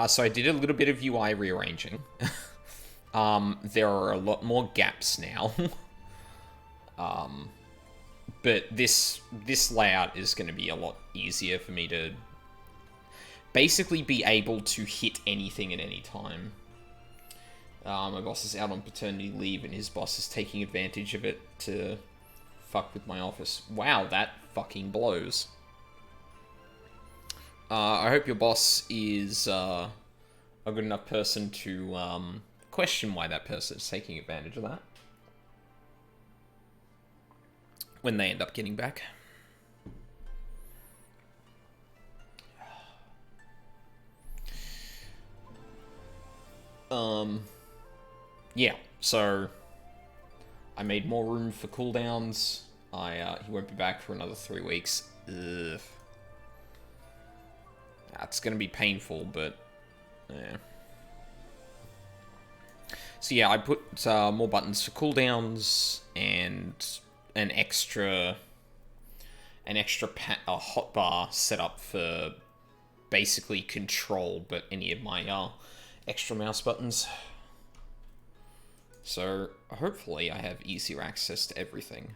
So I did a little bit of UI rearranging. There are a lot more gaps now. But this layout is going to be a lot easier for me to basically be able to hit anything at any time. My boss is out on paternity leave, and his boss is taking advantage of it to fuck with my office. Wow, that fucking blows. I hope your boss is a good enough person to question why that person is taking advantage of that when they end up getting back. Yeah, so I made more room for cooldowns. He won't be back for another 3 weeks. Ugh. That's gonna be painful, but yeah. So yeah, I put more buttons for cooldowns and an extra hotbar set up for basically control, but any of my extra mouse buttons. So hopefully I have easier access to everything.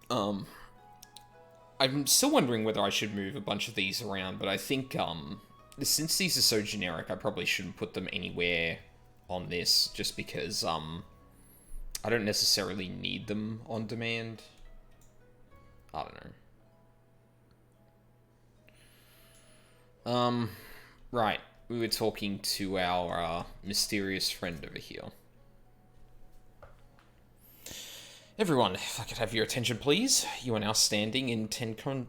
I'm still wondering whether I should move a bunch of these around, but I think since these are so generic, I probably shouldn't put them anywhere on this, just because I don't necessarily need them on demand. I don't know. Right. We were talking to our mysterious friend over here. Everyone, if I could have your attention, please. You are now standing in Tenkonto.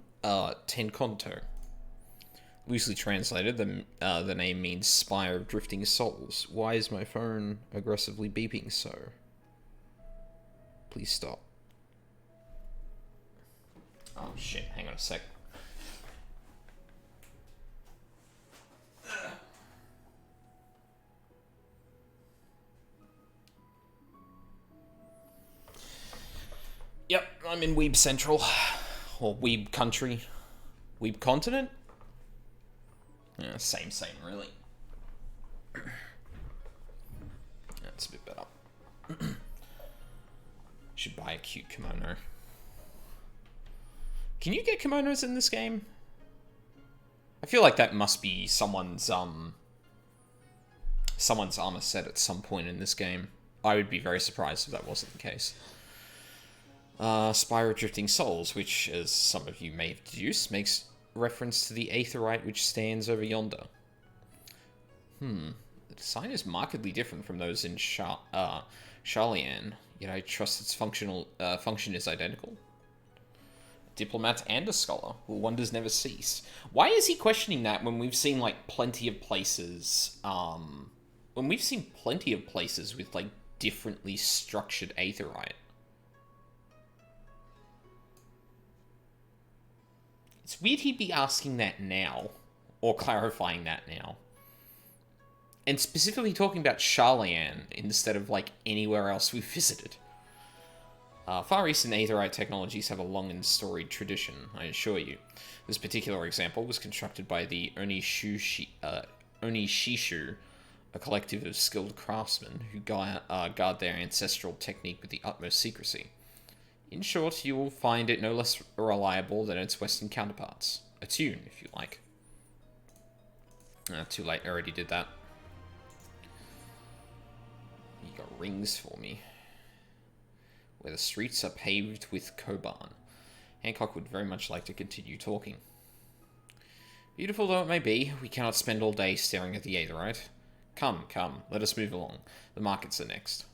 Loosely translated, the name means Spire of Drifting Souls. Why is my phone aggressively beeping so? Please stop. Oh shit, hang on a sec. Yep, I'm in Weeb Central. Or Weeb Country. Weeb Continent? Yeah, same, really. That's a bit better. Should buy a cute kimono. Can you get kimonos in this game? I feel like that must be someone's armor set at some point in this game. I would be very surprised if that wasn't the case. Spire of Drifting Souls, which, as some of you may have deduced, makes reference to the aetheryte which stands over yonder. The design is markedly different from those in Sharlayan, yet I trust its function is identical. A diplomat and a scholar, will wonders never cease. Why is he questioning that when we've seen, like, plenty of places, with, like, differently structured aetheryte? It's weird he'd be asking that now, or clarifying that now. And specifically talking about Sharlayan instead of, like, anywhere else we've visited. Far Eastern aetheryte technologies have a long and storied tradition, I assure you. This particular example was constructed by the Onishishu, a collective of skilled craftsmen who guard their ancestral technique with the utmost secrecy. In short, you will find it no less reliable than its Western counterparts. Attune, if you like. Too late, I already did that. You got rings for me. Where the streets are paved with Koban. Hancock would very much like to continue talking. Beautiful though it may be, we cannot spend all day staring at the aetheryte. Come, let us move along. The markets are next.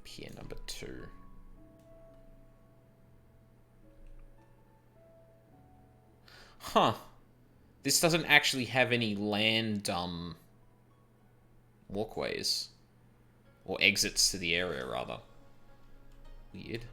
Pier number 2. Huh. This doesn't actually have any land, walkways. Or exits to the area, rather. Weird.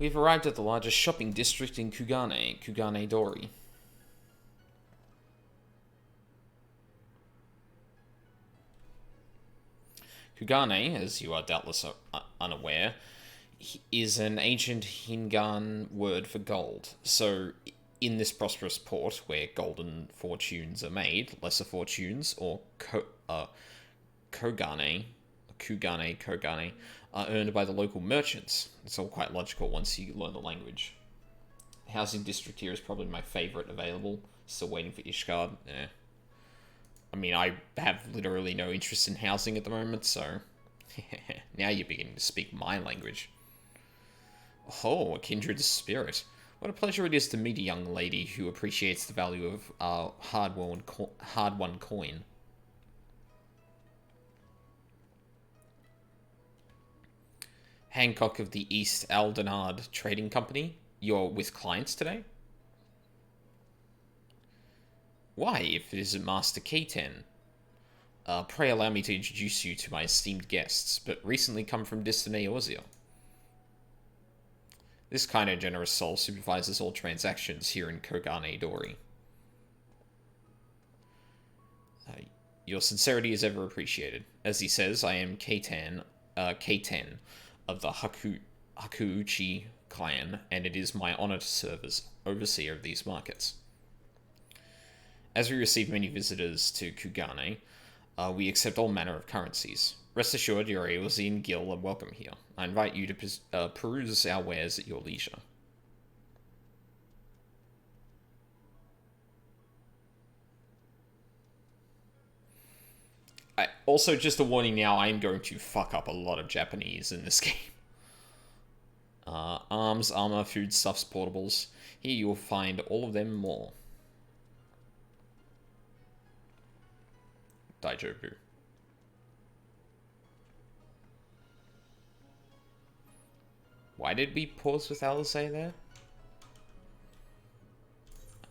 We've arrived at the largest shopping district in Kugane Dori. Kugane, as you are doubtless unaware, is an ancient Hingan word for gold. So, in this prosperous port, where golden fortunes are made, lesser fortunes, or Kogane, are earned by the local merchants. It's all quite logical once you learn the language. The housing district here is probably my favourite available. Still waiting for Ishgard. I mean, I have literally no interest in housing at the moment, so... now you're beginning to speak my language. Oh, a kindred spirit. What a pleasure it is to meet a young lady who appreciates the value of hard-won coin. Hancock of the East Aldenard Trading Company. You're with clients today? Why, if it isn't Master K10? Pray allow me to introduce you to my esteemed guests, but recently come from distant Eorzea. This kind and generous soul supervises all transactions here in Kogane Dori. Your sincerity is ever appreciated. As he says, I am K10 of the Hakuuchi clan, and it is my honor to serve as overseer of these markets. As we receive many visitors to Kugane, we accept all manner of currencies. Rest assured, your Eorzean Guild are welcome here. I invite you to peruse our wares at your leisure. Also, just a warning now, I am going to fuck up a lot of Japanese in this game. Arms, armor, foodstuffs, portables. Here you will find all of them and more. Daijobu. Why did we pause with Alizé there?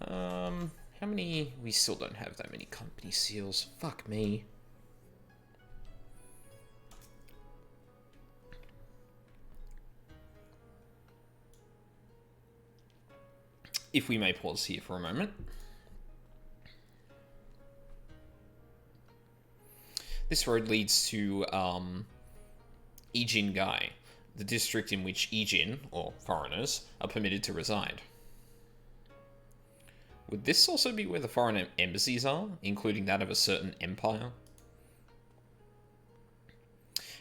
How many? We still don't have that many company seals. Fuck me. If we may pause here for a moment. This road leads to Ijingai, the district in which Ijin, or foreigners, are permitted to reside. Would this also be where the foreign embassies are, including that of a certain empire?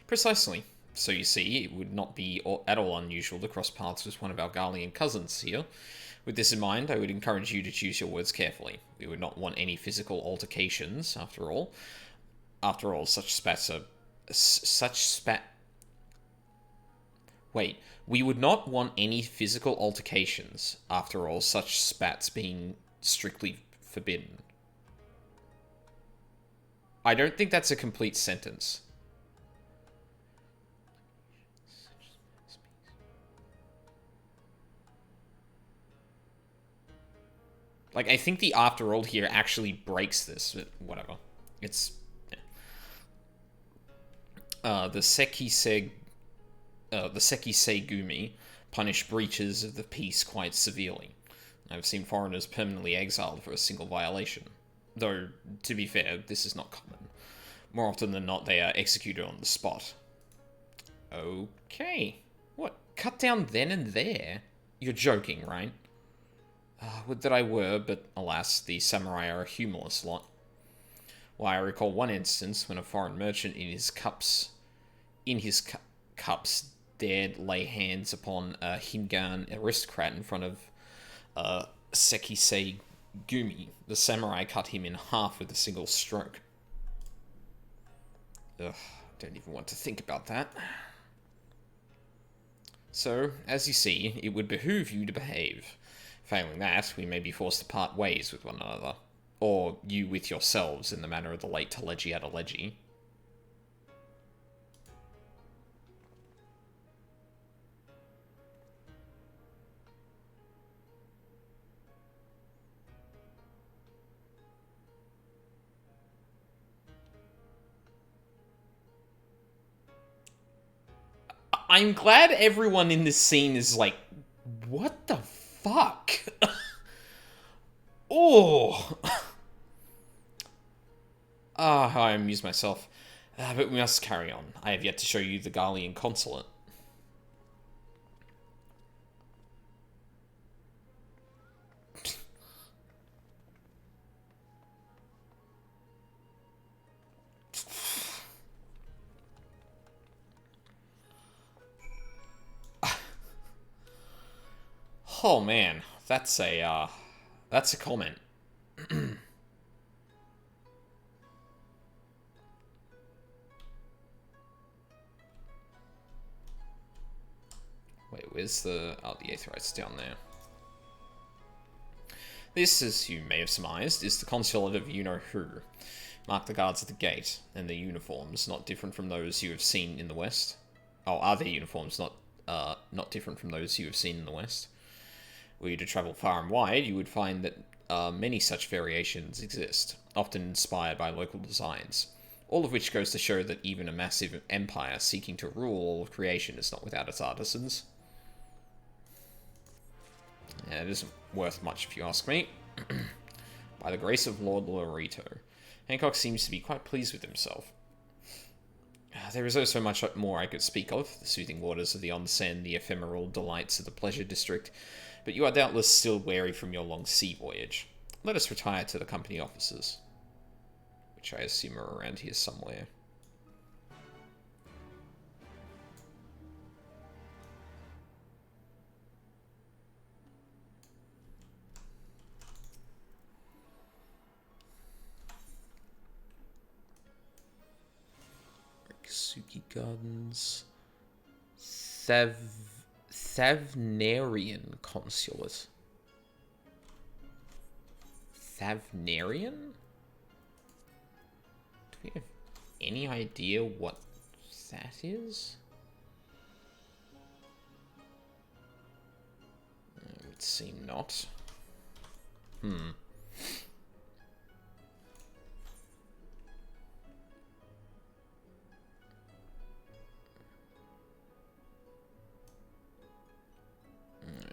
Precisely. So you see, it would not be at all unusual to cross paths with one of our Garlean cousins here. With this in mind, I would encourage you to choose your words carefully. We would not want any physical altercations, after all. After all, we would not want any physical altercations, after all, such spats being strictly forbidden. I don't think that's a complete sentence. Like, I think the after all here actually breaks this, but whatever. It's... the Sekisei Gumi punish breaches of the peace quite severely. I've seen foreigners permanently exiled for a single violation. Though, to be fair, this is not common. More often than not, they are executed on the spot. Okay. What? Cut down then and there? You're joking, right? Would that I were, but alas, the samurai are a humorless lot. Why, I recall one instance when a foreign merchant in his cups dared lay hands upon a Hingan aristocrat in front of Sekisei Gumi. The samurai cut him in half with a single stroke. Ugh, don't even want to think about that. So, as you see, it would behoove you to behave. Failing that, we may be forced to part ways with one another. Or you with yourselves, in the manner of the late Taleji Adeleji. I'm glad everyone in this scene is, like, what the fuck? Oh! Ah, how I amuse myself. But we must carry on. I have yet to show you the Garlean consulate. Oh man, that's a comment. Wait, where's the... Oh, the Aetheryte's down there. This, as you may have surmised, is the consulate of you-know-who. Mark the guards at the gate, and their uniforms, not different from those you have seen in the West. Oh, are their uniforms not different from those you have seen in the West? Were you to travel far and wide, you would find that many such variations exist, often inspired by local designs. All of which goes to show that even a massive empire seeking to rule all of creation is not without its artisans. Yeah, it isn't worth much if you ask me. By the grace of Lord Lolorito, Hancock seems to be quite pleased with himself. There is also much more I could speak of, the soothing waters of the onsen, the ephemeral delights of the pleasure district, but you are doubtless still weary from your long sea voyage. Let us retire to the company offices, which I assume are around here somewhere. Suki Gardens. Thavnarian Consulate. Thavnarian? Do we have any idea what that is? It would seem not.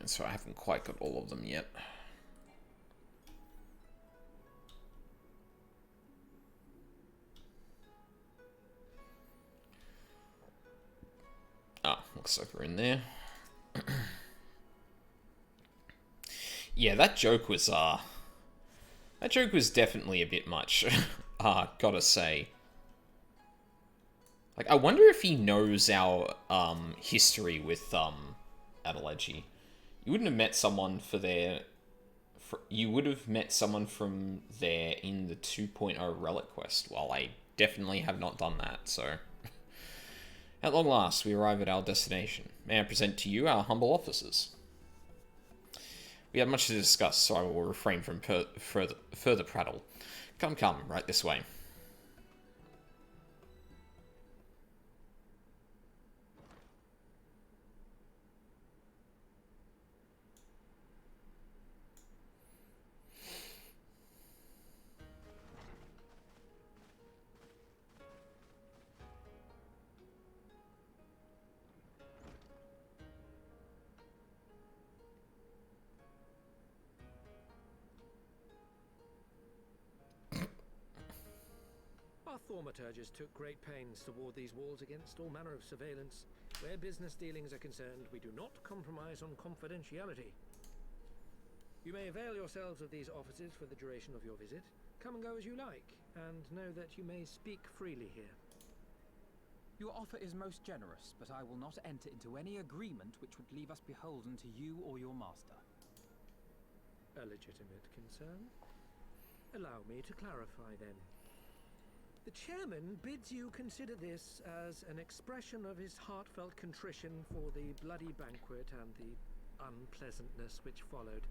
So I haven't quite got all of them yet. Ah, looks like we're in there. Yeah, that joke was definitely a bit much. Gotta say. Like, I wonder if he knows our history with Adeleji. You wouldn't have met someone you would have met someone from there in the 2.0 Relic Quest. Well, I definitely have not done that, so... At long last, we arrive at our destination. May I present to you our humble officers? We have much to discuss, so I will refrain from further prattle. Come, right this way. Our thaumaturges took great pains to ward these walls against all manner of surveillance. Where business dealings are concerned, we do not compromise on confidentiality. You may avail yourselves of these offices for the duration of your visit. Come and go as you like, and know that you may speak freely here. Your offer is most generous, but I will not enter into any agreement which would leave us beholden to you or your master. A legitimate concern. Allow me to clarify then. The chairman bids you consider this as an expression of his heartfelt contrition for the bloody banquet and the unpleasantness which followed.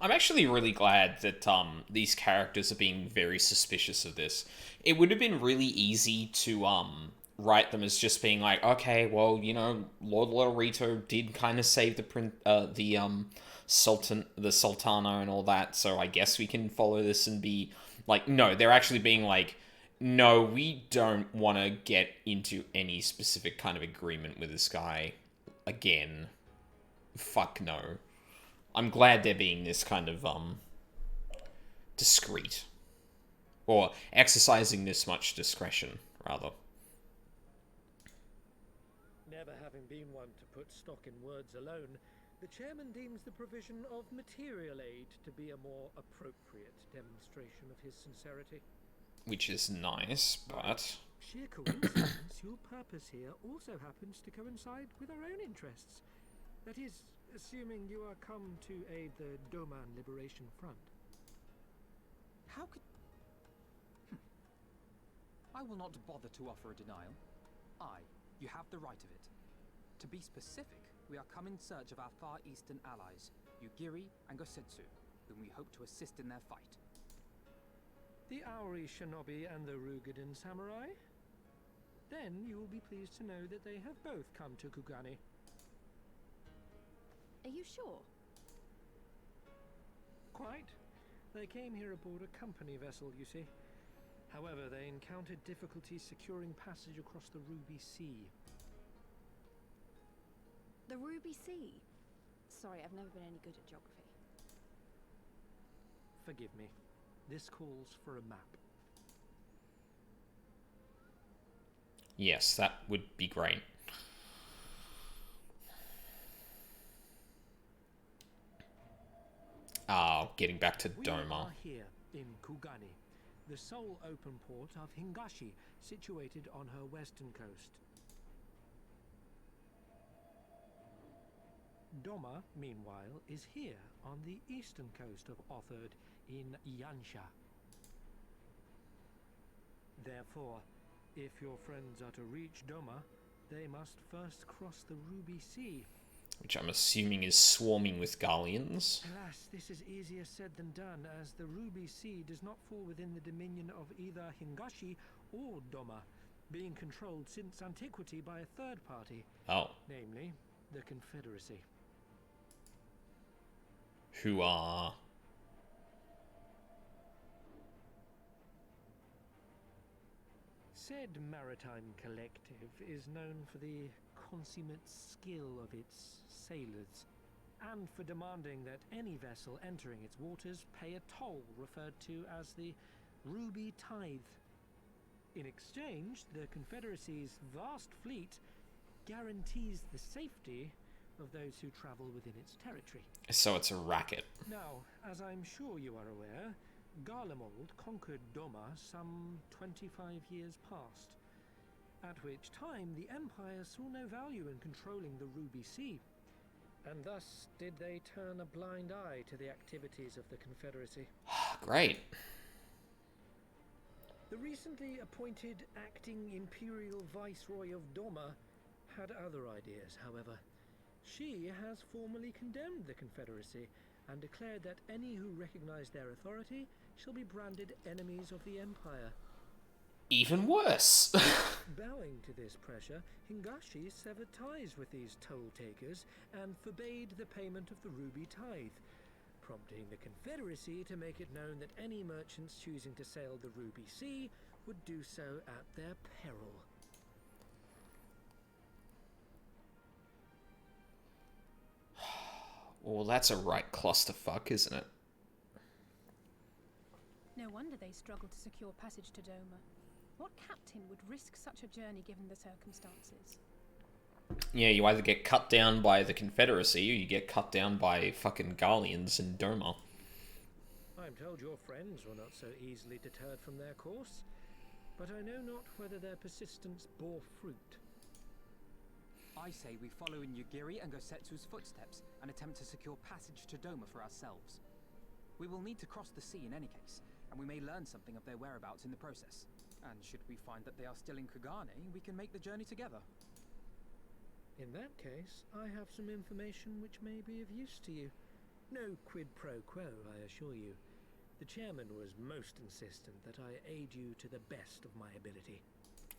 I'm actually really glad that these characters are being very suspicious of this. It would have been really easy to write them as just being like, okay, well, you know, Lord Lolorito did kind of save the Sultana and all that, so I guess we can follow this and be like, no, they're actually being like, no, we don't want to get into any specific kind of agreement with this guy again. fuck no. I'm glad they're being this kind of, discreet. Or exercising this much discretion, rather. Never having been one to put stock in words alone, the chairman deems the provision of material aid to be a more appropriate demonstration of his sincerity. Which is nice, but... Sheer coincidence, your purpose here also happens to coincide with our own interests. That is, assuming you are come to aid the Doman Liberation Front. How could... I will not bother to offer a denial. You have the right of it. To be specific, we are come in search of our Far Eastern allies, Yugiri and Gosetsu, whom we hope to assist in their fight. The Aori Shinobi and the Rugadan Samurai? Then you will be pleased to know that they have both come to Kugane. Are you sure? Quite. They came here aboard a company vessel, you see. However, they encountered difficulty securing passage across the Ruby Sea. The Ruby Sea? Sorry, I've never been any good at geography. Forgive me. This calls for a map. Yes, that would be great. Getting back to We Doma. are here in Kugane, the sole open port of Hingashi, situated on her western coast. Doma, meanwhile, is here on the eastern coast of Otherd in Yansha. Therefore, if your friends are to reach Doma, they must first cross the Ruby Sea. Which I'm assuming is swarming with Garleans. Alas, this is easier said than done, as the Ruby Sea does not fall within the dominion of either Hingashi or Doma, being controlled since antiquity by a third party, Oh. namely the Confederacy. Who are... Said maritime collective is known for the consummate skill of its sailors, and for demanding that any vessel entering its waters pay a toll referred to as the Ruby Tithe. In exchange, the Confederacy's vast fleet guarantees the safety of those who travel within its territory. So it's a racket. Now, as I'm sure you are aware, Garlemald conquered Doma some 25 years past, at which time the Empire saw no value in controlling the Ruby Sea, and thus did they turn a blind eye to the activities of the Confederacy. Great. The recently appointed acting Imperial Viceroy of Doma had other ideas, however. She has formally condemned the Confederacy and declared that any who recognize their authority shall be branded enemies of the Empire. Even worse. Bowing to this pressure, Hingashi severed ties with these toll-takers and forbade the payment of the Ruby Tithe, prompting the Confederacy to make it known that any merchants choosing to sail the Ruby Sea would do so at their peril. Well, that's a right clusterfuck, isn't it? No wonder they struggled to secure passage to Doma. What captain would risk such a journey given the circumstances? Yeah, you either get cut down by the Confederacy, or you get cut down by fucking Garleans in Doma. I'm told your friends were not so easily deterred from their course, but I know not whether their persistence bore fruit. I say we follow in Yugiri and Gosetsu's footsteps and attempt to secure passage to Doma for ourselves. We will need to cross the sea in any case, and we may learn something of their whereabouts in the process. And should we find that they are still in Kugane, we can make the journey together. In that case, I have some information which may be of use to you. No quid pro quo, I assure you. The chairman was most insistent that I aid you to the best of my ability.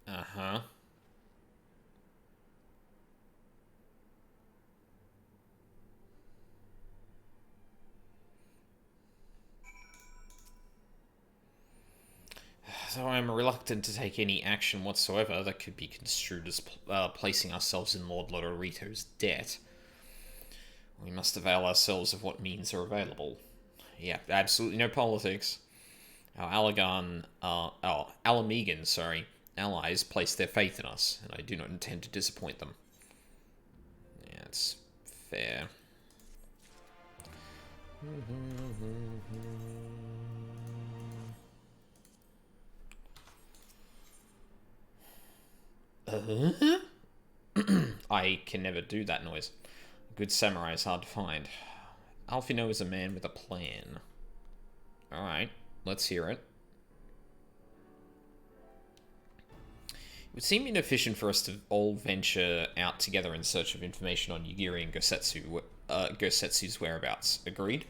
Uh-huh. Though I am reluctant to take any action whatsoever that could be construed as placing ourselves in Lord Lolorito's debt. We must avail ourselves of what means are available. Yeah, absolutely no politics. Our Alamegan, allies place their faith in us, and I do not intend to disappoint them. Yeah, it's fair. I can never do that noise. A good samurai is hard to find. Alfino is a man with a plan. Alright, let's hear it. It would seem inefficient for us to all venture out together in search of information on Yugiri and Gosetsu's whereabouts. Agreed?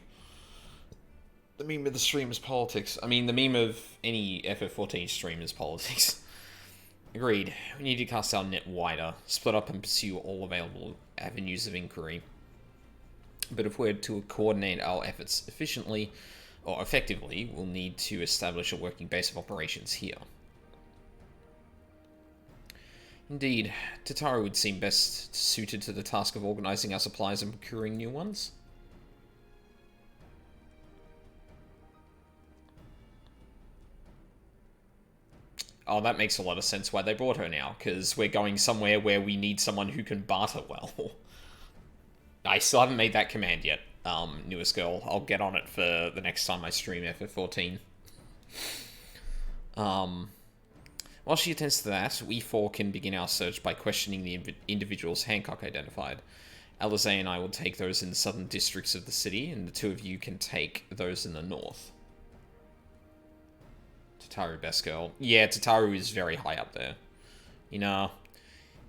The meme of the stream is politics. I mean, the meme of any FF14 stream is politics. Agreed. We need to cast our net wider, split up and pursue all available avenues of inquiry. But if we're to coordinate our efforts efficiently, or effectively, we'll need to establish a working base of operations here. Indeed, Tataru would seem best suited to the task of organizing our supplies and procuring new ones. Oh, that makes a lot of sense why they brought her now, because we're going somewhere where we need someone who can barter well. I still haven't made that command yet, newest girl. I'll get on it for the next time I stream FF14. While she attends to that, we four can begin our search by questioning the individuals Hancock identified. Alize and I will take those in the southern districts of the city, and the two of you can take those in the north. Tataru, best girl. Yeah, Tataru is very high up there. You know,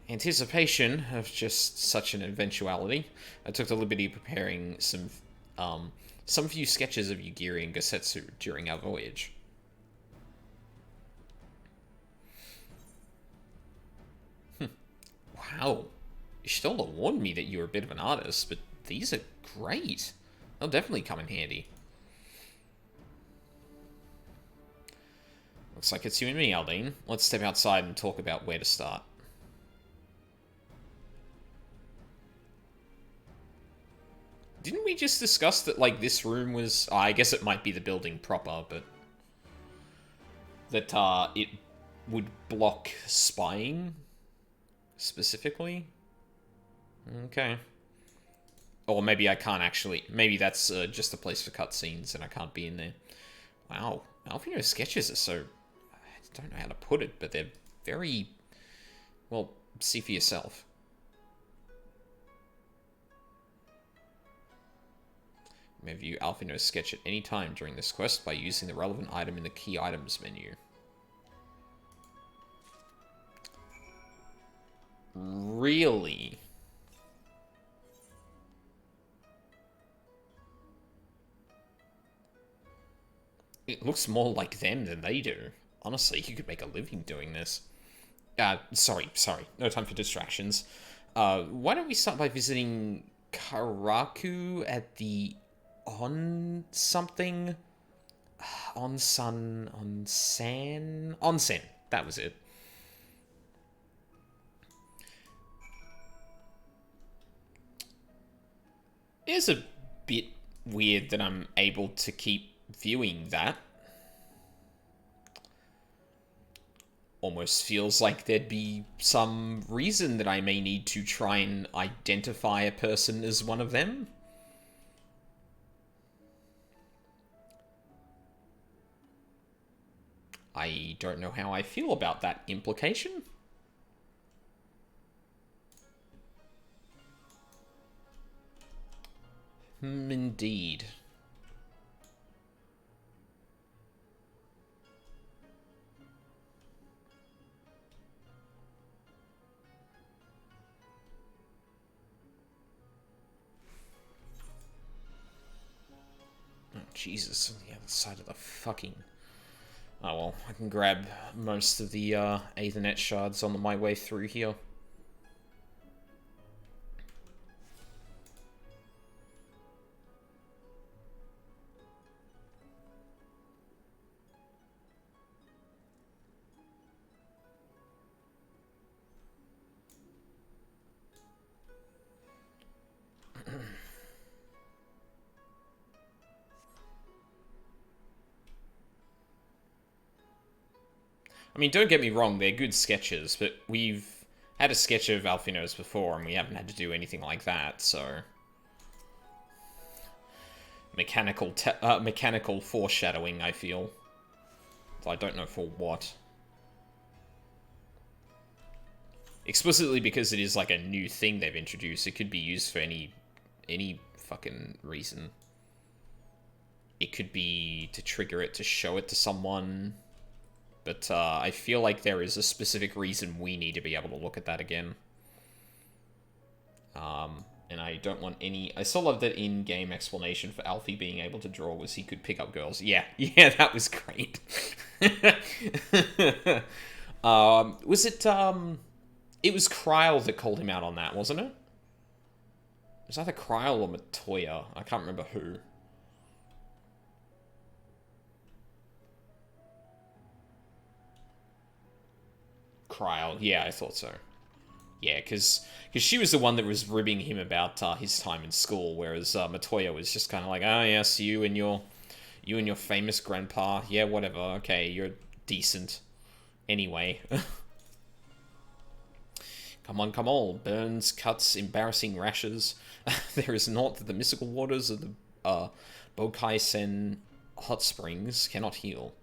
anticipation of just such an eventuality. I took the liberty of preparing some few sketches of Yugiri and Gosetsu during our voyage. Wow. You should all have warned me that you were a bit of an artist, but these are great. They'll definitely come in handy. Looks like it's you and me, Aldine. Let's step outside and talk about where to start. Didn't we just discuss that, like, this room was... I guess it might be the building proper, but... that, it would block spying? Specifically? Okay. Or maybe I can't actually... Maybe that's just a place for cutscenes and I can't be in there. Wow. Alfino's sketches are so... I don't know how to put it, but they're very... Well, see for yourself. You may view Alfino's sketch at any time during this quest by using the relevant item in the key items menu. Really? It looks more like them than they do. Honestly, you could make a living doing this. Sorry. No time for distractions. Why don't we start by visiting Karaku at the Onsen? That was it. It's a bit weird that I'm able to keep viewing that. Almost feels like there'd be some reason that I may need to try and identify a person as one of them. I don't know how I feel about that implication. Indeed. Oh, Jesus, on the other side of the fucking... Oh well, I can grab most of the Aethernet shards on my way through here. I mean, don't get me wrong, they're good sketches, but we've had a sketch of Alfinos before, and we haven't had to do anything like that, so... Mechanical foreshadowing, I feel. I don't know for what. Explicitly because it is like a new thing they've introduced. It could be used for any fucking reason. It could be to trigger it, to show it to someone. But I feel like there is a specific reason we need to be able to look at that again. And I don't want any... I still love that in-game explanation for Alfie being able to draw was he could pick up girls. Yeah, that was great. Was it, it was Kryle that called him out on that, wasn't it? It was either Kryle or Matoya. I can't remember who. Kryle, yeah, I thought so. Yeah, because she was the one that was ribbing him about his time in school, whereas Matoya was just kind of like, oh yes, you and your famous grandpa, yeah, whatever, okay, you're decent. Anyway. Come on, burns, cuts, embarrassing rashes. There is naught that the mystical waters of the Bokai-sen hot springs cannot heal.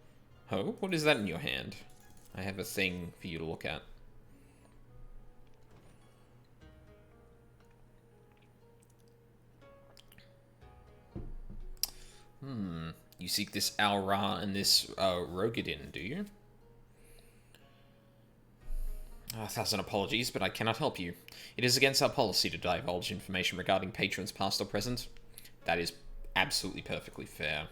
Oh, what is that in your hand? I have a thing for you to look at. You seek this Aura and this Rogadin, do you? 1,000 apologies, but I cannot help you. It is against our policy to divulge information regarding patrons past or present. That is absolutely perfectly fair.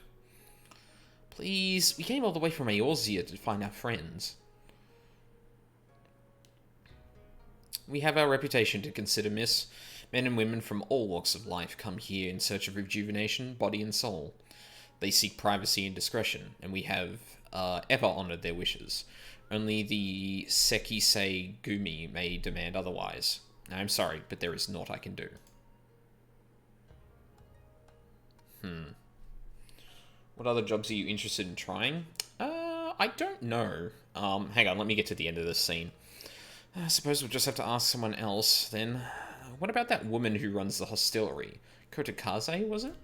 Please, we came all the way from Eorzea to find our friends. We have our reputation to consider, miss. Men and women from all walks of life come here in search of rejuvenation, body and soul. They seek privacy and discretion, and we have ever honored their wishes. Only the Sekisei Gumi may demand otherwise. I'm sorry, but there is naught I can do. What other jobs are you interested in trying? I don't know. Hang on, let me get to the end of this scene. I suppose we'll just have to ask someone else, then. What about that woman who runs the hostelry? Kotakaze, was it?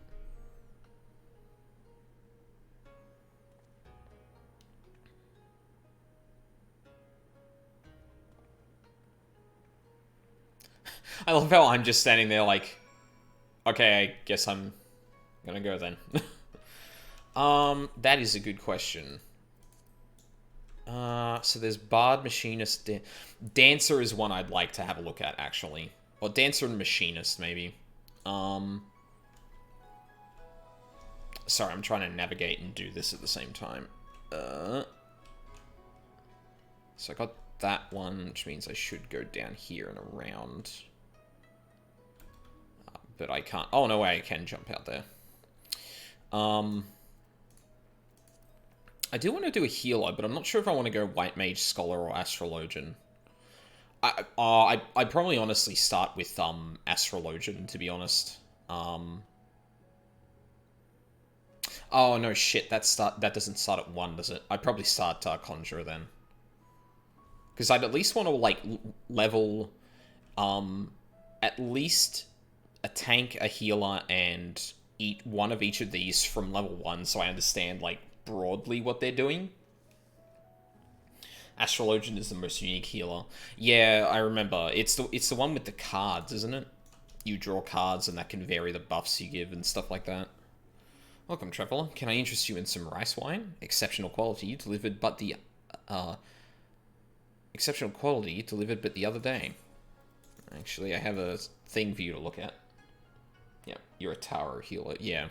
I love how I'm just standing there like, okay, I guess I'm gonna go then. That is a good question. So there's Bard, Machinist, Dancer is one I'd like to have a look at, actually. Or Dancer and Machinist, maybe. Sorry, I'm trying to navigate and do this at the same time. So I got that one, which means I should go down here and around. But I can't. Oh, no way, I can jump out there. I do want to do a healer, but I'm not sure if I want to go White Mage, Scholar, or Astrologian. I'd probably honestly start with Astrologian, to be honest. Oh no, shit, that doesn't start at 1, does it? I'd probably start Conjurer then. Because I'd at least want to, like, level at least a tank, a healer, and eat one of each of these from level 1 so I understand, like, broadly what they're doing. Astrologian is the most unique healer. Yeah, I remember. It's the one with the cards, isn't it? You draw cards and that can vary the buffs you give and stuff like that. Welcome, traveler. Can I interest you in some rice wine? Exceptional quality, delivered but the other day. Actually, I have a thing for you to look at. Yeah, you're a tower healer. Yeah.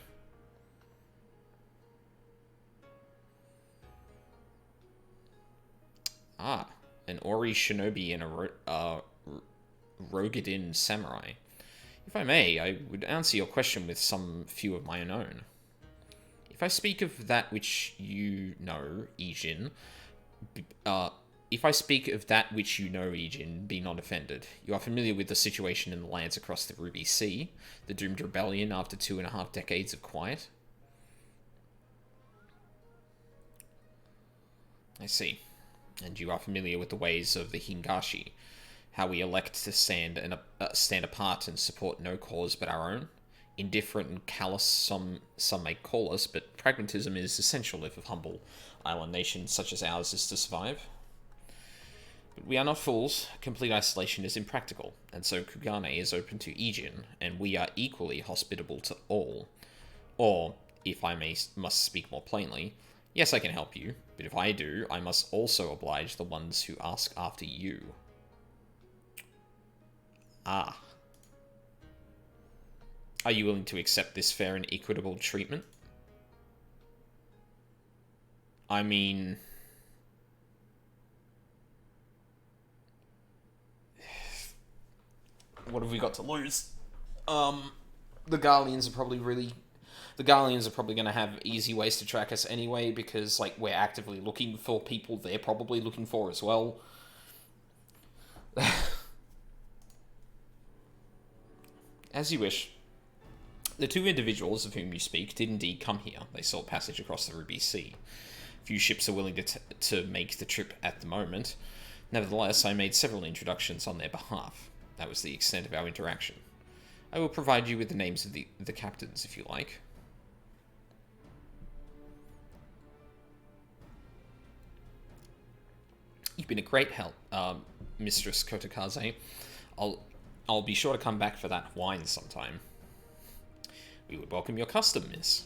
Ah, an Ori Shinobi and a Rogadin Samurai. If I may, I would answer your question with some few of my own. If I speak of that which you know, Ijin, be not offended. You are familiar with the situation in the lands across the Ruby Sea, the doomed rebellion after 2.5 decades of quiet. I see. and you are familiar with the ways of the Hingashi, how we elect to stand apart and support no cause but our own. Indifferent and callous, some may call us, but pragmatism is essential if a humble island nation such as ours is to survive. But we are not fools. Complete isolation is impractical, and so Kugane is open to Aegean, and we are equally hospitable to all. Or, if I must speak more plainly, yes, I can help you, but if I do, I must also oblige the ones who ask after you. Ah. Are you willing to accept this fair and equitable treatment? I mean... what have we got to lose? The Garleans are probably going to have easy ways to track us anyway, because, like, we're actively looking for people they're probably looking for as well. As you wish. The two individuals of whom you speak did indeed come here. They sought passage across the Ruby Sea. Few ships are willing to make the trip at the moment. Nevertheless, I made several introductions on their behalf. That was the extent of our interaction. I will provide you with the names of the captains, if you like. You've been a great help, Mistress Kotakaze. I'll be sure to come back for that wine sometime. We would welcome your custom, miss.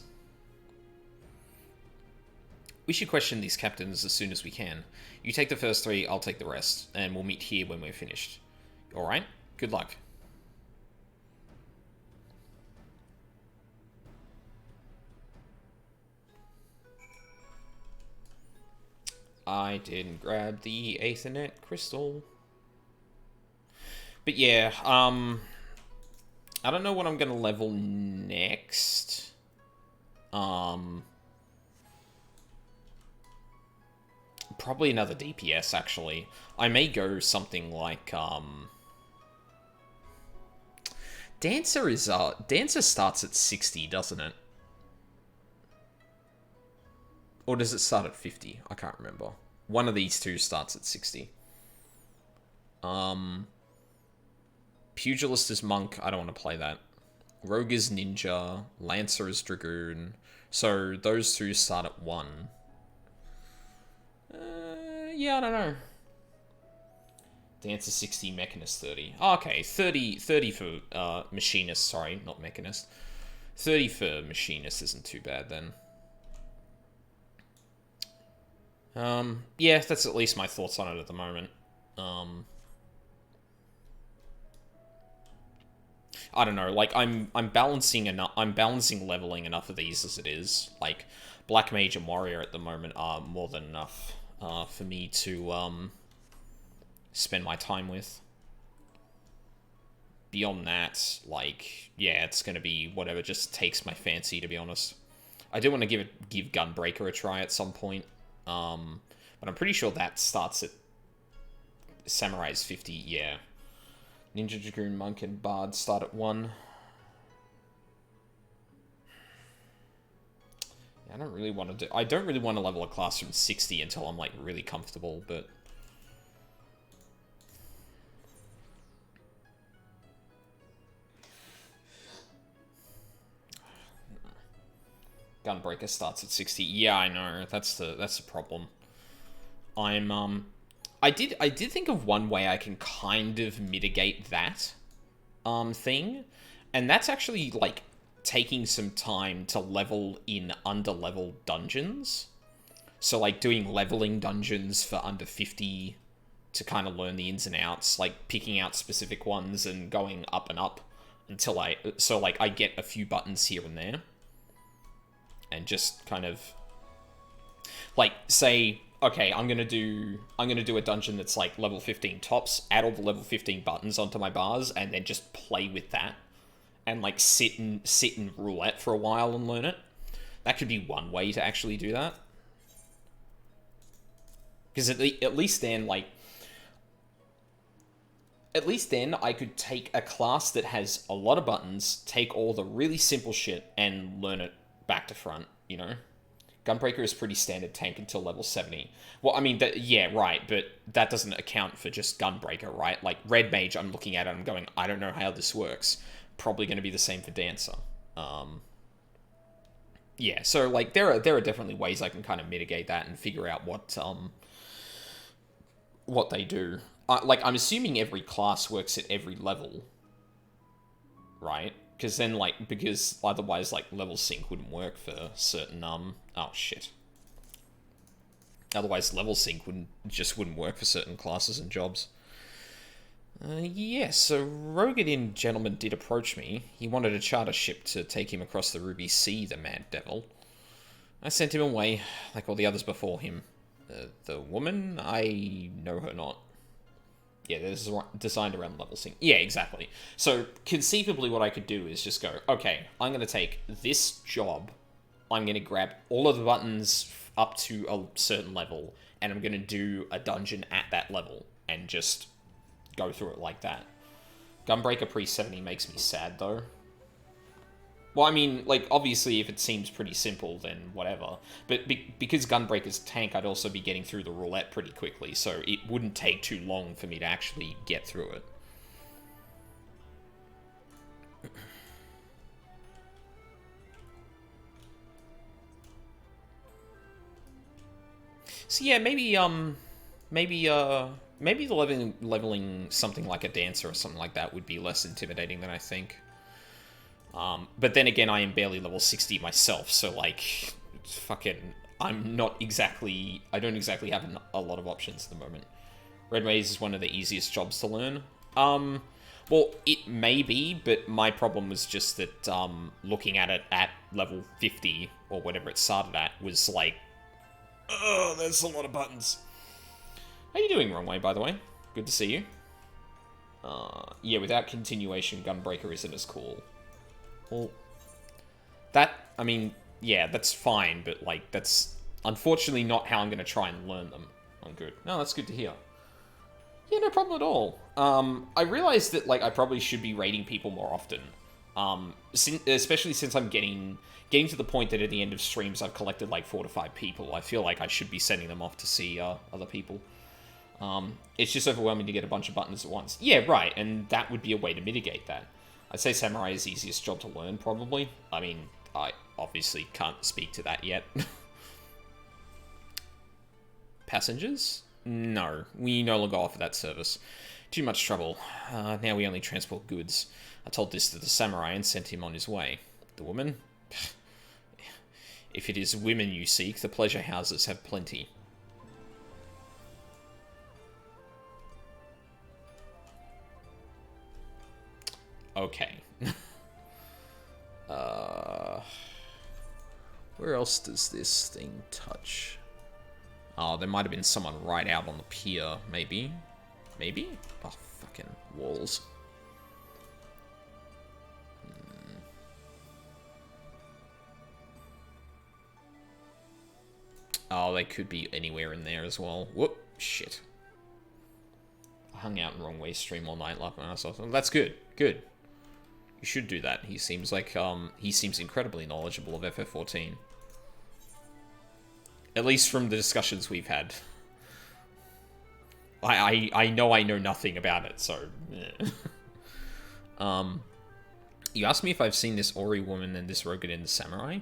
We should question these captains as soon as we can. You take the first three, I'll take the rest, and we'll meet here when we're finished. Alright? Good luck. I didn't grab the Aethernet crystal. But yeah, I don't know what I'm gonna level next. Probably another DPS, actually. I may go something like, Dancer starts at 60, doesn't it? Or does it start at 50? I can't remember. One of these two starts at 60. Pugilist is Monk. I don't want to play that. Rogue is Ninja. Lancer is Dragoon. So those two start at 1. Yeah, I don't know. Dancer 60, Mechanist 30. Oh, okay, 30 for Machinist. Sorry, not Mechanist. 30 for Machinist isn't too bad then. Yeah, that's at least my thoughts on it at the moment. I don't know, like, I'm balancing leveling enough of these as it is. Like, Black Mage and Warrior at the moment are more than enough for me to spend my time with. Beyond that, like, yeah, it's gonna be whatever just takes my fancy, to be honest. I do want to give Gunbreaker a try at some point, but I'm pretty sure that starts at Samurai's 50, yeah. Ninja, Dragoon, Monk, and Bard start at 1. Yeah, I don't really want to level a class from 60 until I'm, like, really comfortable, but... Gunbreaker starts at 60. Yeah, I know. That's the problem. I did think of one way I can kind of mitigate that thing, and that's actually, like, taking some time to level in under-level dungeons. So, like, doing leveling dungeons for under 50 to kind of learn the ins and outs, like, picking out specific ones and going up and up until I get a few buttons here and there. And just kind of, like, say, okay, I'm gonna do a dungeon that's like level 15 tops, add all the level 15 buttons onto my bars, and then just play with that, and like sit in roulette for a while and learn it. That could be one way to actually do that, because at least then I could take a class that has a lot of buttons, take all the really simple shit, and learn it back to front, you know? Gunbreaker is pretty standard tank until level 70. Well, I mean, yeah, right, but that doesn't account for just Gunbreaker, right? Like, Red Mage, I'm looking at it, I'm going, I don't know how this works. Probably going to be the same for Dancer. Yeah, so, like, there are definitely ways I can kind of mitigate that and figure out what they do. Like, I'm assuming every class works at every level, right? Because otherwise, like, level sync wouldn't work for certain, oh, shit. Otherwise, level sync wouldn't work for certain classes and jobs. Yeah, so Rogadin gentleman did approach me. He wanted a charter ship to take him across the Ruby Sea, the mad devil. I sent him away, like all the others before him. The woman? I know her not. Yeah, this is designed around level sync. Yeah, exactly. So, conceivably what I could do is just go, okay, I'm going to take this job, I'm going to grab all of the buttons up to a certain level, and I'm going to do a dungeon at that level, and just go through it like that. Gunbreaker pre-70 makes me sad, though. Well, I mean, like, obviously, if it seems pretty simple, then whatever. But because Gunbreaker's tank, I'd also be getting through the roulette pretty quickly, so it wouldn't take too long for me to actually get through it. So yeah, maybe the leveling something like a Dancer or something like that would be less intimidating than I think. But then again, I am barely level 60 myself, so, like, fucking, I don't exactly have a lot of options at the moment. Red Maze is one of the easiest jobs to learn. Well, it may be, but my problem was just that, looking at it at level 50, or whatever it started at, was like, oh, there's a lot of buttons. How you doing, Wrong Way, by the way? Good to see you. Yeah, without continuation, Gunbreaker isn't as cool. Well, I mean, yeah, that's fine, but, like, that's unfortunately not how I'm going to try and learn them. I'm good. No, that's good to hear. Yeah, no problem at all. I realized that, like, I probably should be raiding people more often. Especially since I'm getting to the point that at the end of streams I've collected, like, 4 to 5 people. I feel like I should be sending them off to see other people. It's just overwhelming to get a bunch of buttons at once. Yeah, right, and that would be a way to mitigate that. I'd say Samurai is the easiest job to learn, probably. I mean, I obviously can't speak to that yet. Passengers? No, we no longer offer that service. Too much trouble. Now we only transport goods. I told this to the Samurai and sent him on his way. The woman? If it is women you seek, the pleasure houses have plenty. Okay. Where else does this thing touch? Oh, there might have been someone right out on the pier, maybe. Maybe? Oh, fucking walls. Oh, they could be anywhere in there as well. Whoop, shit. I hung out in Wrong Way stream all night laughing at myself. That's good, good. You should do that. He seems like, he seems incredibly knowledgeable of FF14. At least from the discussions we've had. I know I know nothing about it, so... Yeah. You asked me if I've seen this Ori woman and this Rogadin Samurai?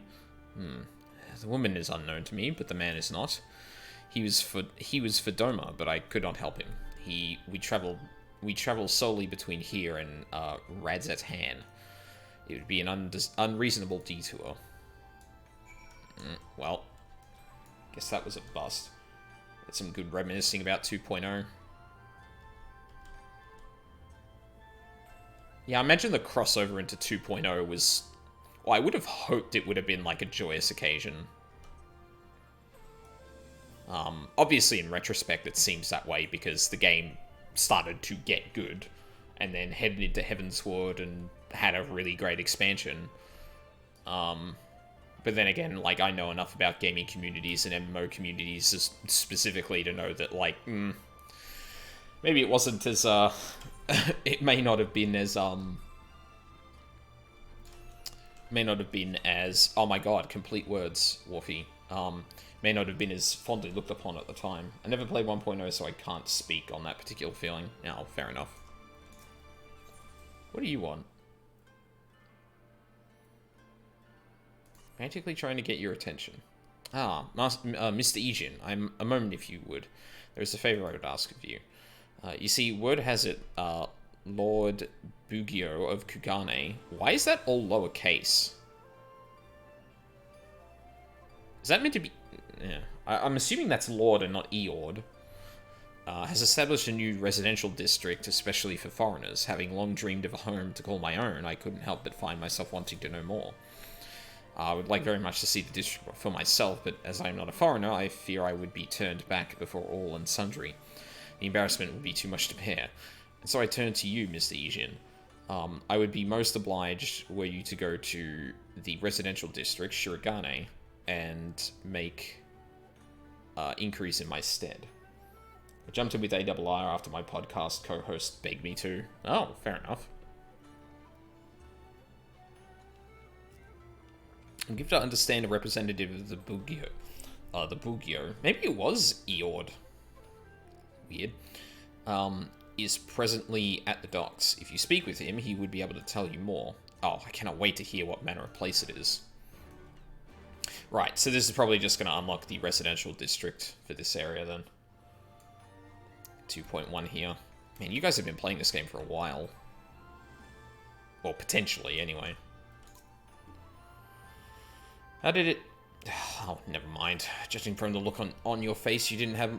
The woman is unknown to me, but the man is not. He was for Doma, but I could not help him. We travel solely between here and Radzatan. It would be an unreasonable detour. Well, guess that was a bust. That's some good reminiscing about 2.0. Yeah, I imagine the crossover into 2.0 was... Well, I would have hoped it would have been like a joyous occasion. Obviously, in retrospect, it seems that way because the game started to get good and then headed into Heavensward and had a really great expansion. But then again, like, I know enough about gaming communities and MMO communities specifically to know that, like, maybe it wasn't as, it may not have been as, oh my god, complete words, Warfy. may not have been as fondly looked upon at the time. I never played 1.0, so I can't speak on that particular feeling. Oh, fair enough. What do you want? Frantically trying to get your attention. Ah, Mr. Ejin, I'm a moment if you would. There is a favor I would ask of you. You see, word has it, Lord Bugio of Kugane. Why is that all lowercase? Is that meant to be... Yeah. I'm assuming that's Lord and not Eord. Has established a new residential district, especially for foreigners. Having long dreamed of a home to call my own, I couldn't help but find myself wanting to know more. I would like very much to see the district for myself, but as I am not a foreigner, I fear I would be turned back before all and sundry. The embarrassment would be too much to bear. And so I turn to you, Mr. Ejin. I would be most obliged were you to go to the residential district, Shirogane, and make increase in my stead. I jumped in with ARR after my podcast co-host begged me to. Oh, fair enough. I'm given to understand a representative of the Bugio. Maybe it was Eord. Weird. Is presently at the docks. If you speak with him, he would be able to tell you more. Oh, I cannot wait to hear what manner of place it is. Right, so this is probably just going to unlock the residential district for this area then. 2.1 here. Man, you guys have been playing this game for a while. Well, potentially, anyway. How did it... Oh, never mind. Judging from the look on your face, you didn't have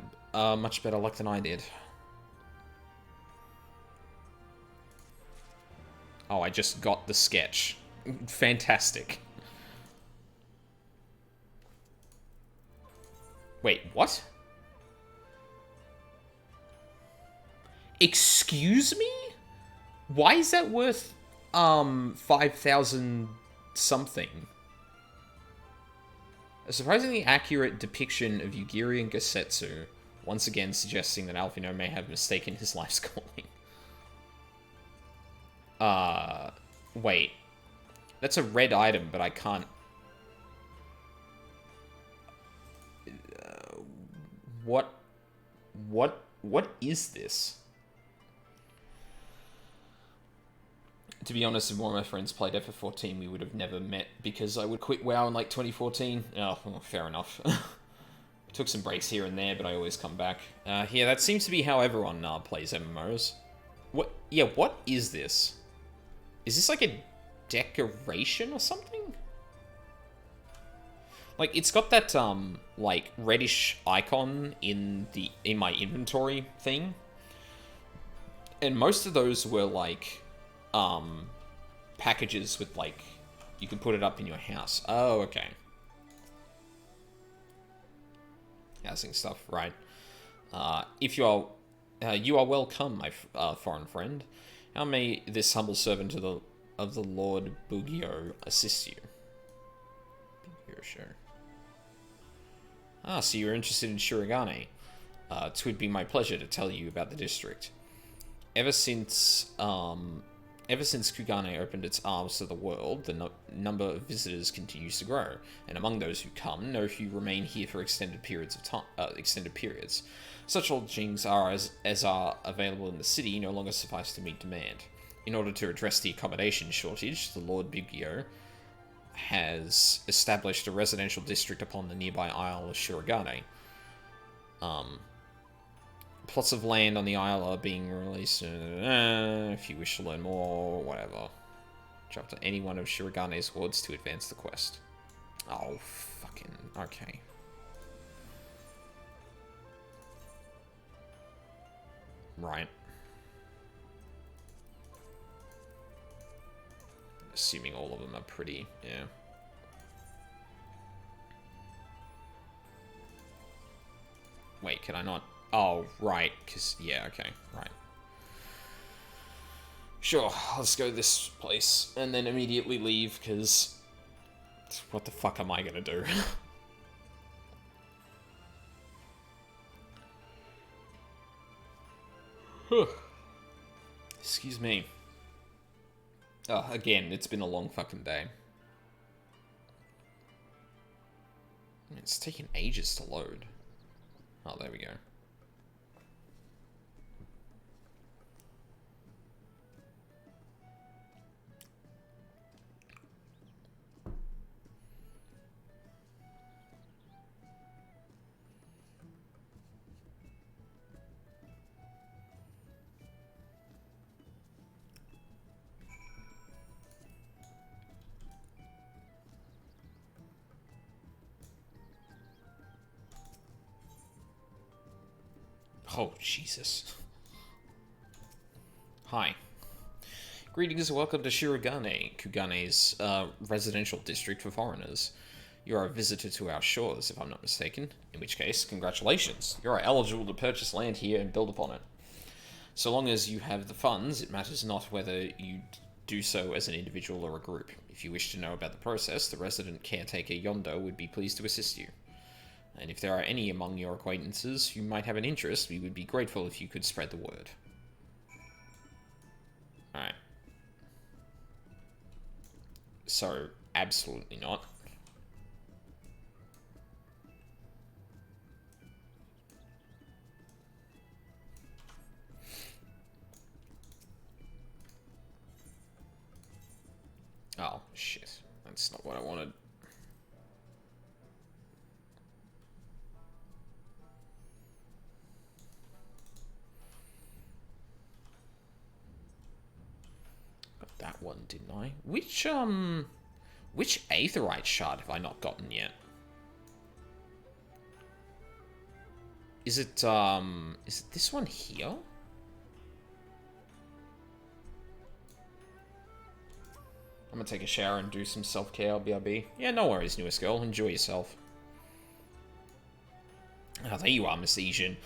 much better luck than I did. Oh, I just got the sketch. Fantastic. Wait, what? Excuse me? Why is that worth, 5,000 something? A surprisingly accurate depiction of Yugiri and Gosetsu, once again suggesting that Alphino may have mistaken his life's calling. Wait. That's a red item, but I can't... What is this? To be honest, if more of my friends played FF14, we would have never met because I would quit WoW in like 2014. Oh, well, fair enough. Took some breaks here and there, but I always come back. Yeah, that seems to be how everyone plays MMOs. What? Yeah, what is this? Is this like a decoration or something? Like, it's got that, like, reddish icon in my inventory thing. And most of those were, like, packages with, like, you can put it up in your house. Oh, okay. Housing stuff, right. If you are welcome, my foreign friend. How may this humble servant of the Lord Bugio assist you? Bugio, sure. Ah, so you're interested in Shirogane. It would be my pleasure to tell you about the district. Ever since Kugane opened its arms to the world, the number of visitors continues to grow, and among those who come, no few remain here for extended periods of time. Such lodgings as are available in the city no longer suffice to meet demand. In order to address the accommodation shortage, the Lord Bugio has established a residential district upon the nearby Isle of Shirogane. Plots of land on the isle are being released. If you wish to learn more, whatever. Drop to any one of Shirogane's wards to advance the quest. Oh, fucking... Okay. Right. Assuming all of them are pretty, yeah. Wait, can I not? Oh, right, because, yeah, okay, right. Sure, let's go this place, and then immediately leave, because... What the fuck am I gonna do? Excuse me. Oh, again, it's been a long fucking day. It's taking ages to load. Oh, there we go. Oh, Jesus. Hi. Greetings and welcome to Shirogane, Kugane's residential district for foreigners. You are a visitor to our shores, if I'm not mistaken. In which case, congratulations. You are eligible to purchase land here and build upon it. So long as you have the funds, it matters not whether you do so as an individual or a group. If you wish to know about the process, the resident caretaker yonder would be pleased to assist you. And if there are any among your acquaintances who might have an interest, we would be grateful if you could spread the word. Alright. So, absolutely not. Oh, shit. That's not what I wanted. Got that one, didn't I? Which Aetherite shard have I not gotten yet? Is it this one here? I'm gonna take a shower and do some self-care, BRB. Yeah, no worries, newest girl. Enjoy yourself. Ah, there you are, Miss Asian.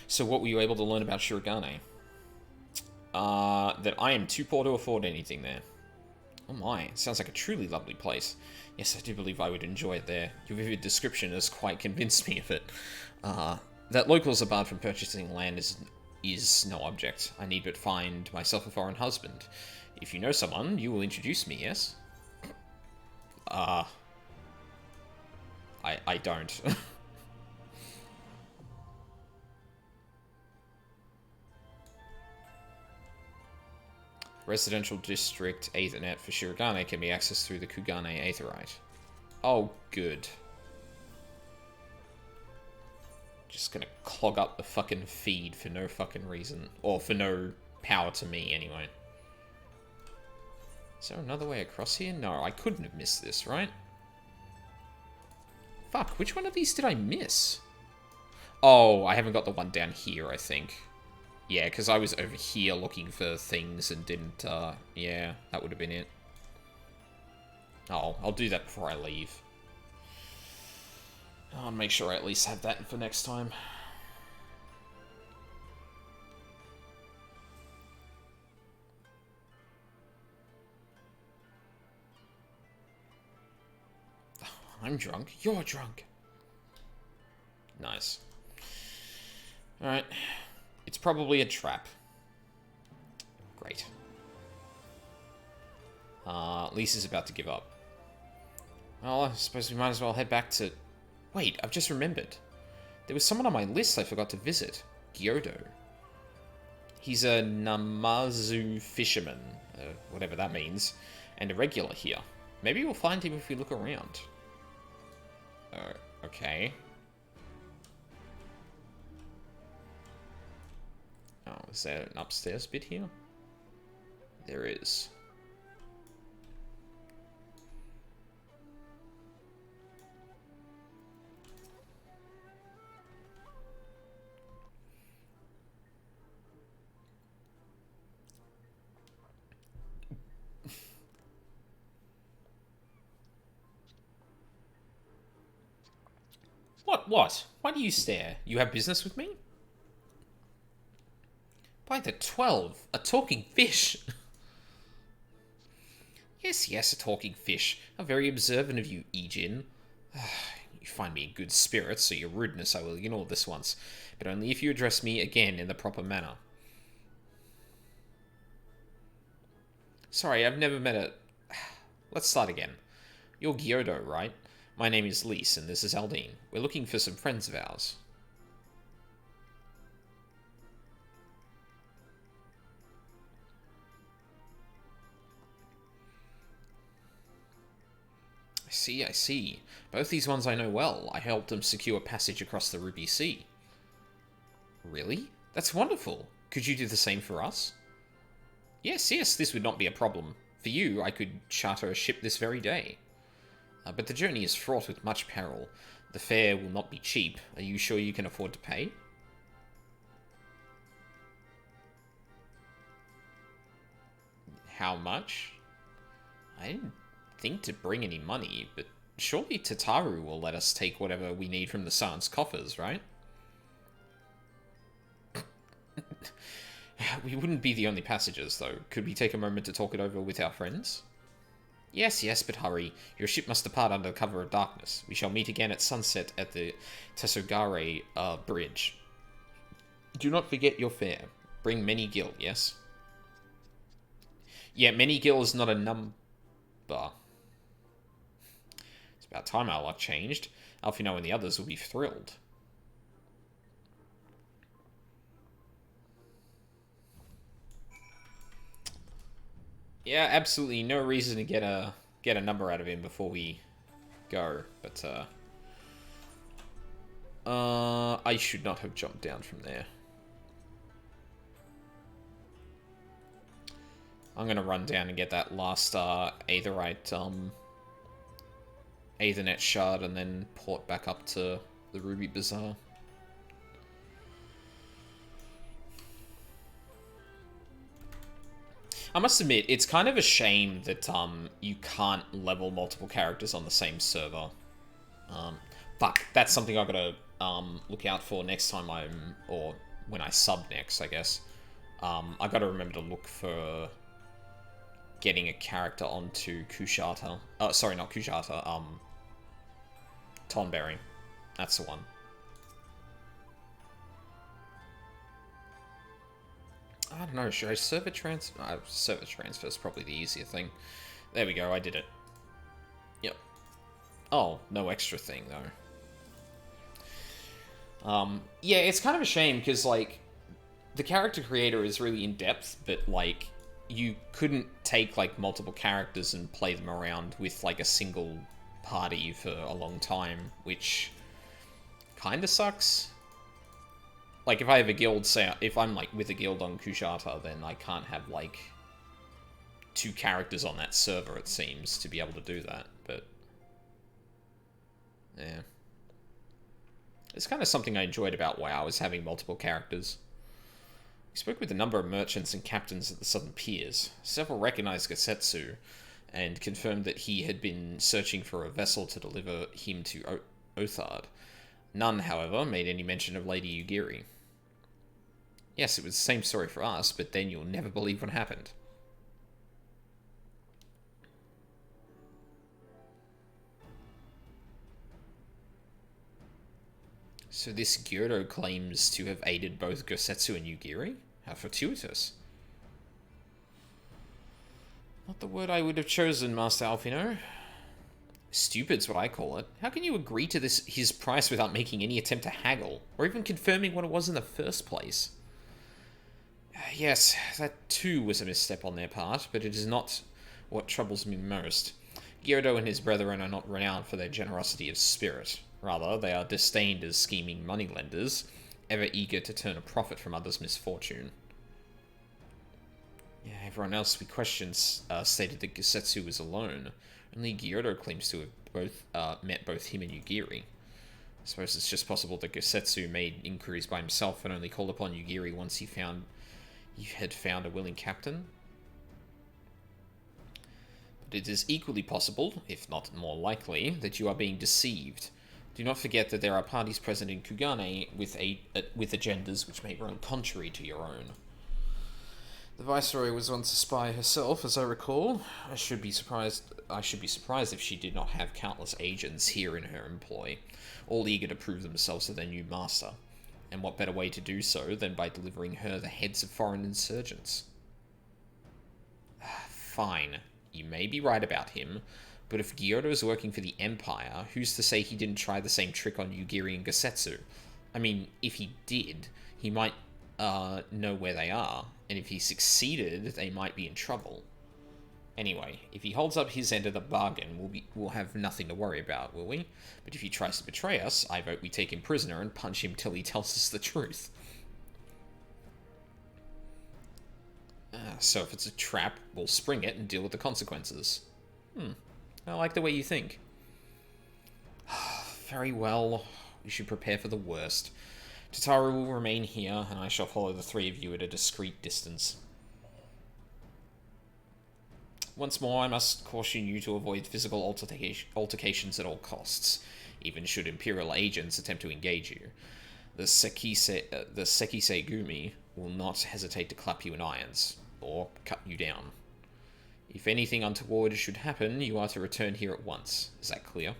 So what were you able to learn about Shirogane? That I am too poor to afford anything there. Oh my, sounds like a truly lovely place. Yes, I do believe I would enjoy it there. Your vivid description has quite convinced me of it. That locals are barred from purchasing land is no object. I need but find myself a foreign husband. If you know someone, you will introduce me, yes? I don't. Residential District Aethernet for Shirogane can be accessed through the Kugane Aetherite. Oh, good. Just gonna clog up the fucking feed for no fucking reason. Or for no power to me, anyway. Is there another way across here? No, I couldn't have missed this, right? Fuck, which one of these did I miss? Oh, I haven't got the one down here, I think. Yeah, because I was over here looking for things and didn't, yeah, that would have been it. Oh, I'll do that before I leave. I'll make sure I at least have that for next time. I'm drunk. You're drunk. Nice. Alright. It's probably a trap. Great. Lisa's about to give up. Well, I suppose we might as well head back to... Wait, I've just remembered. There was someone on my list I forgot to visit. Gyodo. He's a Namazu fisherman, whatever that means, and a regular here. Maybe we'll find him if we look around. Okay. Oh, is there an upstairs bit here? There is. What? Why do you stare? You have business with me? By the 12, a talking fish. Yes, a talking fish. How very observant of you, Ejin. You find me in good spirits, so your rudeness I will ignore this once, but only if you address me again in the proper manner. Sorry, I've never met a... Let's start again. You're Gyodo, right? My name is Lise, and this is Aldine. We're looking for some friends of ours. I see. Both these ones I know well. I helped them secure passage across the Ruby Sea. Really? That's wonderful. Could you do the same for us? Yes, this would not be a problem. For you, I could charter a ship this very day. But the journey is fraught with much peril. The fare will not be cheap. Are you sure you can afford to pay? How much? I didn't think to bring any money, but surely Tataru will let us take whatever we need from the San's coffers, right? We wouldn't be the only passengers, though. Could we take a moment to talk it over with our friends? Yes, but hurry. Your ship must depart under cover of darkness. We shall meet again at sunset at the Tesogare bridge. Do not forget your fare. Bring many gil, yes? Yeah, many gil is not a number. It's about time our luck changed. Alfino and the others will be thrilled. Yeah, absolutely no reason to get a number out of him before we go, but I should not have jumped down from there. I'm gonna run down and get that last Aetherite Aethernet shard and then port back up to the Ruby Bazaar. I must admit, it's kind of a shame that you can't level multiple characters on the same server. Fuck, that's something I've got to look out for next time or when I sub next, I guess. I've got to remember to look for getting a character onto Kushata. Sorry, not Kushata. Tonberry. That's the one. I don't know, should I server transfer? Server transfer is probably the easier thing. There we go, I did it. Yep. Oh, no extra thing, though. Yeah, it's kind of a shame, because, like, the character creator is really in-depth, but, like, you couldn't take, like, multiple characters and play them around with, like, a single party for a long time, which kind of sucks. Like, if I have a guild, say, if I'm, like, with a guild on Kushata, then I can't have, like, 2 characters on that server, it seems, to be able to do that, but yeah. It's kind of something I enjoyed about WoW, is having multiple characters. We spoke with a number of merchants and captains at the Southern Piers. Several recognized Gosetsu, and confirmed that he had been searching for a vessel to deliver him to Othard. None, however, made any mention of Lady Ugiri. Yes, it was the same story for us, but then you'll never believe what happened. So this Gyurdo claims to have aided both Gosetsu and Ugiri? How fortuitous. Not the word I would have chosen, Master Alfino. Stupid's what I call it. How can you agree to his price without making any attempt to haggle, or even confirming what it was in the first place? Yes, that too was a misstep on their part, but it is not what troubles me most. Gyurdo and his brethren are not renowned for their generosity of spirit. Rather, they are disdained as scheming moneylenders, ever eager to turn a profit from others' misfortune. Yeah, everyone else we questioned stated that Gosetsu was alone. Only Gyurdo claims to have met both him and Ugiri. I suppose it's just possible that Gosetsu made inquiries by himself and only called upon Ugiri once he had found a willing captain. But it is equally possible, if not more likely, that you are being deceived. Do not forget that there are parties present in Kugane with agendas which may run contrary to your own. The Viceroy was once a spy herself, as I recall. I should be surprised if she did not have countless agents here in her employ, all eager to prove themselves to their new master. And what better way to do so than by delivering her the heads of foreign insurgents? Fine, you may be right about him, But if Gyoro's working for the Empire, who's to say he didn't try the same trick on Yugiri and Gosetsu? I mean, if he did, he might know where they are, and if he succeeded, they might be in trouble. Anyway, if he holds up his end of the bargain, we'll have nothing to worry about, will we? But if he tries to betray us, I vote we take him prisoner and punch him till he tells us the truth. So if it's a trap, we'll spring it and deal with the consequences. I like the way you think. Very well. We should prepare for the worst. Tataru will remain here, and I shall follow the three of you at a discreet distance. Once more, I must caution you to avoid physical altercations at all costs, even should Imperial agents attempt to engage you. The Sekisei Gumi will not hesitate to clap you in irons, or cut you down. If anything untoward should happen, you are to return here at once. Is that clear?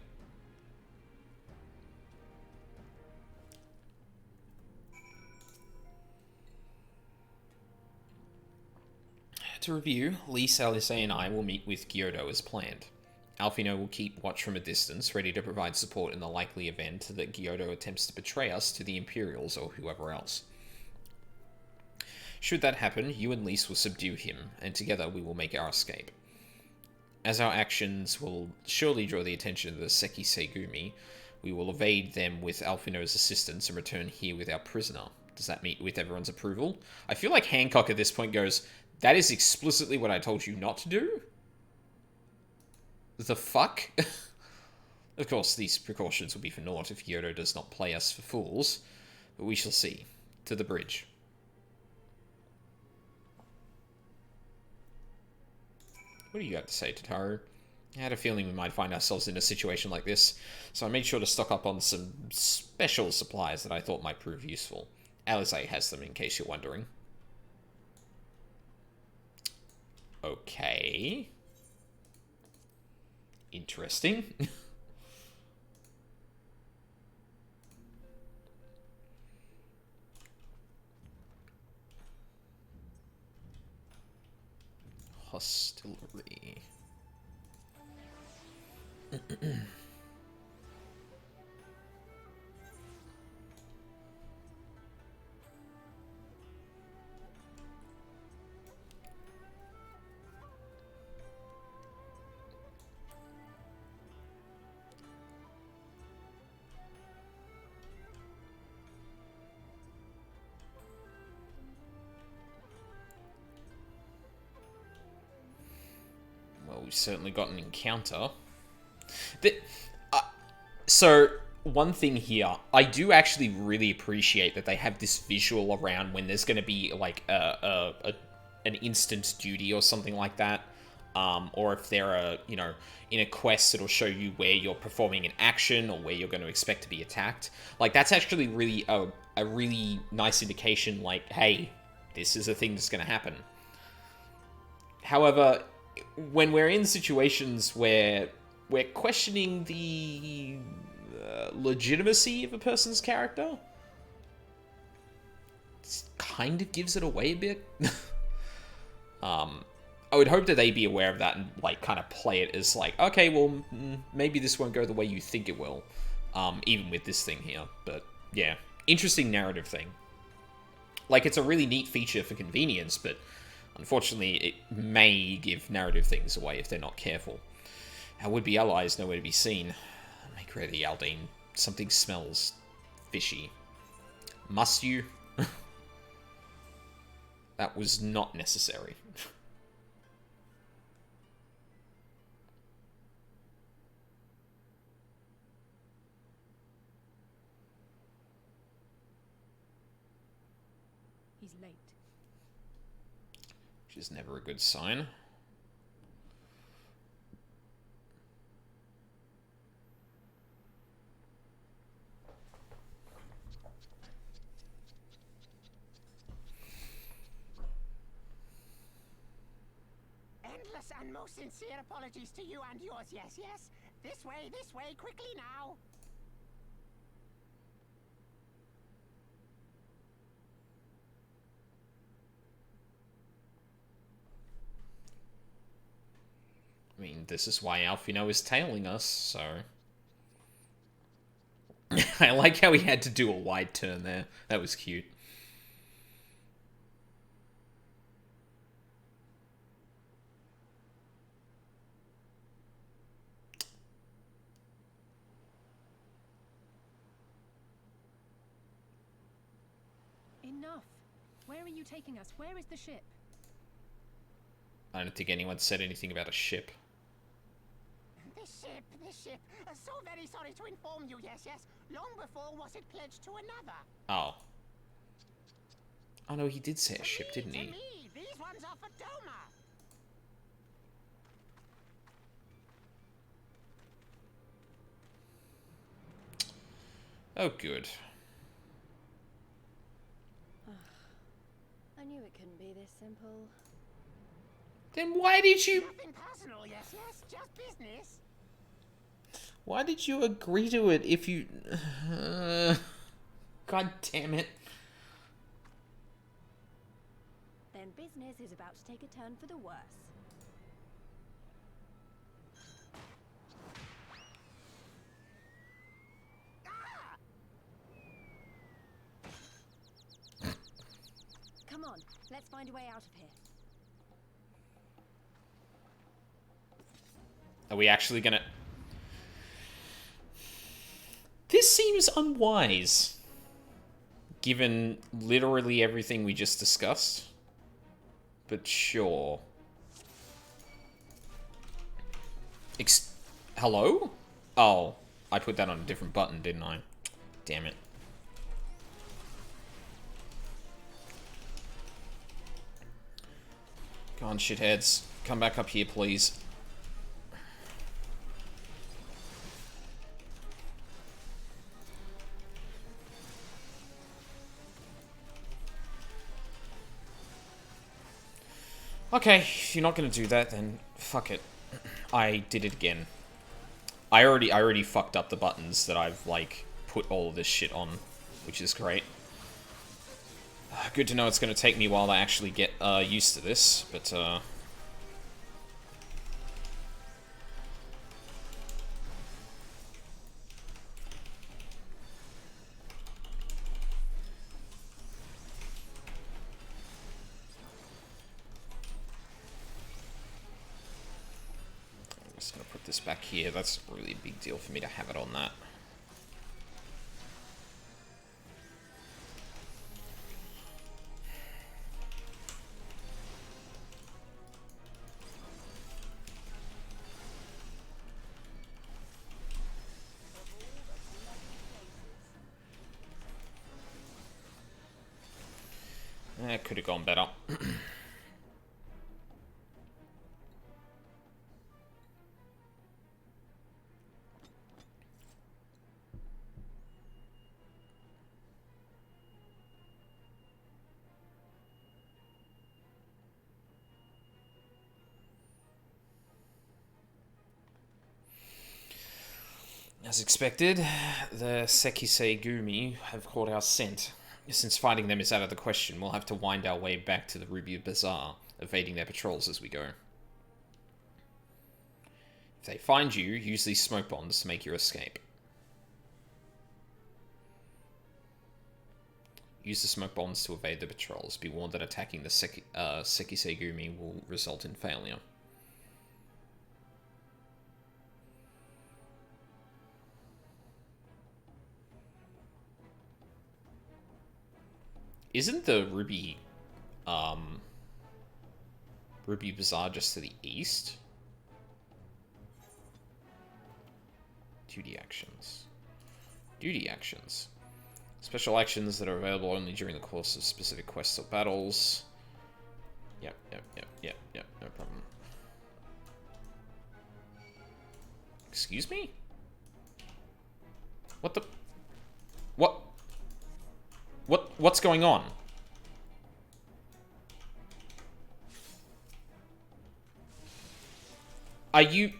To review, Lise, Alice, and I will meet with Gyoro as planned. Alphino will keep watch from a distance, ready to provide support in the likely event that Gyoro attempts to betray us to the Imperials or whoever else. Should that happen, you and Lise will subdue him, and together we will make our escape. As our actions will surely draw the attention of the Sekisei Gumi, we will evade them with Alphino's assistance and return here with our prisoner. Does that meet with everyone's approval? I feel like Hancock at this point goes, that is explicitly what I told you not to do? The fuck? Of course, these precautions will be for naught if Gyoro does not play us for fools, but we shall see. To the bridge. What do you have to say, Tataru? I had a feeling we might find ourselves in a situation like this, so I made sure to stock up on some special supplies that I thought might prove useful. Alice has them, in case you're wondering. Okay. Interesting. Hostelry. Well, we've certainly got an encounter. So, one thing here, I do actually really appreciate that they have this visual around when there's going to be, like, an instant duty or something like that. Or if they're, you know, in a quest, it'll show you where you're performing an action or where you're going to expect to be attacked. Like, that's actually really a really nice indication, like, hey, this is a thing that's going to happen. However, when we're in situations where we're questioning the legitimacy of a person's character, it kind of gives it away a bit. I would hope that they'd be aware of that and, like, kind of play it as, like, okay, well, maybe this won't go the way you think it will, even with this thing here. But, yeah, interesting narrative thing. Like, it's a really neat feature for convenience, but unfortunately, it may give narrative things away if they're not careful. Our would-be allies nowhere to be seen. Make ready, Aldine. Something smells fishy. Must you? That was not necessary. He's late. Which is never a good sign. Endless and most sincere apologies to you and yours, yes, yes. This way, quickly now. I mean, this is why Alfino is tailing us, so... I like how he had to do a wide turn there. That was cute. Enough. Where are you taking us? Where is the ship? I don't think anyone said anything about a ship. The ship. So very sorry to inform you, yes. Long before was it pledged to another. Oh. Oh no, he did say a ship, didn't To he? me, these ones are for Doma. Oh, good. I knew it couldn't be this simple. Then why did you... Nothing personal, yes. Just business. Why did you agree to it if you... God damn it. Then business is about to take a turn for the worse. Come on, let's find a way out of here. Are we actually gonna... This seems unwise, given literally everything we just discussed. But sure. Hello? Oh, I put that on a different button, didn't I? Damn it. Come on, shitheads. Come back up here, please. Okay, if you're not gonna do that, then fuck it. I did it again. I already fucked up the buttons that I've, like, put all of this shit on, which is great. Good to know it's gonna take me a while to actually get used to this, but I'm just gonna put this back here. That's a really big deal for me to have it on that. That could have gone better. As expected, the Sekisei Gumi have caught our scent. Since fighting them is out of the question, we'll have to wind our way back to the Ruby Bazaar, evading their patrols as we go. If they find you, use these smoke bombs to make your escape. Use the smoke bombs to evade the patrols. Be warned that attacking the Sekisei Gumi will result in failure. Isn't the Ruby Bazaar just to the east? Duty actions. Duty actions. Special actions that are available only during the course of specific quests or battles. Yep, no problem. Excuse me? What the... What? What's going on? Are you...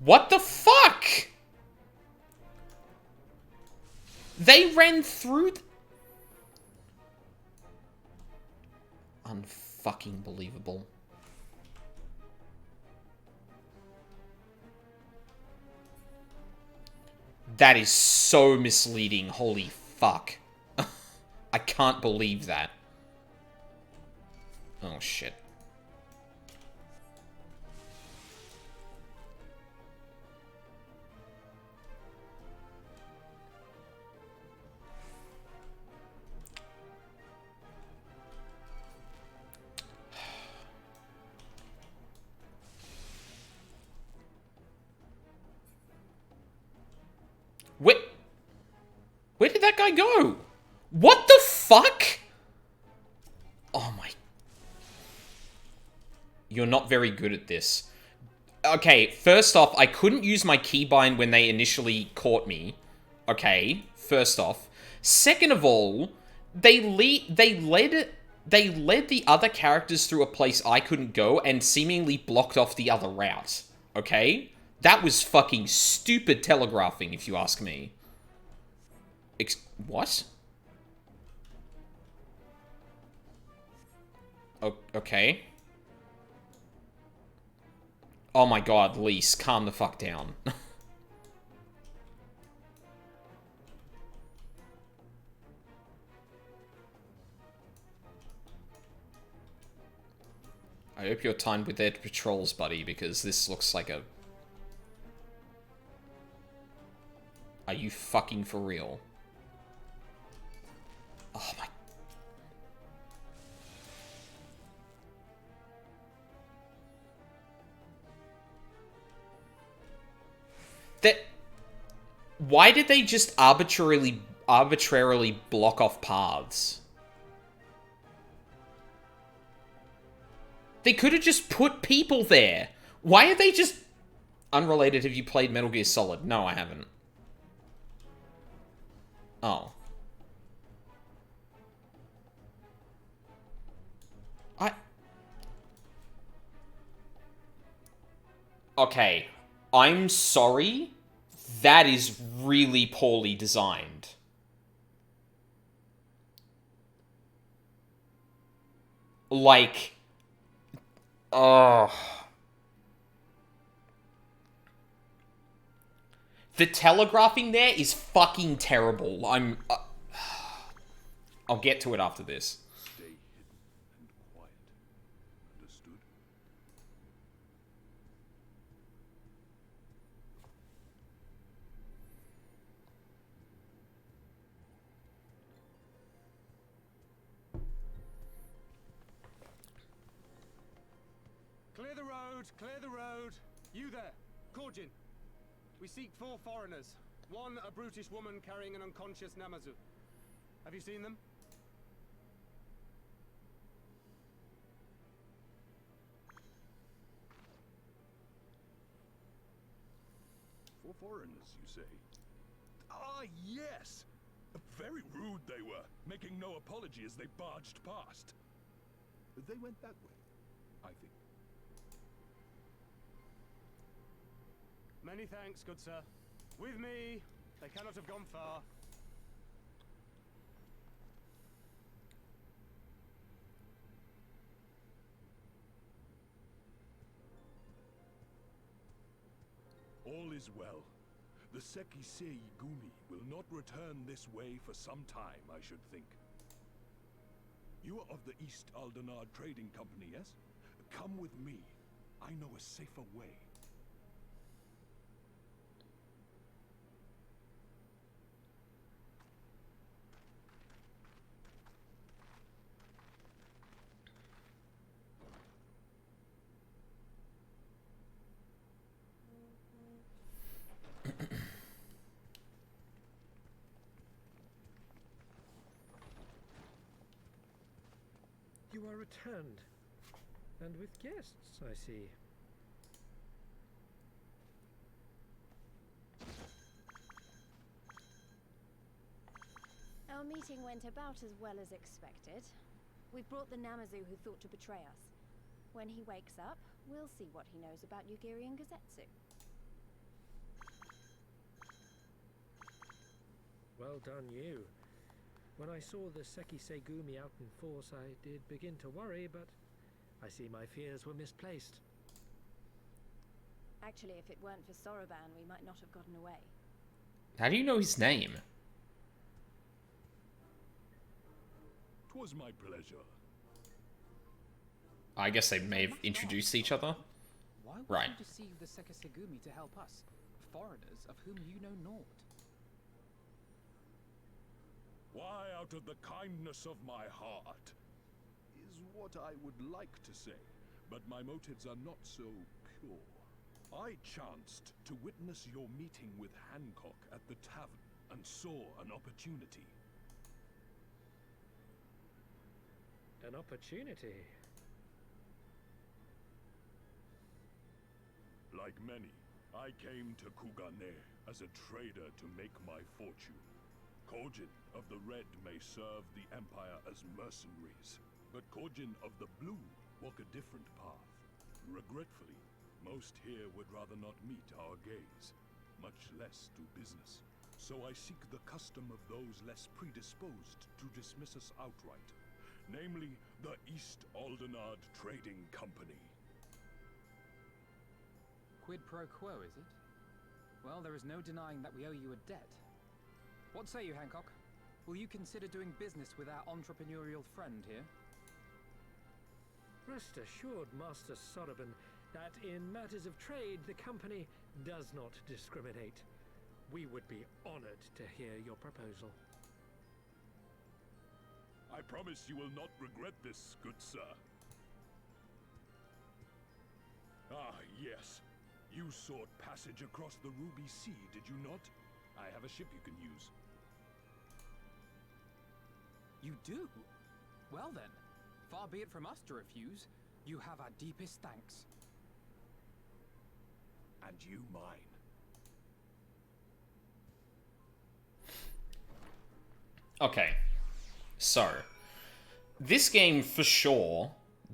What the fuck? They ran through... fucking believable. That is so misleading. Holy fuck. I can't believe that. Oh, shit. Where did that guy go? What the fuck? Oh my... You're not very good at this. Okay, first off, I couldn't use my keybind when they initially caught me. Okay, first off. Second of all, they led the other characters through a place I couldn't go and seemingly blocked off the other route. Okay? That was fucking stupid telegraphing, if you ask me. What? Okay. Oh my god, Lise, calm the fuck down. I hope you're timed with their patrols, buddy, because this looks like a... Are you fucking for real? Oh my... Why did they just arbitrarily block off paths? They could have just put people there. Why are they just... Unrelated, have you played Metal Gear Solid? No, I haven't. Oh. Okay. I'm sorry. That is really poorly designed. Like... Oh... The telegraphing there is fucking terrible. I'll get to it after this. Stay hidden and quiet. Understood? Clear the road! Clear the road! You there! Korjin! We seek 4 foreigners. One, a brutish woman carrying an unconscious Namazu. Have you seen them? For foreigners, you say? Ah, yes! Very rude they were, making no apology as they barged past. They went that way, I think. Many thanks, good sir. With me, they cannot have gone far. All is well. The Sekisei Gumi will not return this way for some time, I should think. You are of the East Aldenard Trading Company, yes? Come with me. I know a safer way. You are returned. And with guests, I see. Our meeting went about as well as expected. We've brought the Namazu who thought to betray us. When he wakes up, we'll see what he knows about Yugiri and Gazetsu. Well done, you. When I saw the Sekisei Gumi out in force, I did begin to worry, but I see my fears were misplaced. Actually, if it weren't for Soroban, we might not have gotten away. How do you know his name? 'Twas my pleasure. I guess they may have introduced each other. Why would Right. you deceive the Sekisegumi to help us, foreigners of whom you know naught? Why, out of the kindness of my heart, is what I would like to say, but my motives are not so pure. I chanced to witness your meeting with Hancock at the tavern, and saw an opportunity. An opportunity. Like many, I came to Kugane as a trader to make my fortune. Kojin of the Red may serve the Empire as mercenaries, but Kojin of the Blue walk a different path. Regretfully, most here would rather not meet our gaze, much less do business. So I seek the custom of those less predisposed to dismiss us outright, namely the East Aldenard Trading Company. Quid pro quo, is it? Well, there is no denying that we owe you a debt. What say you, Hancock? Will you consider doing business with our entrepreneurial friend here? Rest assured, Master Soroban, that in matters of trade, the company does not discriminate. We would be honored to hear your proposal. I promise you will not regret this, good sir. Ah, yes. You sought passage across the Ruby Sea, did you not? I have a ship you can use. You do? Well then, far be it from us to refuse. You have our deepest thanks. And you mine. Okay, so this game for sure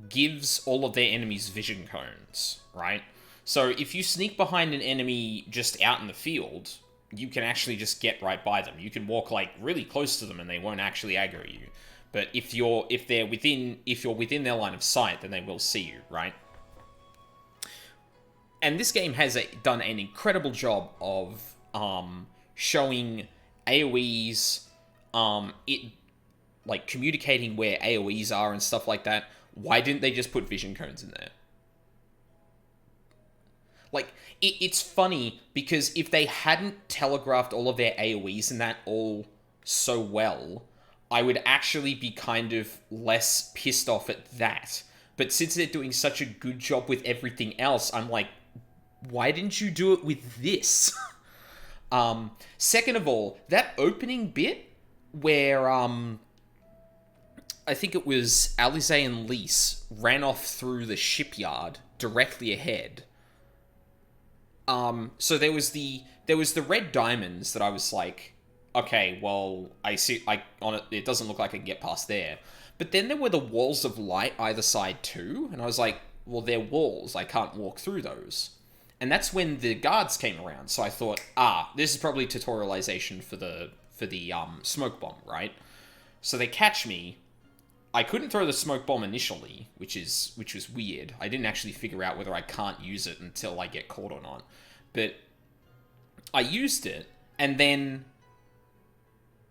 gives all of their enemies vision cones, right? So if you sneak behind an enemy just out in the field, you can actually just get right by them. You can walk like really close to them and they won't actually aggro you. But if you're within their line of sight, then they will see you, right? And this game has done an incredible job of showing AoEs, it like communicating where AoEs are and stuff like that. Why didn't they just put vision cones in there? Like, it's funny because if they hadn't telegraphed all of their AoEs and that all so well, I would actually be kind of less pissed off at that. But since they're doing such a good job with everything else, I'm like, why didn't you do it with this? Second of all, that opening bit where, I think it was Alize and Lise ran off through the shipyard directly ahead. So there was the red diamonds that I was like, okay, well, I see, it doesn't look like I can get past there. But then there were the walls of light either side too, and I was like, well, they're walls, I can't walk through those. And that's when the guards came around, so I thought, this is probably tutorialization for the smoke bomb, right? So they catch me. I couldn't throw the smoke bomb initially, which was weird. I didn't actually figure out whether I can't use it until I get caught or not. But I used it, and then,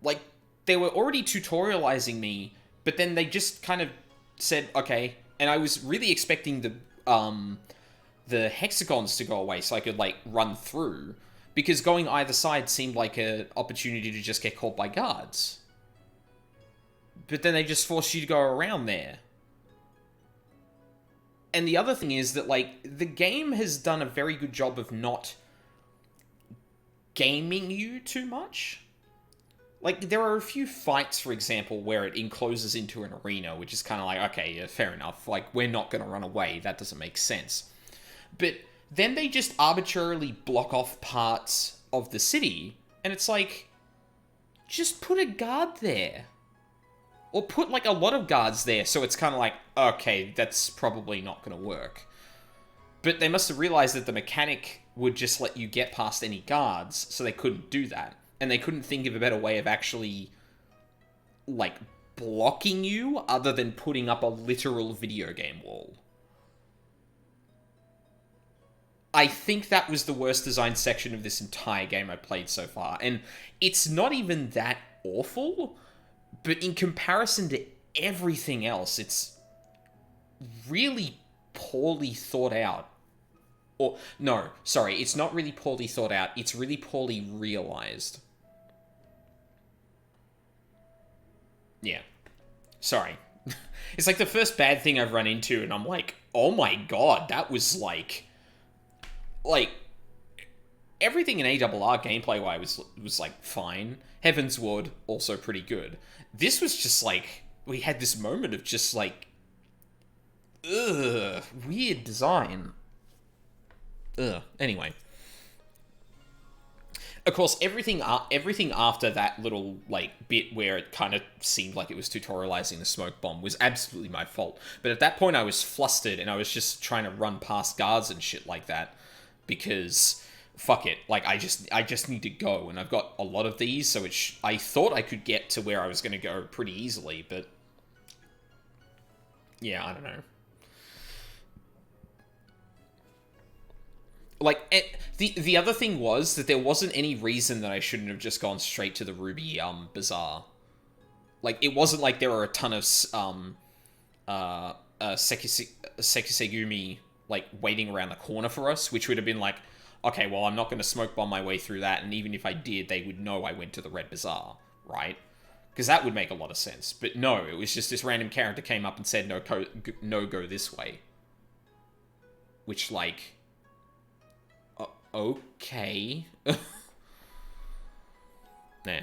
like, they were already tutorializing me, but then they just kind of said, okay, and I was really expecting the hexagons to go away so I could, like, run through, because going either side seemed like an opportunity to just get caught by guards. But then they just force you to go around there. And the other thing is that, like, the game has done a very good job of not gaming you too much. Like, there are a few fights, for example, where it encloses into an arena, which is kind of like, okay, yeah, fair enough. Like, we're not going to run away. That doesn't make sense. But then they just arbitrarily block off parts of the city, and it's like, just put a guard there. Or put, like, a lot of guards there, so it's kind of like, okay, that's probably not going to work. But they must have realized that the mechanic would just let you get past any guards, so they couldn't do that. And they couldn't think of a better way of actually, like, blocking you other than putting up a literal video game wall. I think that was the worst designed section of this entire game I played so far. And it's not even that awful, but in comparison to everything else, it's really poorly thought out. Or, no, sorry, it's not really poorly thought out, it's really poorly realized. Yeah. Sorry. It's like the first bad thing I've run into, and I'm like, oh my god, that was like, everything in ARR gameplay-wise was like, fine. Heavensward, also pretty good. This was just like, we had this moment of just like, ugh, weird design. Ugh, anyway. Of course, everything after that little, like, bit where it kind of seemed like it was tutorializing the smoke bomb was absolutely my fault. But at that point, I was flustered, and I was just trying to run past guards and shit like that. Because, fuck it, like, I just need to go, and I've got a lot of these, so I thought I could get to where I was going to go pretty easily, but... yeah, I don't know. Like, the other thing was that there wasn't any reason that I shouldn't have just gone straight to the Ruby, Bazaar. Like, it wasn't like there were a ton of, Sekisegumi, like, waiting around the corner for us, which would have been like, okay, well, I'm not going to smoke bomb my way through that, and even if I did, they would know I went to the Red Bazaar, right? Because that would make a lot of sense. But no, it was just this random character came up and said, no, go this way. Which, like... okay. Nah.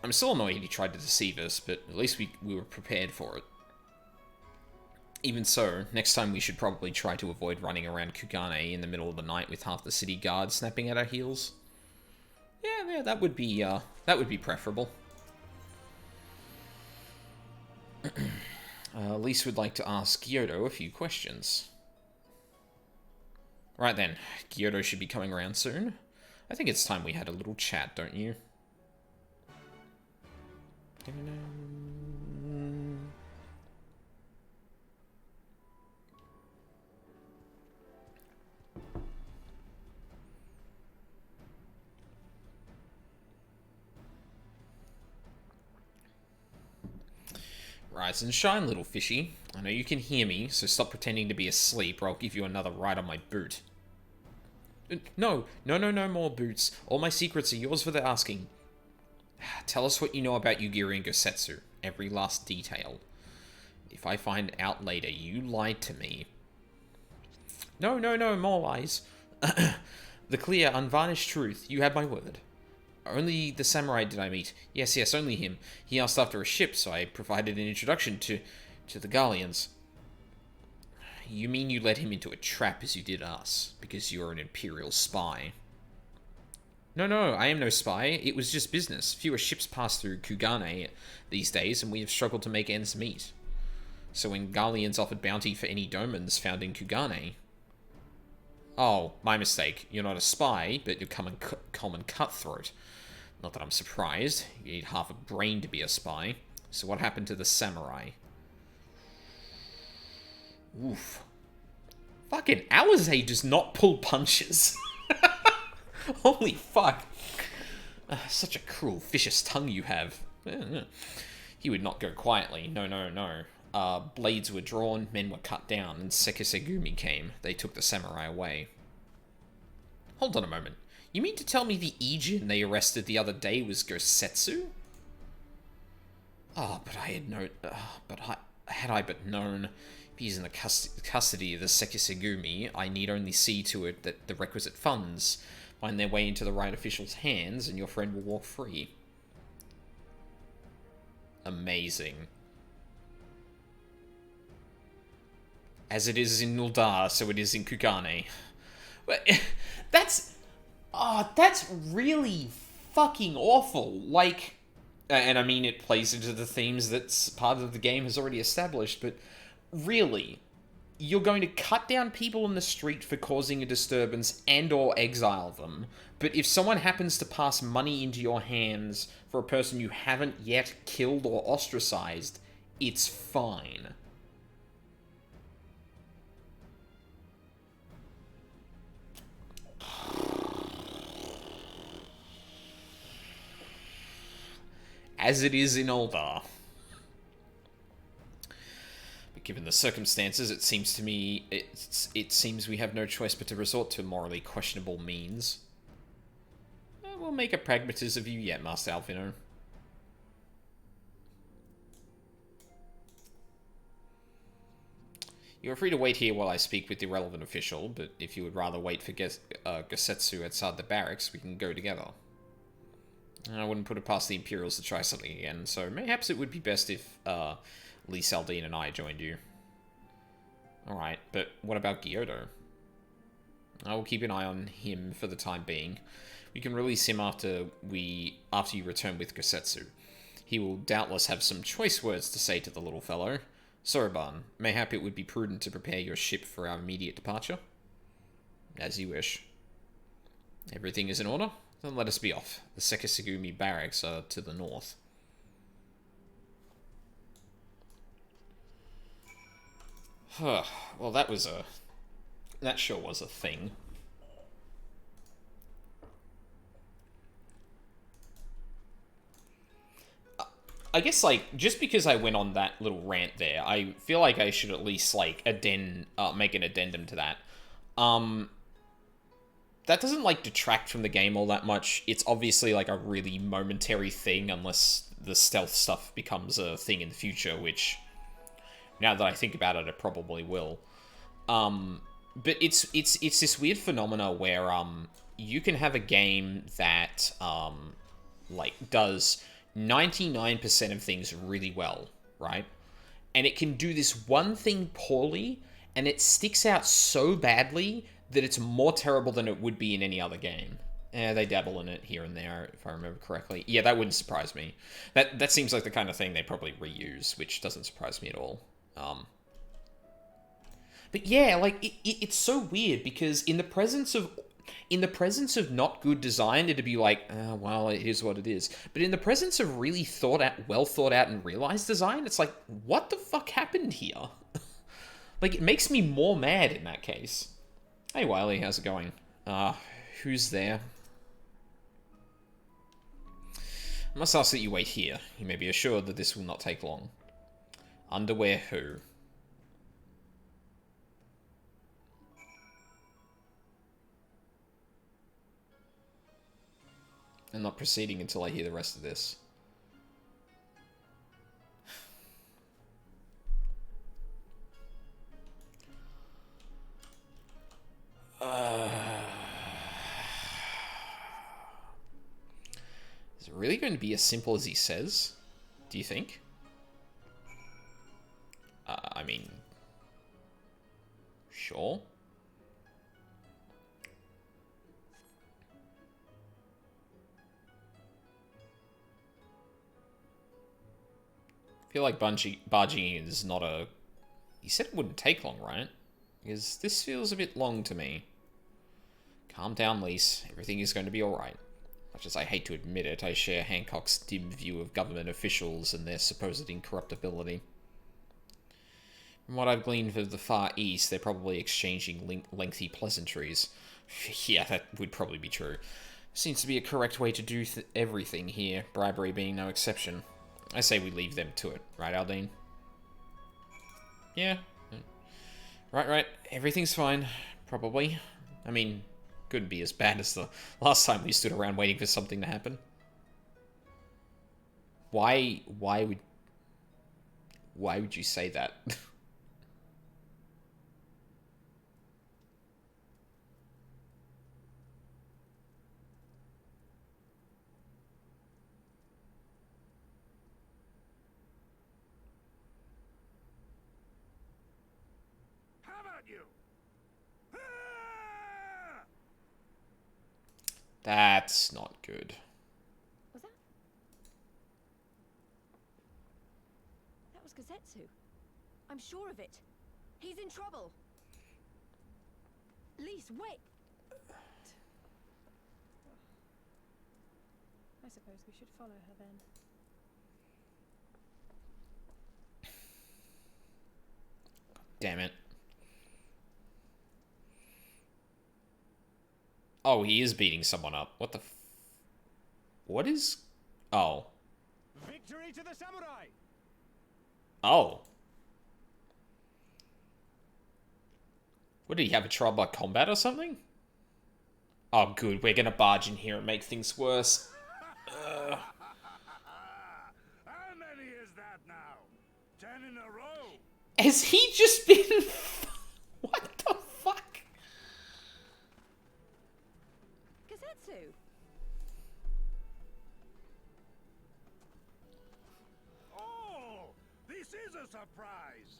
I'm still annoyed he tried to deceive us, but at least we were prepared for it. Even so, next time we should probably try to avoid running around Kugane in the middle of the night with half the city guards snapping at our heels. Yeah, that would be preferable. Lise would like to ask Kyoto a few questions. Right then, Kyoto should be coming around soon. I think it's time we had a little chat, don't you? Rise and shine, little fishy. I know you can hear me, so stop pretending to be asleep or I'll give you another ride on my boot. No more boots. All my secrets are yours for the asking. Tell us what you know about Yugiri and Gosetsu. Every last detail. If I find out later you lied to me... No, more lies. The clear, unvarnished truth. You have my word. Only the samurai did I meet. Yes, only him. He asked after a ship, so I provided an introduction to the Galleons. You mean you led him into a trap as you did us, because you're an Imperial spy? No, I am no spy. It was just business. Fewer ships pass through Kugane these days, and we have struggled to make ends meet. So when Galleons offered bounty for any domans found in Kugane... Oh, my mistake. You're not a spy, but you're common cutthroat. Not that I'm surprised. You need half a brain to be a spy. So what happened to the samurai? Oof. Fucking Alize does not pull punches. Holy fuck. Such a cruel, vicious tongue you have. He would not go quietly. No. Blades were drawn, men were cut down, and Sekisegumi came. They took the samurai away. Hold on a moment. You mean to tell me the Ijin they arrested the other day was Gosetsu? But had I but known. If he's in the custody of the Sekisegumi, I need only see to it that the requisite funds find their way into the right official's hands, and your friend will walk free. Amazing. As it is in Nuldar, so it is in Kugane. But that's really fucking awful. Like, and I mean it plays into the themes that part of the game has already established, but really, you're going to cut down people in the street for causing a disturbance and or exile them, but if someone happens to pass money into your hands for a person you haven't yet killed or ostracized, it's fine. As it is in Uldar. But given the circumstances, it seems to me, it seems we have no choice but to resort to morally questionable means. We'll make a pragmatist of you yet, Master Alvino. You are free to wait here while I speak with the relevant official, but if you would rather wait for Gosetsu outside the barracks, we can go together. I wouldn't put it past the Imperials to try something again, so mayhaps it would be best if Lee Saldine and I joined you. Alright, but what about Gyuto? I will keep an eye on him for the time being. We can release him after you return with Gosetsu. He will doubtless have some choice words to say to the little fellow. Soroban, mayhap it would be prudent to prepare your ship for our immediate departure? As you wish. Everything is in order? Then let us be off. The Sekisugumi barracks are to the north. Well, that sure was a thing. I guess, like, just because I went on that little rant there, I feel like I should at least, like, make an addendum to that. That doesn't, like, detract from the game all that much. It's obviously, like, a really momentary thing, unless the stealth stuff becomes a thing in the future, which, now that I think about it, it probably will. But it's this weird phenomena where, you can have a game that, like, does 99% of things really well, right? And it can do this one thing poorly, and it sticks out so badly that it's more terrible than it would be in any other game. They dabble in it here and there, if I remember correctly. Yeah, that wouldn't surprise me. That seems like the kind of thing they probably reuse, which doesn't surprise me at all. But yeah, like, it's so weird, because in the presence of not good design, it'd be like, well, it is what it is. But in the presence of really well thought out and realized design, it's like, what the fuck happened here? Like, it makes me more mad in that case. Hey, Wiley, how's it going? Who's there? I must ask that you wait here. You may be assured that this will not take long. Underwear who? I'm not proceeding until I hear the rest of this. Is it really going to be as simple as he says? Do you think? I mean... Sure. I feel like barging is not a... You said it wouldn't take long, right? Because this feels a bit long to me. Calm down, Lise. Everything is going to be alright. Much as I hate to admit it, I share Hancock's dim view of government officials and their supposed incorruptibility. From what I've gleaned from the Far East, they're probably exchanging lengthy pleasantries. Yeah, that would probably be true. Seems to be a correct way to do everything here, bribery being no exception. I say we leave them to it, right, Aldine? Yeah. Right. Everything's fine. Probably. I mean, couldn't be as bad as the last time we stood around waiting for something to happen. Why would you say that? That's not good. Was that? That was Gosetsu. I'm sure of it. He's in trouble. Lise, wait! I suppose we should follow her then. Damn it. Oh, he is beating someone up. What the what is... Oh. Victory to the samurai! Oh. What, did he have a trouble at combat or something? Oh, good. We're gonna barge in here and make things worse. How many is that now? 10 in a row? Has he just been... What the fuck? Gazetsu! Oh, this is a surprise.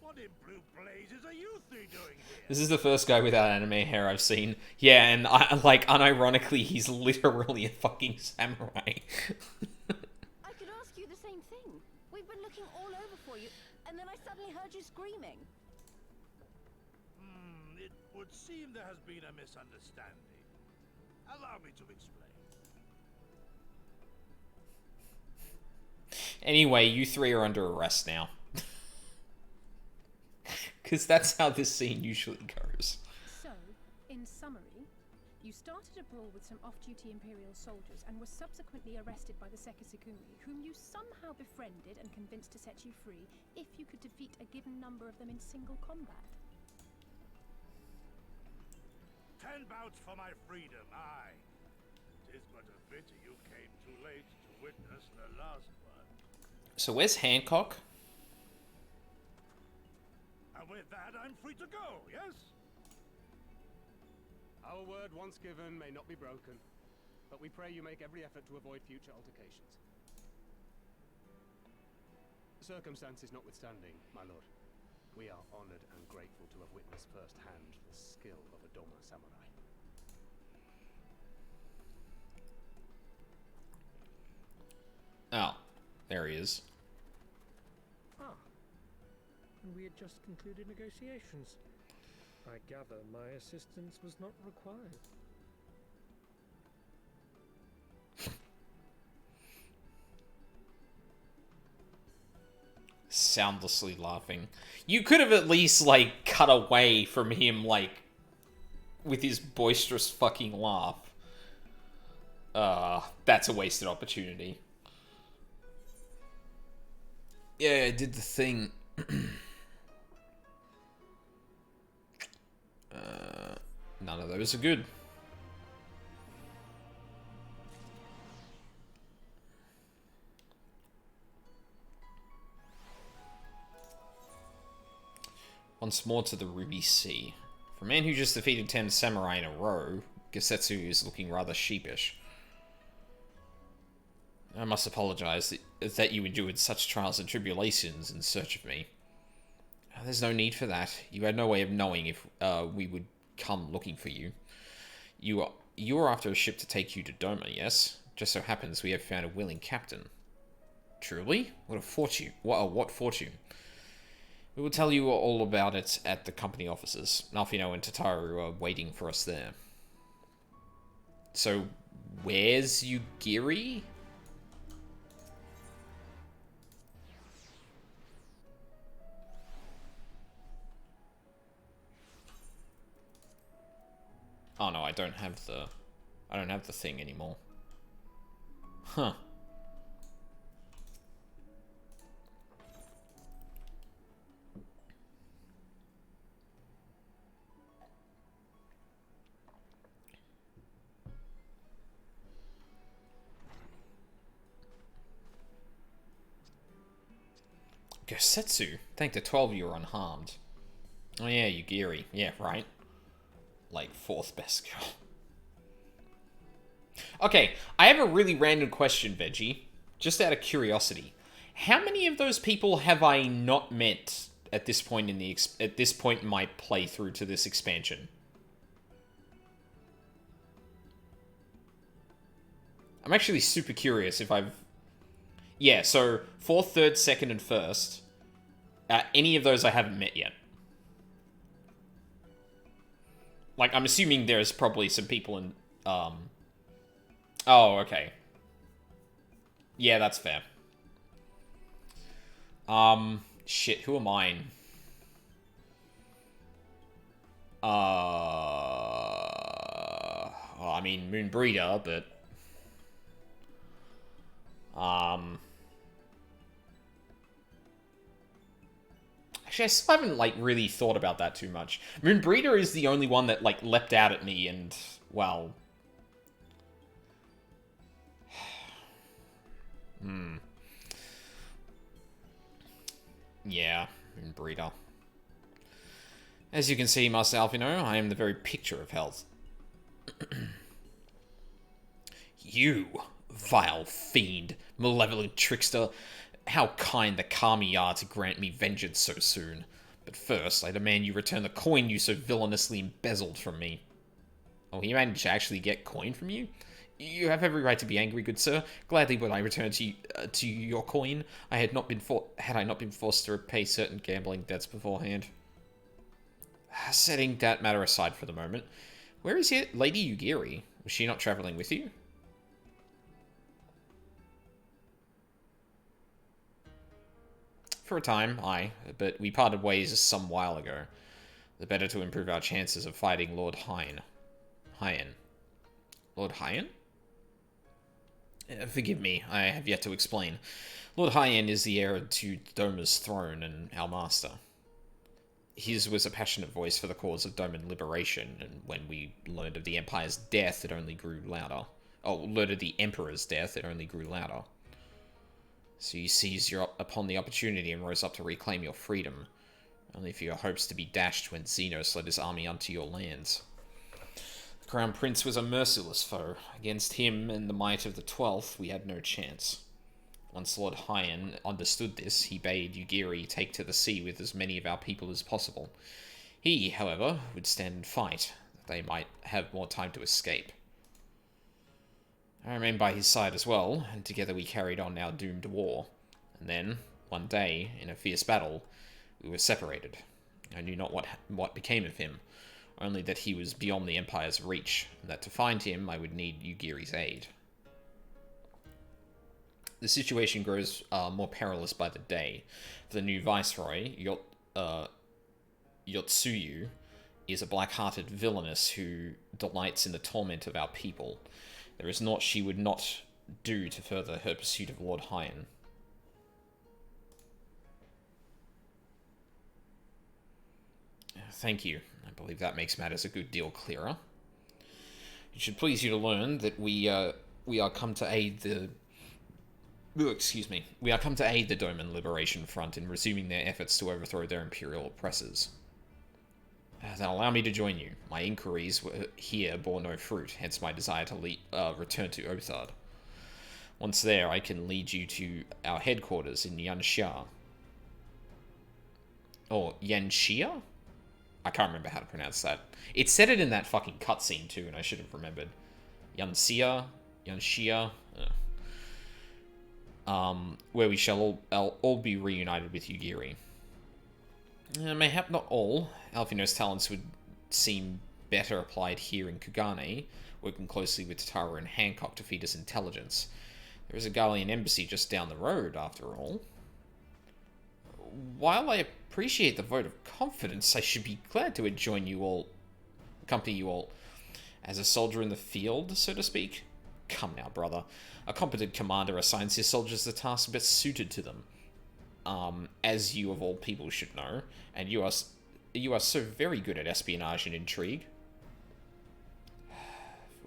What in blue blazes are you three doing here? This is the first guy without anime hair I've seen. Yeah, and like, unironically, he's literally a fucking samurai. I could ask you the same thing. We've been looking all over for you, and then I suddenly heard you screaming. It would seem there has been a misunderstanding. Allow me to explain. Anyway, you three are under arrest now. Because that's how this scene usually goes. So, in summary, you started a brawl with some off-duty Imperial soldiers and were subsequently arrested by the Sekisukumi, whom you somehow befriended and convinced to set you free if you could defeat a given number of them in single combat. 10 bouts for my freedom, aye. 'Tis but a pity you came too late to witness the last one. So where's Hancock? And with that, I'm free to go, yes? Our word once given may not be broken, but we pray you make every effort to avoid future altercations. Circumstances notwithstanding, my lord, we are honored and grateful to have witnessed firsthand the skill of a Doma samurai. Oh, there he is. Ah. And we had just concluded negotiations. I gather my assistance was not required. Soundlessly laughing. You could have at least, like, cut away from him, like, with his boisterous fucking laugh. That's a wasted opportunity. Yeah, I did the thing. None of those are good. Once more to the Ruby Sea. For a man who just defeated 10 samurai in a row, Gasetsu is looking rather sheepish. I must apologize that you endured such trials and tribulations in search of me. There's no need for that. You had no way of knowing if we would come looking for you. You are after a ship to take you to Doma, yes? Just so happens we have found a willing captain. Truly? What a fortune. What fortune? We will tell you all about it at the company offices. Nalfino and Tataru are waiting for us there. So, where's Yugiri? Oh no, I don't have the thing anymore. Huh. Gosetsu. Thank the 12 you were unharmed. Oh yeah, Yugiri. Yeah, right. Like, 4th best girl. Okay, I have a really random question, Veggie. Just out of curiosity. How many of those people have I not met at this point in my playthrough to this expansion? I'm actually super curious if I've... Yeah, so 4th, 3rd, 2nd, and 1st. Any of those I haven't met yet. Like, I'm assuming there's probably some people in, Oh, okay. Yeah, that's fair. Shit, who am I? Well, I mean, Moonbreeder, but... Actually, I still haven't, like, really thought about that too much. Moonbreeder is the only one that, like, leapt out at me and, well... Yeah, Moonbreeder. As you can see, Master Alphino, I am the very picture of health. You, vile fiend, malevolent trickster, how kind the Kami are to grant me vengeance so soon. But first, I demand you return the coin you so villainously embezzled from me. Oh, he managed to actually get coin from you? You have every right to be angry, good sir. Gladly would I return to you your coin. Had I not been forced to repay certain gambling debts beforehand. Setting that matter aside for the moment, where is Lady Yugiri? Was she not traveling with you? For a time, aye, but we parted ways some while ago. The better to improve our chances of fighting Lord Hyen. Lord Hyen? Forgive me, I have yet to explain. Lord Hyen is the heir to Doma's throne and our master. His was a passionate voice for the cause of Doman liberation, and when we learned of the Empire's death, it only grew louder. Oh, learned of the Emperor's death, it only grew louder. So you seized upon the opportunity and rose up to reclaim your freedom, only for your hopes to be dashed when Xenos led his army onto your lands. The Crown Prince was a merciless foe. Against him and the might of the 12th, we had no chance. Once Lord Hyen understood this, he bade Yugiri take to the sea with as many of our people as possible. He, however, would stand and fight, that they might have more time to escape. I remained by his side as well, and together we carried on our doomed war. And then, one day, in a fierce battle, we were separated. I knew not what became of him, only that he was beyond the Empire's reach, and that to find him I would need Yugiri's aid. The situation grows more perilous by the day. The new viceroy, Yotsuyu, is a black-hearted villainess who delights in the torment of our people. There is naught she would not do to further her pursuit of Lord Hyen. Thank you. I believe that makes matters a good deal clearer. It should please you to learn that we are come to aid the... We are come to aid the Doman Liberation Front in resuming their efforts to overthrow their imperial oppressors. Then allow me to join you. My inquiries here bore no fruit, hence my desire to return to Othard. Once there, I can lead you to our headquarters in Yanxia. Or Yanxia? I can't remember how to pronounce that. It said it in that fucking cutscene too, and I should have remembered. Yanxia? Where we shall all be reunited with Yugiri. Mayhap not all. Alphino's talents would seem better applied here in Kugane, working closely with Tara and Hancock to feed us intelligence. There is a Gallian embassy just down the road, after all. While I appreciate the vote of confidence, I should be glad to accompany you all. As a soldier in the field, so to speak. Come now, brother. A competent commander assigns his soldiers the task best suited to them. As you of all people should know, and you are so very good at espionage and intrigue.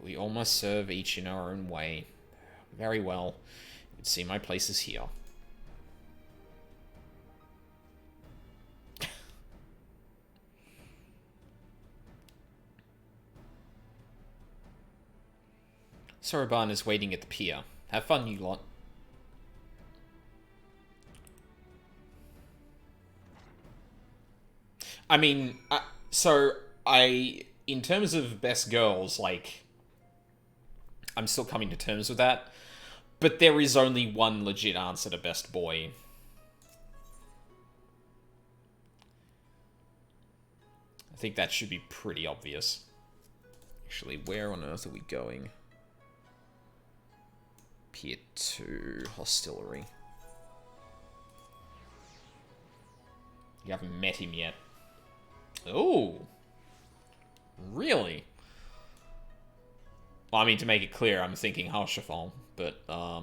We all must serve each in our own way. Very well. You'd see my place is here. Soroban is waiting at the pier. Have fun, you lot. I mean, in terms of best girls, like, I'm still coming to terms with that, but there is only one legit answer to best boy. I think that should be pretty obvious. Actually, where on earth are we going? Pier 2, Hostelry. You haven't met him yet. Oh! Really? Well, I mean, to make it clear, I'm thinking Harshafal, but, I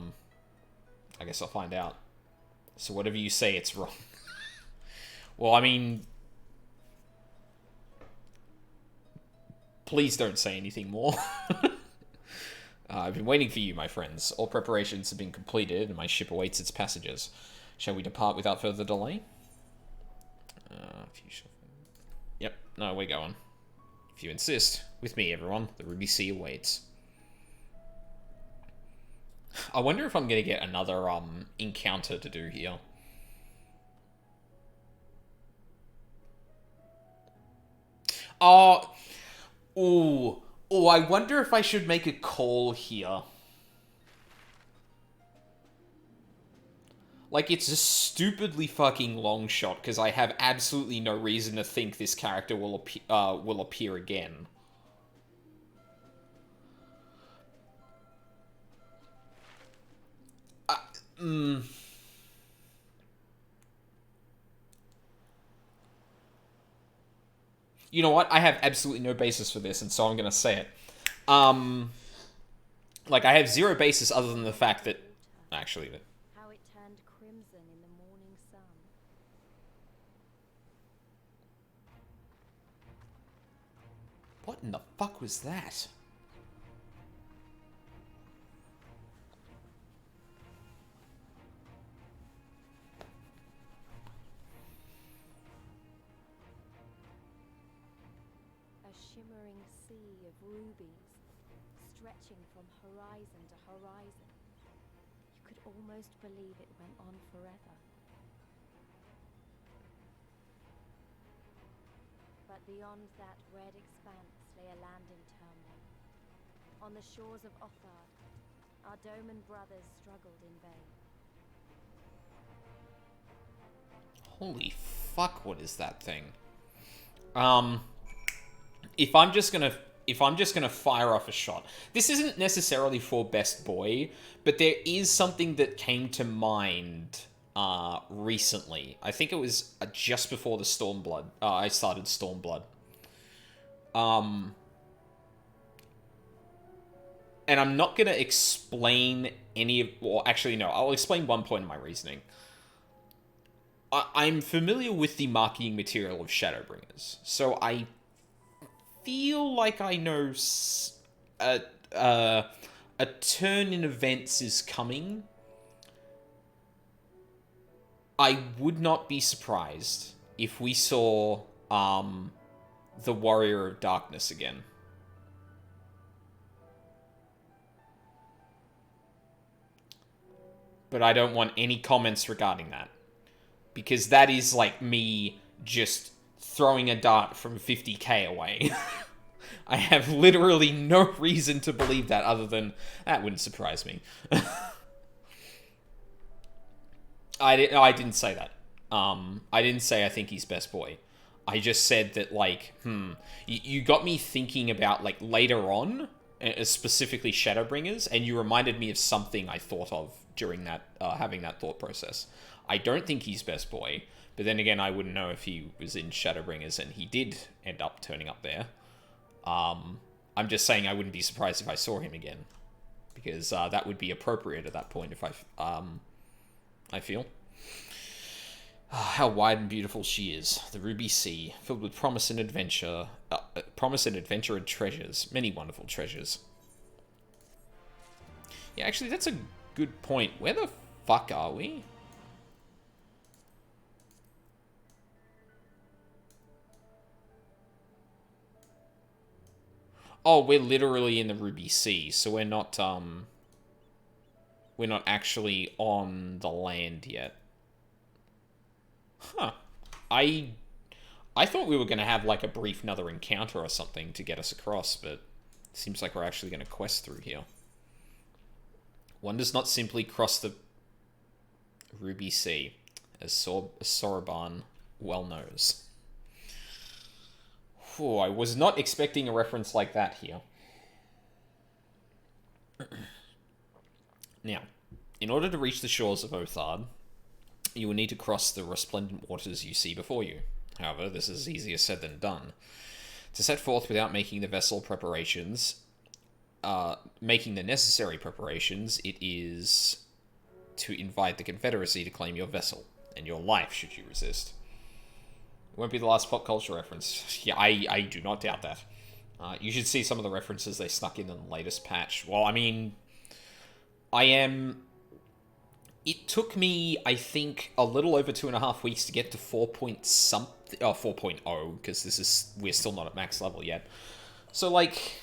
guess I'll find out. So whatever you say, it's wrong. Well, I mean... Please don't say anything more. I've been waiting for you, my friends. All preparations have been completed, and my ship awaits its passengers. Shall we depart without further delay? Yep, no, we're going. If you insist. With me, everyone. The Ruby Sea awaits. I wonder if I'm going to get another encounter to do here. Oh, I wonder if I should make a call here. Like, it's a stupidly fucking long shot, because I have absolutely no reason to think this character will appear again. You know what? I have absolutely no basis for this, and so I'm going to say it. Like, I have zero basis other than the fact that... Actually, How it turned crimson in the morning sun. what in the fuck was that? A shimmering sea of rubies, stretching from horizon to horizon. You could almost believe it went on forever. But beyond that red expanse lay a land in turmoil. On the shores of Othard, our Doman brothers struggled in vain. Holy fuck, what is that thing? If I'm just gonna fire off a shot, this isn't necessarily for best boy, but there is something that came to mind recently. I think it was just before the Stormblood. I started Stormblood. And I'm not gonna explain any of... Well, actually, no. I'll explain one point of my reasoning. I'm familiar with the marketing material of Shadowbringers, so I feel like I know a turn in events is coming. I would not be surprised if we saw the Warrior of Darkness again. But I don't want any comments regarding that. Because that is like me just throwing a dart from 50k away. I have literally no reason to believe that other than that wouldn't surprise me. I didn't say that. I didn't say I think he's best boy. I just said that, like, you got me thinking about, like, later on, specifically Shadowbringers, and you reminded me of something I thought of during that, having that thought process. I don't think he's best boy, but then again, I wouldn't know if he was in Shadowbringers and he did end up turning up there. I'm just saying I wouldn't be surprised if I saw him again, because that would be appropriate at that point if I feel. How wide and beautiful she is, the Ruby Sea, filled with promise and adventure and treasures, many wonderful treasures. Yeah, actually, that's a good point. Where the fuck are we? Oh, we're literally in the Ruby Sea, so we're not actually on the land yet. Huh. I thought we were going to have, like, a brief another encounter or something to get us across, but it seems like we're actually going to quest through here. One does not simply cross the Ruby Sea, as Soroban well knows. Whew, I was not expecting a reference like that here. Now, in order to reach the shores of Othard, you will need to cross the resplendent waters you see before you. However, this is easier said than done. To set forth without making the vessel preparations, making the necessary preparations, it is to invite the Confederacy to claim your vessel, and your life should you resist. It won't be the last pop culture reference. Yeah, I do not doubt that. You should see some of the references they snuck in the latest patch. Well, I mean, it took me, I think, a little over 2.5 weeks to get to 4.0, because we're still not at max level yet. So, like,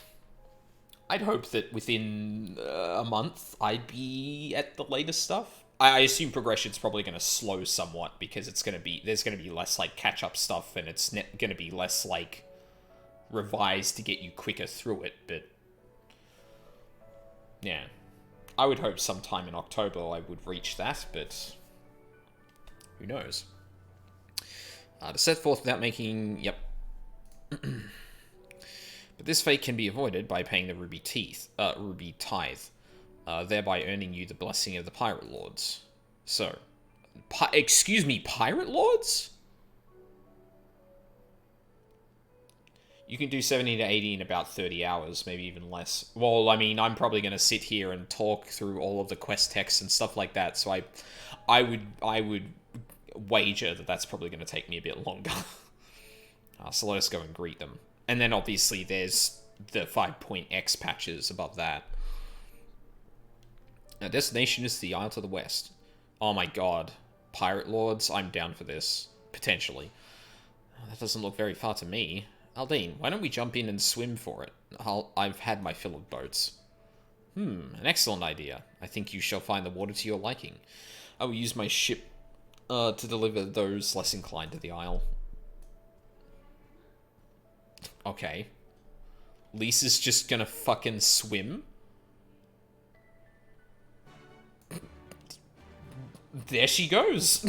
I'd hope that within a month I'd be at the latest stuff. I assume progression's probably going to slow somewhat, because there's going to be less, like, catch-up stuff, and it's going to be less, like, revised to get you quicker through it, but yeah. I would hope sometime in October I would reach that, but who knows. To set forth without making... Yep. But this fate can be avoided by paying the ruby tithe, thereby earning you the blessing of the Pirate Lords. So, excuse me, Pirate Lords? You can do 70 to 80 in about 30 hours, maybe even less. Well, I mean, I'm probably going to sit here and talk through all of the quest texts and stuff like that, so I would wager that that's probably going to take me a bit longer. So let us go and greet them. And then obviously there's the 5.x patches above that. Our destination is the Isle to the west. Oh my god. Pirate Lords, I'm down for this. Potentially. That doesn't look very far to me. Aldine, why don't we jump in and swim for it? I've had my fill of boats. An excellent idea. I think you shall find the water to your liking. I will use my ship to deliver those less inclined to the Isle. Okay. Lisa's just gonna fucking swim? There she goes!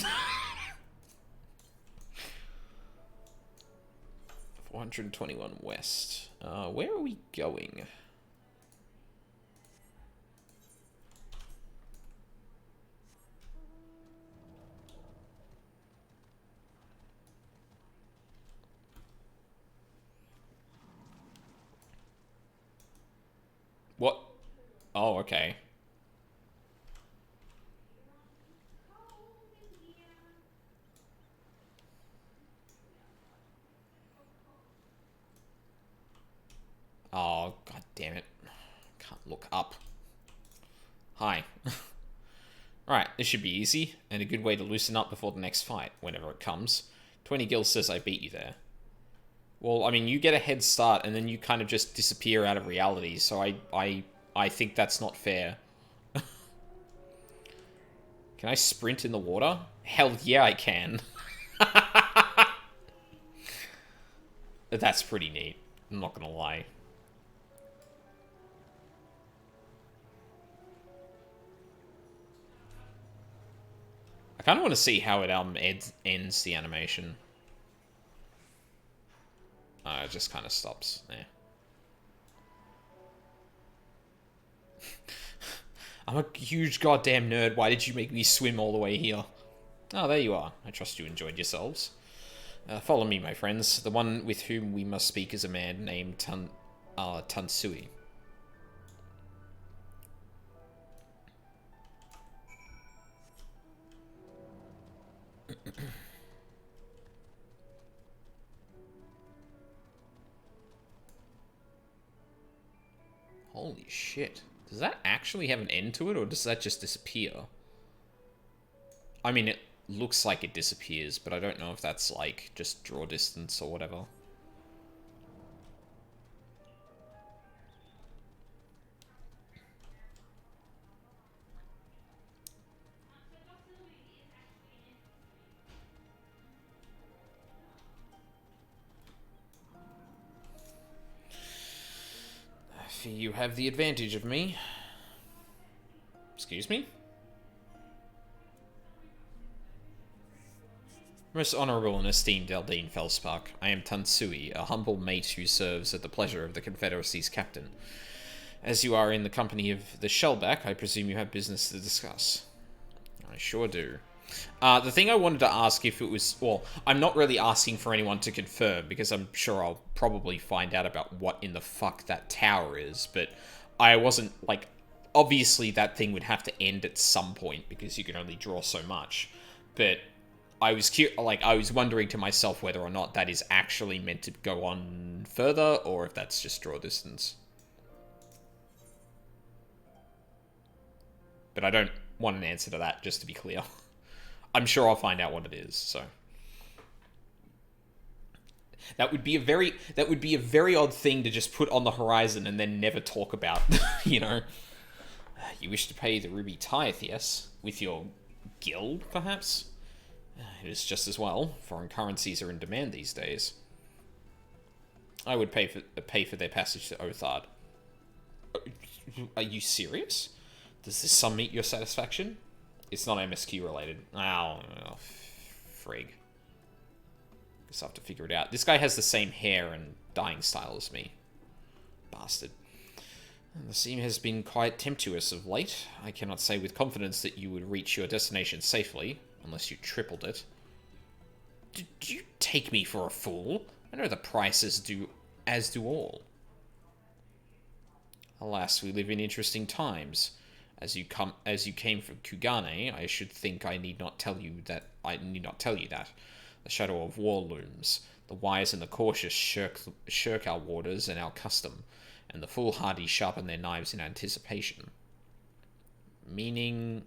421 west. Where are we going? What? Oh, okay. Oh, god damn it. Can't look up. Hi. Alright, this should be easy, and a good way to loosen up before the next fight, whenever it comes. 20 gil says I beat you there. Well, I mean, you get a head start, and then you kind of just disappear out of reality, so I think that's not fair. Can I sprint in the water? Hell yeah, I can. That's pretty neat. I'm not gonna lie. I kind of want to see how it ends the animation. It just kind of stops there. I'm a huge goddamn nerd. Why did you make me swim all the way here? Oh, there you are. I trust you enjoyed yourselves. Follow me, my friends. The one with whom we must speak is a man named Tansui. Holy shit. Does that actually have an end to it, or does that just disappear? I mean, it looks like it disappears, but I don't know if that's, like, just draw distance or whatever. You have the advantage of me. Excuse me? Most honorable and esteemed Aldine Felspark, I am Tansui, a humble mate who serves at the pleasure of the Confederacy's captain. As you are in the company of the Shellback, I presume you have business to discuss. I sure do. The thing I wanted to ask if it was... Well, I'm not really asking for anyone to confirm, because I'm sure I'll probably find out about what in the fuck that tower is, but I wasn't, like... Obviously, that thing would have to end at some point, because you can only draw so much. But I was I was wondering to myself whether or not that is actually meant to go on further, or if that's just draw distance. But I don't want an answer to that, just to be clear. I'm sure I'll find out what it is, so... That would be a very odd thing to just put on the horizon and then never talk about, you know? You wish to pay the ruby tithe, yes? With your guild, perhaps? It is just as well. Foreign currencies are in demand these days. I would pay for their passage to Othard. Are you serious? Does this sum meet your satisfaction? It's not MSQ related. Oh, frig. Guess I'll have to figure it out. This guy has the same hair and dyeing style as me. Bastard. The scene has been quite tempestuous of late. I cannot say with confidence that you would reach your destination safely, unless you tripled it. Did you take me for a fool? I know the prices as do all. Alas, we live in interesting times. As you came from Kugane, I should think I need not tell you that. The shadow of war looms. The wise and the cautious shirk our waters and our custom, and the foolhardy sharpen their knives in anticipation. Meaning...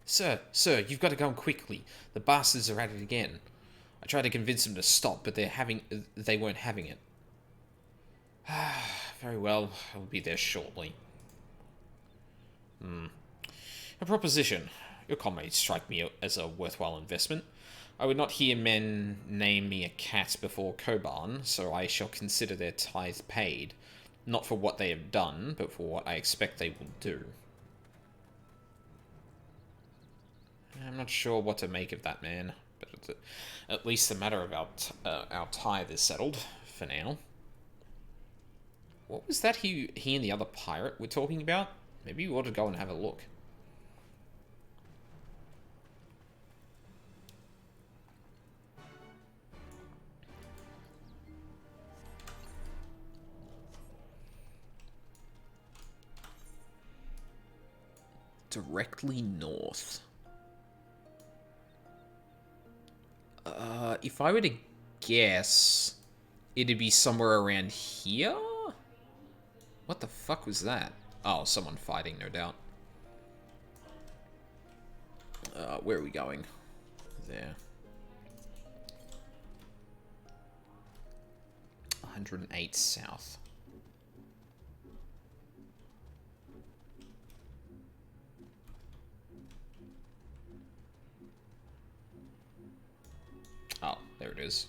Sir, you've got to go on quickly. The bastards are at it again. I tried to convince them to stop, but they weren't having it. Very well, I'll be there shortly. A proposition. Your comrades strike me as a worthwhile investment. I would not hear men name me a cat before Koban, so I shall consider their tithe paid, not for what they have done, but for what I expect they will do. I'm not sure what to make of that, man, but at least the matter about our tithe is settled, for now. What was that he and the other pirate were talking about? Maybe we ought to go and have a look. Directly north. If I were to guess, it'd be somewhere around here? What the fuck was that? Oh, someone fighting, no doubt. Where are we going? There. 108 south. Oh, there it is.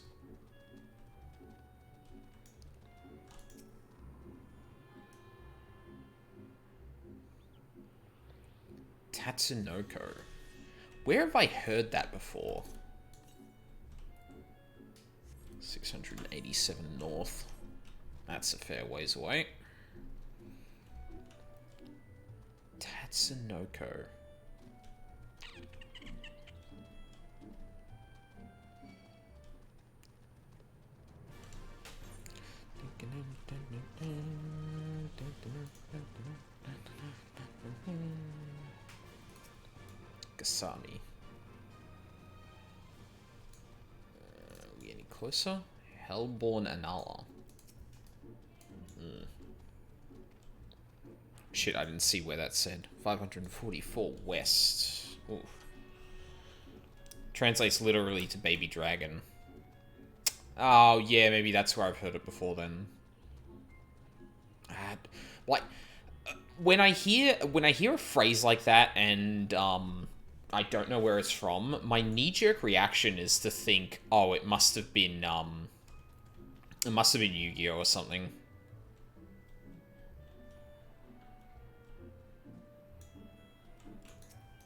Tatsunoko. Where have I heard that before? 687 north. That's a fair ways away. Tatsunoko. Gasami. Are we any closer? Hellborn Anala. Shit, I didn't see where that said. 544 west. Ooh. Translates literally to baby dragon. Oh, yeah, maybe that's where I've heard it before then. Like, when I hear a phrase like that and, I don't know where it's from, my knee-jerk reaction is to think, oh, it must have been Yu-Gi-Oh! Or something.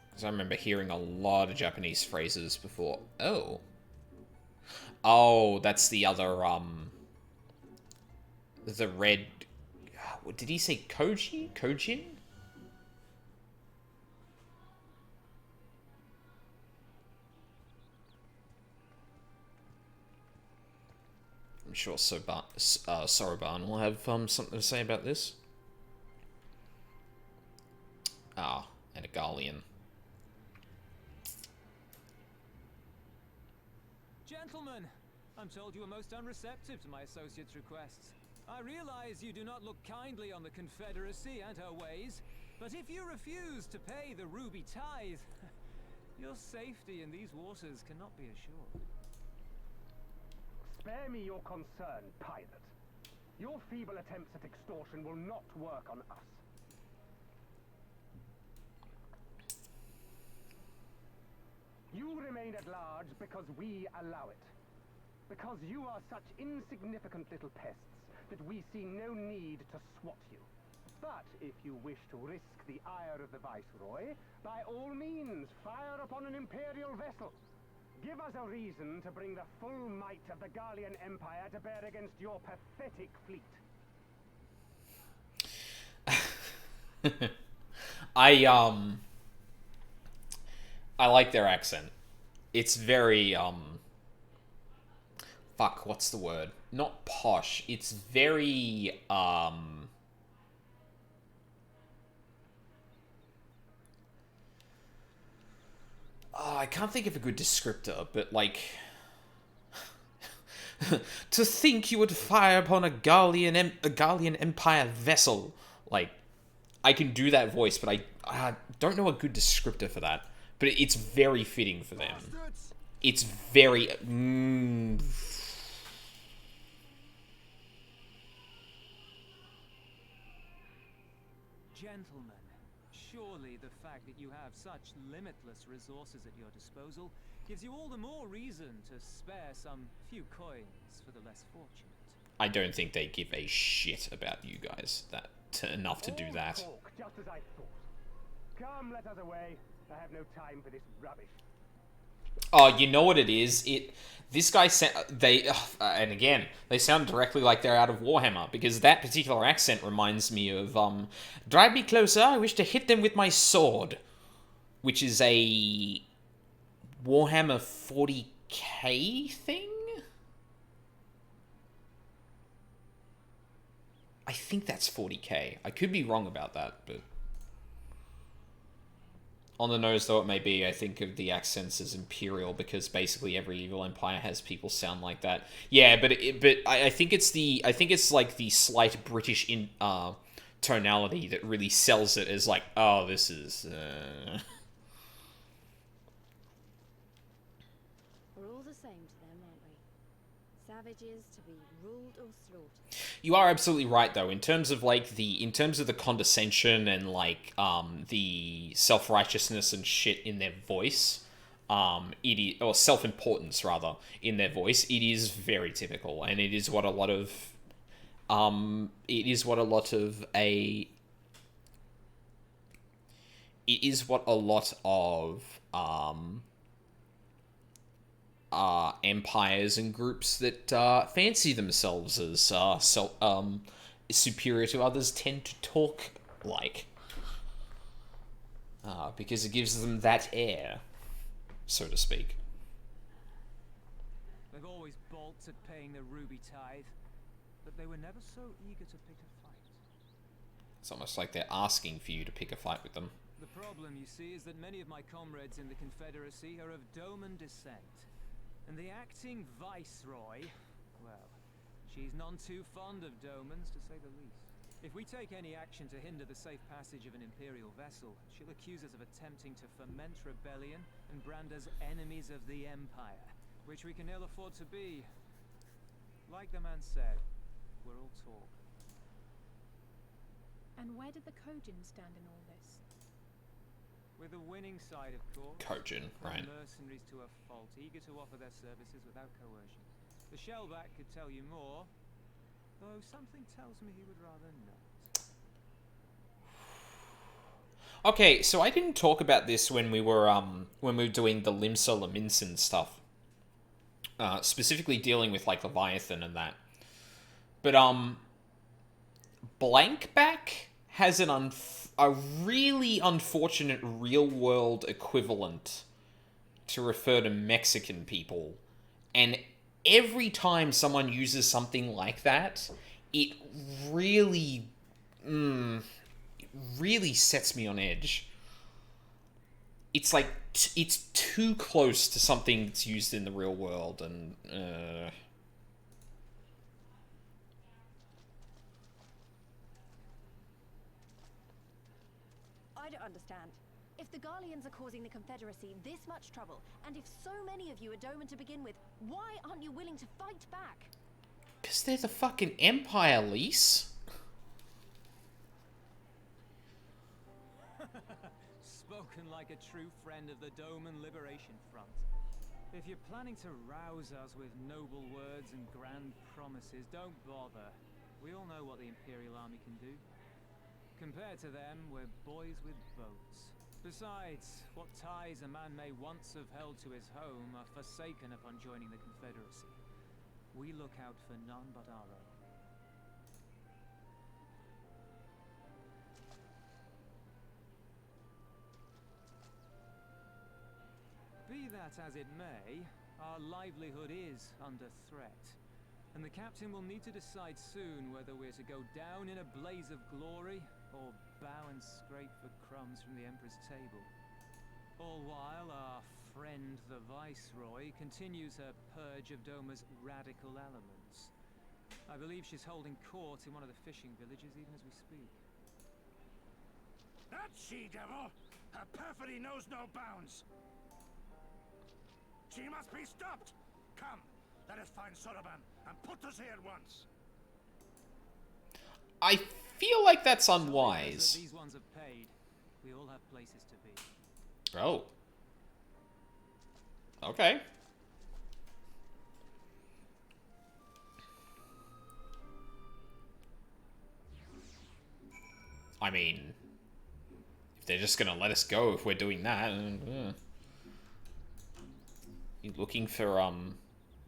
Because I remember hearing a lot of Japanese phrases before. Oh. Oh, that's the other, the red... Did he say Koji? Kojin? I'm sure Soroban will have something to say about this. Ah, and a Garlean. Gentlemen, I'm told you are most unreceptive to my associate's requests. I realize you do not look kindly on the Confederacy and her ways, but if you refuse to pay the ruby tithe, your safety in these waters cannot be assured. Spare me your concern, pilot. Your feeble attempts at extortion will not work on us. You remain at large because we allow it. Because you are such insignificant little pests that we see no need to swat you. But if you wish to risk the ire of the Viceroy, by all means, fire upon an Imperial vessel. Give us a reason to bring the full might of the Garlean Empire to bear against your pathetic fleet. I like their accent. It's very, fuck, what's the word? Not posh. It's very, I can't think of a good descriptor, but, like... to think you would fire upon a Garlean Empire vessel. Like, I can do that voice, but I don't know a good descriptor for that. But it's very fitting for them. It's very... Gentlemen, surely the fact that you have such limitless resources at your disposal gives you all the more reason to spare some few coins for the less fortunate. I don't think they give a shit about you guys enough to do that. Talk, just as I thought. Come, let us away. I have no time for this rubbish. Oh, you know what it is? This guy and again, they sound directly like they're out of Warhammer, because that particular accent reminds me of, drive me closer, I wish to hit them with my sword. Which is a Warhammer 40k thing? I think that's 40k. I could be wrong about that, but... On the nose though it may be, I think of the accents as Imperial, because basically every evil empire has people sound like that. Yeah, but I think it's like the slight British tonality that really sells it as like, oh, this is. We're all the same to them, aren't we? Savages to be ruled or slaughtered. You are absolutely right, though. In terms of the condescension and like the self-righteousness and shit in their voice, or self-importance rather in their voice, it is very typical, and it is what a lot of empires and groups that fancy themselves as superior to others tend to talk like. Because it gives them that air, so to speak. They've always balked at paying the ruby tithe, but they were never so eager to pick a fight. It's almost like they're asking for you to pick a fight with them. The problem, you see, is that many of my comrades in the Confederacy are of Doman descent. And the acting Viceroy, well, she's none too fond of Domans, to say the least. If we take any action to hinder the safe passage of an Imperial vessel, she'll accuse us of attempting to foment rebellion and brand us enemies of the Empire, which we can ill afford to be. Like the man said, we're all talk. And where did the Kojin stand in all this? With the winning side, of course. Kojin, right. Mercenaries to a fault, eager to offer their services without coercion. The Shellback could tell you more, though something tells me he would rather not. Okay, so I didn't talk about this when we were doing the Limsa Laminson stuff. Specifically dealing with like Leviathan and that. But Blankback has a really unfortunate real-world equivalent to refer to Mexican people. And every time someone uses something like that, it really, really sets me on edge. It's like, it's too close to something that's used in the real world, and, I don't understand. If the Garleans are causing the Confederacy this much trouble, and if so many of you are Doman to begin with, why aren't you willing to fight back? because they're the fucking Empire, Lise. Spoken like a true friend of the Doman Liberation Front. If you're planning to rouse us with noble words and grand promises, don't bother. We all know what the Imperial Army can do. Compared to them, we're boys with boats. Besides, what ties a man may once have held to his home are forsaken upon joining the Confederacy. We look out for none but our own. Be that as it may, our livelihood is under threat, and the captain will need to decide soon whether we're to go down in a blaze of glory or bow and scrape for crumbs from the Emperor's table. All while our friend the Viceroy continues her purge of Doma's radical elements. I believe she's holding court in one of the fishing villages even as we speak. That she-devil! Her perfidy knows no bounds! She must be stopped! Come, let us find Soroban and put us here at once! I feel like that's unwise. These ones have paid. We all have places to be. Oh. Okay. I mean, if they're just gonna let us go if we're doing that, You looking for,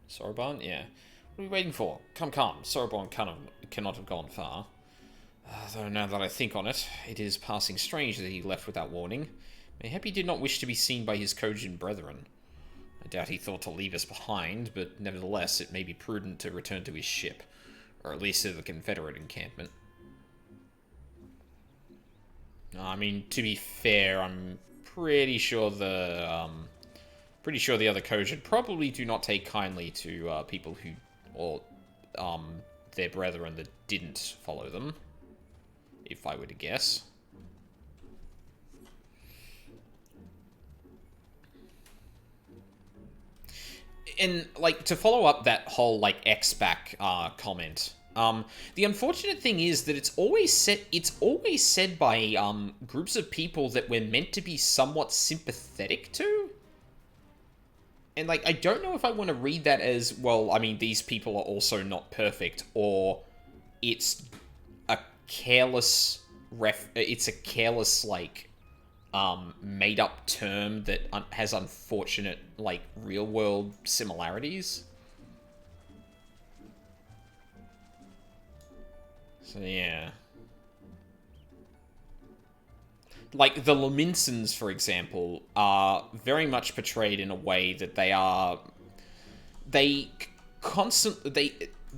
Soroban? Yeah. What are we waiting for? Come. Soroban cannot have gone far. Though now that I think on it, it is passing strange that he left without warning. Mayhap he did not wish to be seen by his Kojin brethren. I doubt he thought to leave us behind, but nevertheless it may be prudent to return to his ship, or at least to the Confederate encampment. I mean, to be fair, I'm pretty sure the other Kojin probably do not take kindly to people who, or their brethren that didn't follow them, if I were to guess. And, like, to follow up that whole, like, X-back comment, the unfortunate thing is that it's always said by groups of people that we're meant to be somewhat sympathetic to. And, like, I don't know if I want to read that as, well, I mean, these people are also not perfect, or it's a careless like, made-up term that has unfortunate, like, real-world similarities. So, yeah. Like, the Laminsons, for example, are very much portrayed in a way that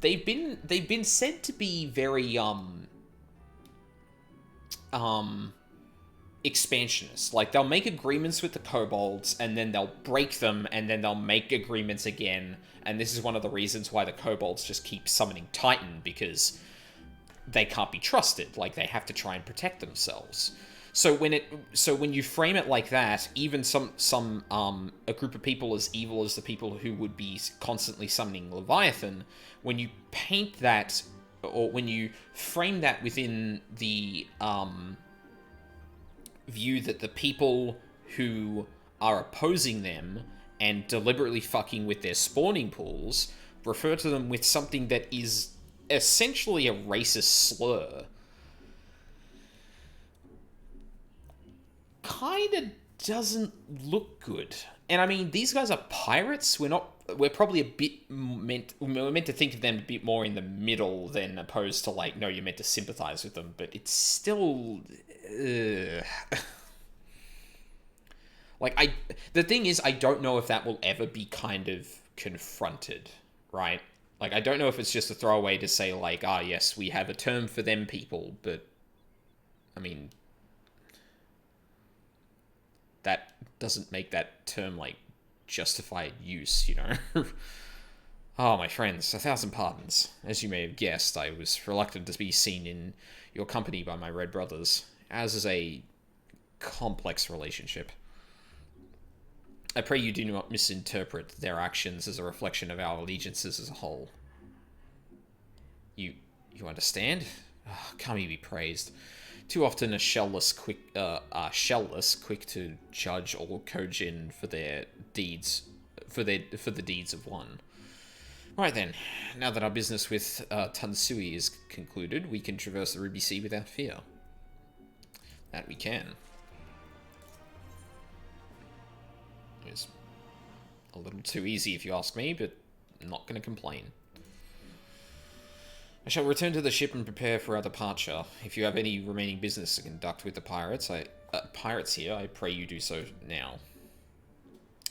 they've been said to be very, expansionist. Like, they'll make agreements with the kobolds, and then they'll break them, and then they'll make agreements again, and this is one of the reasons why the kobolds just keep summoning Titan, because they can't be trusted. Like, they have to try and protect themselves. So when you frame it like that, even a group of people as evil as the people who would be constantly summoning Leviathan, when you paint that, or when you frame that within the view that the people who are opposing them and deliberately fucking with their spawning pools refer to them with something that is essentially a racist slur, kind of doesn't look good. And I mean, these guys are pirates. We're probably we're meant to think of them a bit more in the middle than opposed to, like, no, you're meant to sympathize with them, but it's still, like, the thing is, I don't know if that will ever be kind of confronted, right? Like, I don't know if it's just a throwaway to say, like, ah, yes, we have a term for them people, but, I mean, that doesn't make that term, like, justified use, you know? Oh, my friends, 1,000 pardons. As you may have guessed, I was reluctant to be seen in your company by my red brothers, as is a complex relationship. I pray you do not misinterpret their actions as a reflection of our allegiances as a whole. You understand? Oh, Kami be praised. Too often a shellless, quick to judge all Kojin for their deeds, for the deeds of one. Right then, now that our business with Tansui is concluded, we can traverse the Ruby Sea without fear. That we can. It's a little too easy if you ask me, but I'm not going to complain. I shall return to the ship and prepare for our departure. If you have any remaining business to conduct with the pirates, pirates here, I pray you do so now.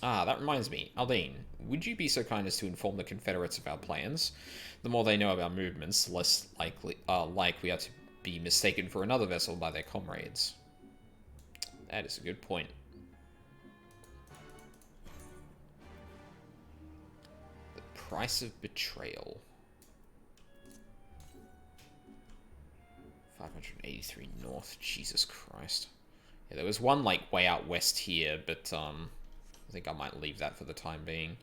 Ah, that reminds me. Aldine, would you be so kind as to inform the Confederates of our plans? The more they know of our movements, the less like we are to be mistaken for another vessel by their comrades. That is a good point. The price of betrayal. 583 north. Jesus Christ. Yeah, there was one, like, way out west here, but, I think I might leave that for the time being.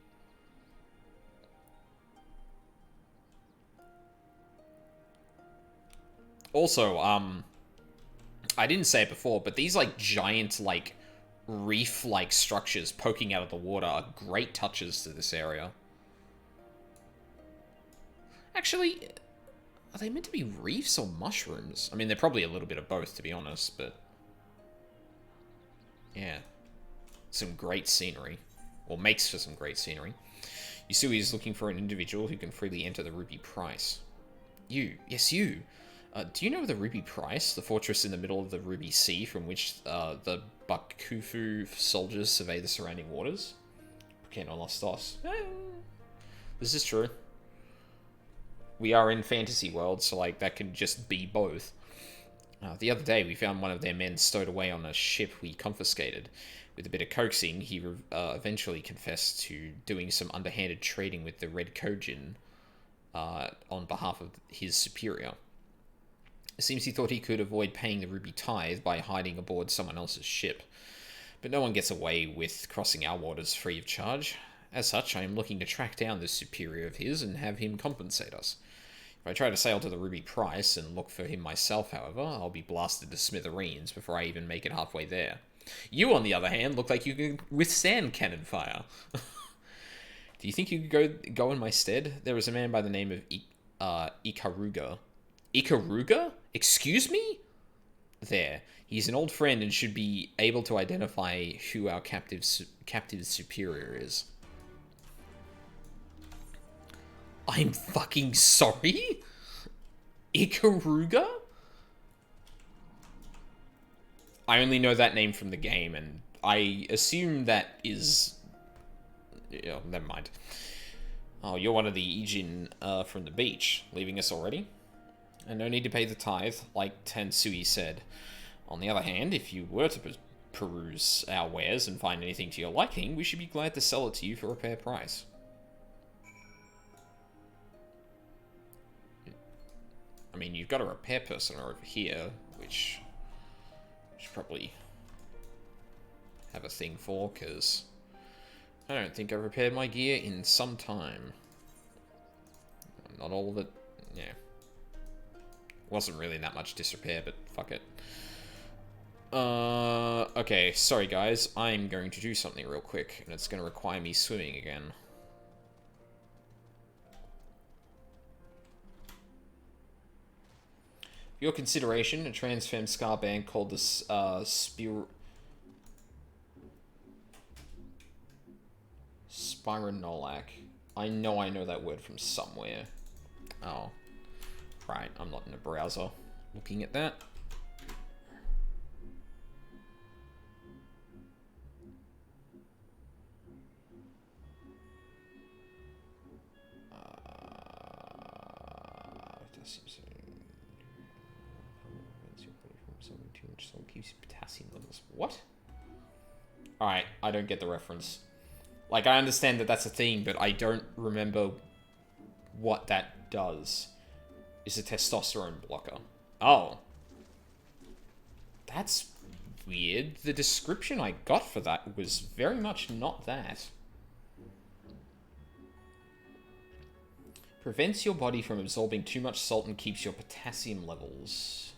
Also, I didn't say it before, but these, like, giant, like, reef-like structures poking out of the water are great touches to this area. Actually, are they meant to be reefs or mushrooms? I mean, they're probably a little bit of both, to be honest, but... yeah. Some great scenery. Or makes for some great scenery. Yusui is looking for an individual who can freely enter the Ruby Price. You. Yes, you. Do you know the Ruby Price? The fortress in the middle of the Ruby Sea from which the Bakufu soldiers survey the surrounding waters? Okay, no lost us. This is true. We are in fantasy world, so, like, that can just be both. The other day, we found one of their men stowed away on a ship we confiscated. With a bit of coaxing, he eventually confessed to doing some underhanded trading with the Red Kojin on behalf of his superior. It seems he thought he could avoid paying the Ruby Tithe by hiding aboard someone else's ship. But no one gets away with crossing our waters free of charge. As such, I am looking to track down this superior of his and have him compensate us. If I try to sail to the Ruby Price and look for him myself, however, I'll be blasted to smithereens before I even make it halfway there. You, on the other hand, look like you can withstand cannon fire. Do you think you could go in my stead? There was a man by the name of Ikaruga. Ikaruga? Excuse me? There. He's an old friend and should be able to identify who our captive superior is. I'm fucking sorry? Ikaruga? I only know that name from the game, and I assume that is... yeah, never mind. Oh, you're one of the Ijin from the beach, leaving us already? And no need to pay the tithe, like Tansui said. On the other hand, if you were to peruse our wares and find anything to your liking, we should be glad to sell it to you for a fair price. I mean, you've got a repair person over here, which I should probably have a thing for, because I don't think I've repaired my gear in some time. Not all of it, yeah. Wasn't really that much disrepair, but fuck it. Okay, sorry guys, I'm going to do something real quick, and it's going to require me swimming again. For your consideration, a transfem ska band called the Spironolac. I know that word from somewhere. Oh. Right, I'm not in a browser looking at that. Too much salt keeps your potassium levels. What? Alright, I don't get the reference. Like, I understand that that's a thing, but I don't remember what that does. Is a testosterone blocker. Oh. That's weird. The description I got for that was very much not that. Prevents your body from absorbing too much salt and keeps your potassium levels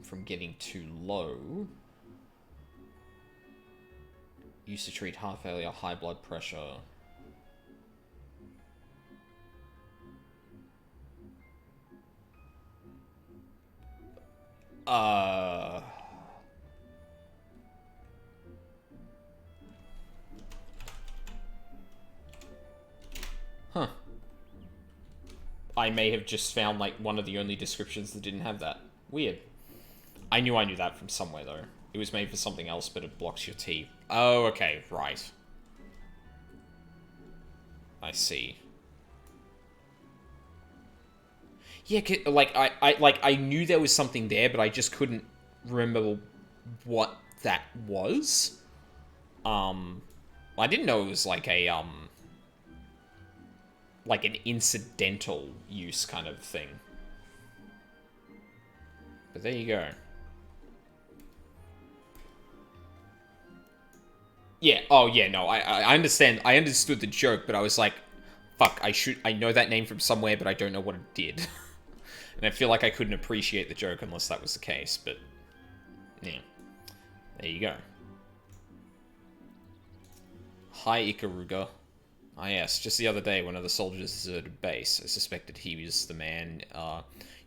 from getting too low. Used to treat heart failure, high blood pressure. Huh. I may have just found, like, one of the only descriptions that didn't have that. Weird. I knew that from somewhere, though. It was made for something else, but it blocks your tea. Oh, okay, right. I see. Yeah, like, I knew there was something there, but I just couldn't remember what that was. I didn't know it was, like, like an incidental use kind of thing. But there you go. Yeah, oh yeah, no, I understand. I understood the joke, but I was like, fuck, I know that name from somewhere, but I don't know what it did. And I feel like I couldn't appreciate the joke unless that was the case, but yeah. There you go. Hi, Ikaruga. Ah yes, just the other day, one of the soldiers deserted base. I suspected he was the man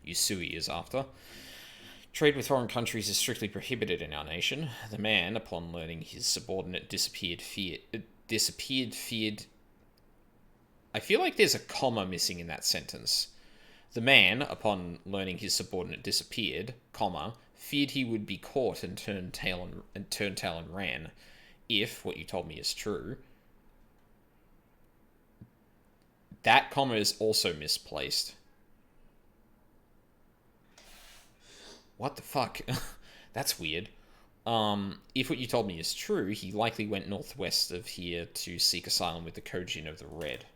Yusui is after. Trade with foreign countries is strictly prohibited in our nation. The man, upon learning his subordinate disappeared, feared... I feel like there's a comma missing in that sentence. The man, upon learning his subordinate disappeared, comma, feared he would be caught and turned tail and ran. If what you told me is true. That comma is also misplaced. What the fuck? That's weird. If what you told me is true, he likely went northwest of here to seek asylum with the Kojin of the Red.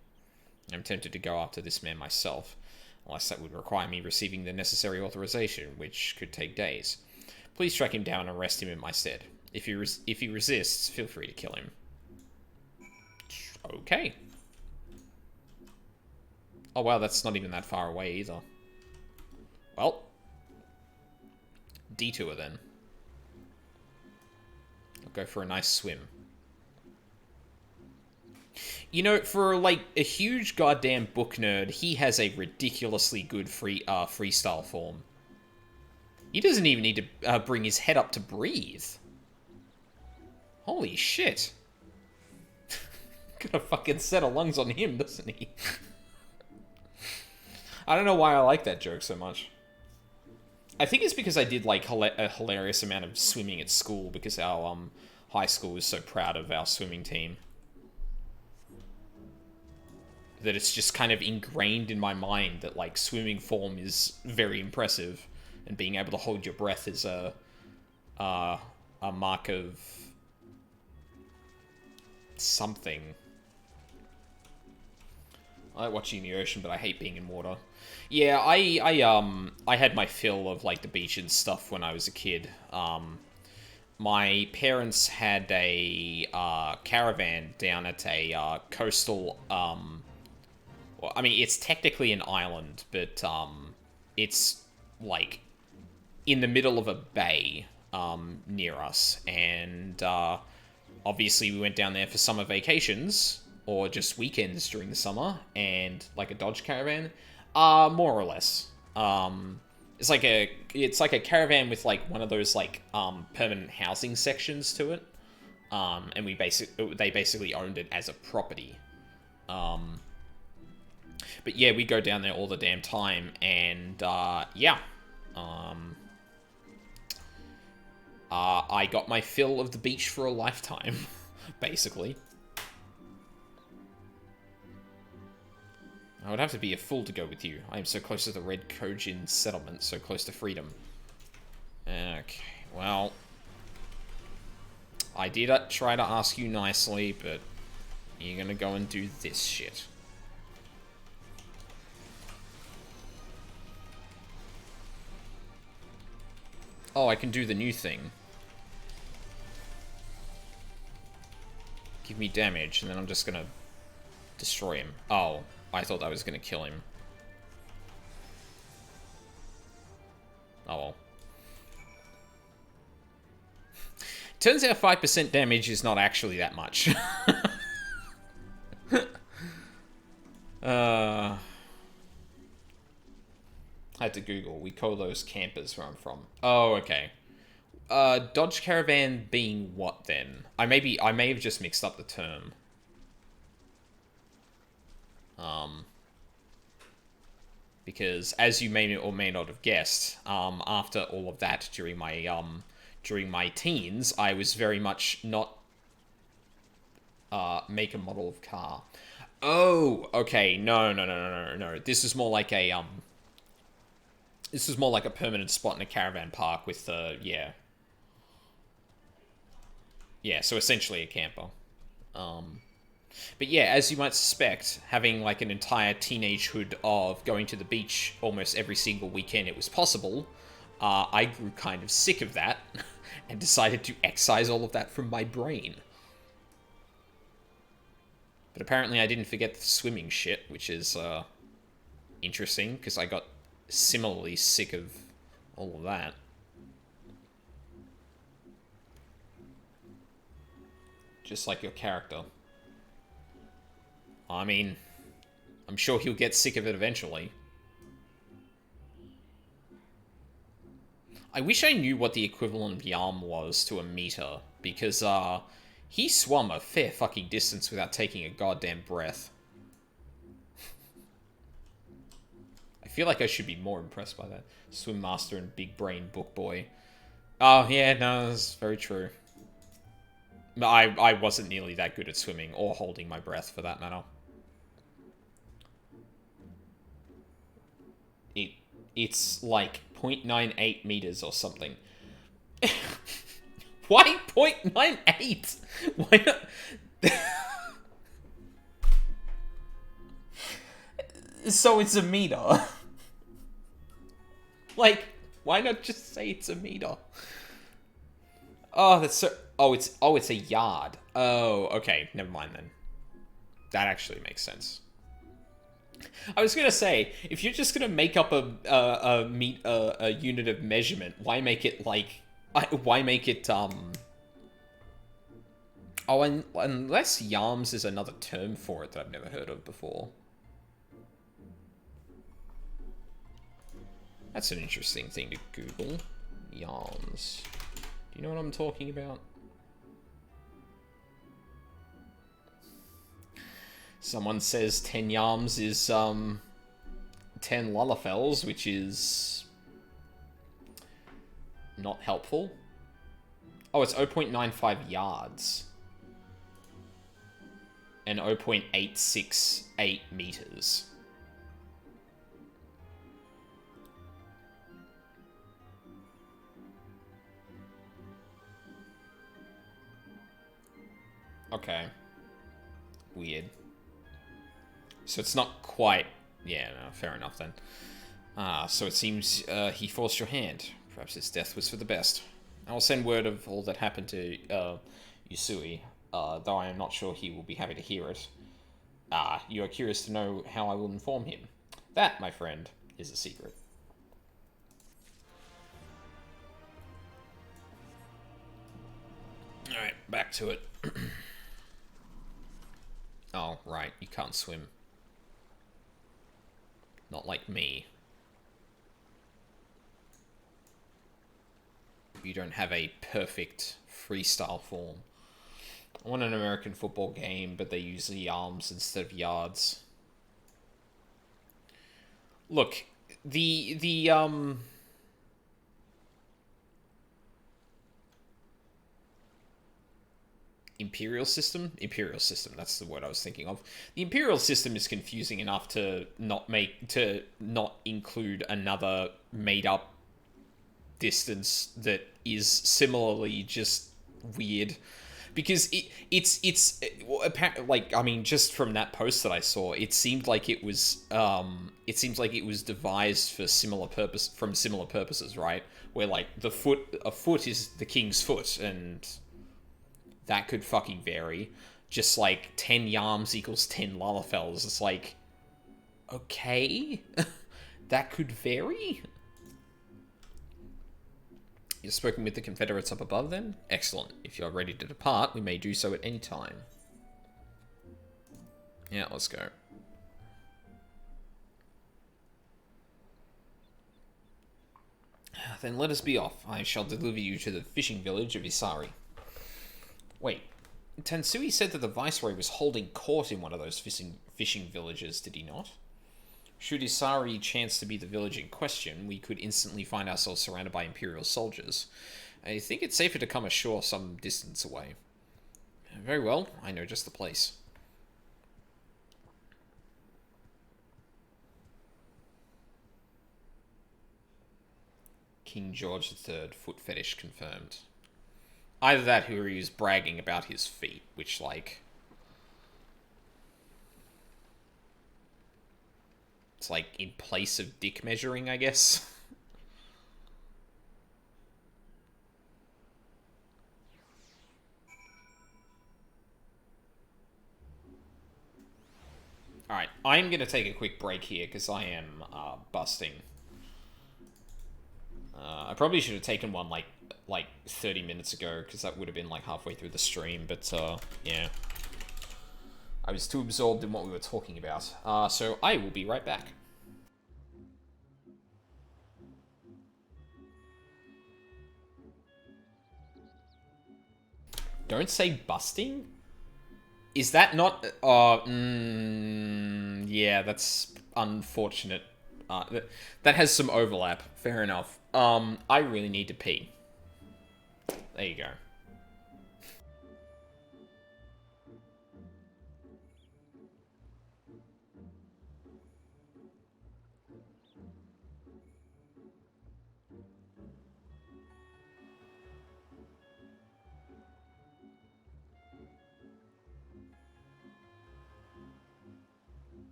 I'm tempted to go after this man myself, unless that would require me receiving the necessary authorization, which could take days. Please track him down and arrest him in my stead. If he resists, feel free to kill him. Okay. Oh wow, that's not even that far away either. Well. Detour then. I'll go for a nice swim. You know, for like a huge goddamn book nerd, he has a ridiculously good freestyle form. He doesn't even need to bring his head up to breathe. Holy shit. Got a fucking set of lungs on him, doesn't he? I don't know why I like that joke so much. I think it's because I did, like, a hilarious amount of swimming at school because our high school was so proud of our swimming team. That it's just kind of ingrained in my mind that, like, swimming form is very impressive. And being able to hold your breath is a mark of something. I like watching the ocean, but I hate being in water. Yeah, I had my fill of, like, the beach and stuff when I was a kid. My parents had a caravan down at a coastal... well, I mean, it's technically an island, but it's, like, in the middle of a bay near us. And obviously we went down there for summer vacations... or just weekends during the summer, and like a Dodge Caravan, more or less. It's like a caravan with like one of those like permanent housing sections to it, and they basically owned it as a property. But yeah, we go down there all the damn time, and yeah, I got my fill of the beach for a lifetime, basically. I would have to be a fool to go with you. I am so close to the Red Kojin settlement, so close to freedom. Okay, well... I did try to ask you nicely, but you're gonna go and do this shit. Oh, I can do the new thing. Give me damage, and then I'm just gonna destroy him. Oh, I thought I was gonna kill him. Oh well. Turns out 5% damage is not actually that much. I had to Google. We call those campers where I'm from. Oh, okay. Dodge Caravan being what then? I may have just mixed up the term. Because as you may or may not have guessed, after all of that during my teens, I was very much not make a model of car. Oh, okay. No. This is more like a permanent spot in a caravan park with yeah. Yeah, so essentially a camper. But yeah, as you might suspect, having like an entire teenagehood of going to the beach almost every single weekend it was possible, I grew kind of sick of that and decided to excise all of that from my brain. But apparently I didn't forget the swimming shit, which is interesting, because I got similarly sick of all of that. Just like your character. I mean, I'm sure he'll get sick of it eventually. I wish I knew what the equivalent of Yam was to a meter, because he swum a fair fucking distance without taking a goddamn breath. I feel like I should be more impressed by that. Swim master and big brain book boy. Oh, yeah, no, that's very true. I wasn't nearly that good at swimming, or holding my breath, for that matter. It's like 0.98 meters or something. Why 0.98? Why not? So it's a meter. Like, why not just say it's a meter? Oh, that's so... Oh, it's a yard. Oh, okay. Never mind then. That actually makes sense. I was gonna say, if you're just gonna make up a unit of measurement, why make it like... Why make it, Oh, unless yams is another term for it that I've never heard of before. That's an interesting thing to Google. Yams. Do you know what I'm talking about? Someone says 10 yams is, 10 Lalafels, which is... not helpful. Oh, it's 0.95 yards. And 0.868 meters. Okay. Weird. So it's not quite... Yeah, no, fair enough then. So it seems he forced your hand. Perhaps his death was for the best. I will send word of all that happened to Yusui, though I am not sure he will be happy to hear it. You are curious to know how I will inform him. That, my friend, is a secret. Alright, back to it. Oh, right, you can't swim. Not like me. You don't have a perfect freestyle form. I want an American football game, but they use the arms instead of yards. Look, the Imperial system? Imperial system, that's the word I was thinking of. The Imperial system is confusing enough to not include another made-up distance that is similarly just weird. Because it's like, I mean, just from that post that I saw, it seemed like it was devised for similar purposes, right? Where like a foot is the king's foot, and that could fucking vary. Just like 10 Yarms equals 10 Lalafels. It's like, okay, that could vary. You've spoken with the Confederates up above, then? Excellent. If you're ready to depart, we may do so at any time. Yeah, let's go. Then let us be off. I shall deliver you to the fishing village of Isari. Wait, Tansui said that the Viceroy was holding court in one of those fishing villages, did he not? Should Isari chance to be the village in question, we could instantly find ourselves surrounded by Imperial soldiers. I think it's safer to come ashore some distance away. Very well, I know just the place. King George III, foot fetish confirmed. Either that or he was bragging about his feet, which, like... it's like in place of dick measuring, I guess. Alright, I'm going to take a quick break here because I am busting. I probably should have taken one like 30 minutes ago because that would have been like halfway through the stream, but yeah. I was too absorbed in what we were talking about. So I will be right back. Don't say busting? Is that not... yeah, that's unfortunate. That has some overlap. Fair enough. I really need to pee. There you go.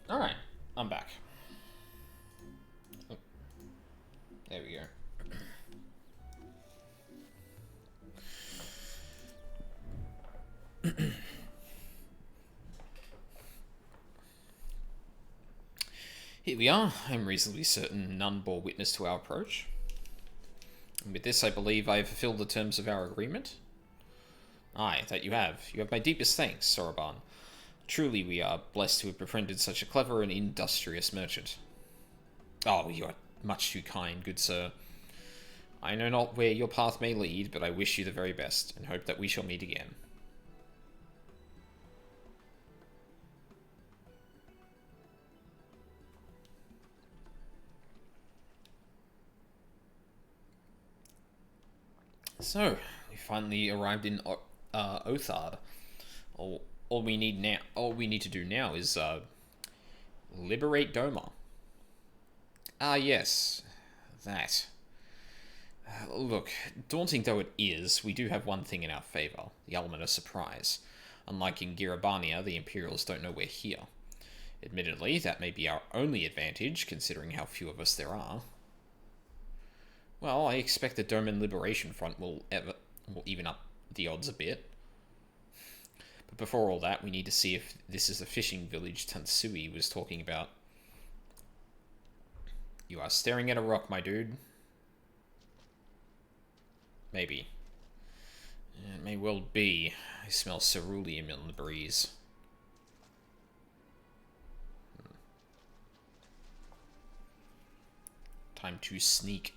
Alright, I'm back. Oh, there we go. Here we are. I'm reasonably certain none bore witness to our approach. And with this, I believe I have fulfilled the terms of our agreement. Aye, that you have. You have my deepest thanks, Soroban. Truly, we are blessed to have befriended such a clever and industrious merchant. Oh, you are much too kind, good sir. I know not where your path may lead, but I wish you the very best, and hope that we shall meet again. So, we finally arrived in Othard. All we need to do now is liberate Doma. Ah, yes, that. Look, daunting though it is, we do have one thing in our favor: the element of surprise. Unlike in Girabania, the Imperials don't know we're here. Admittedly, that may be our only advantage, considering how few of us there are. Well, I expect the Doman Liberation Front will even up the odds a bit. But before all that, we need to see if this is the fishing village Tansui was talking about. You are staring at a rock, my dude. Maybe. It may well be. I smell ceruleum in the breeze. Time to sneak.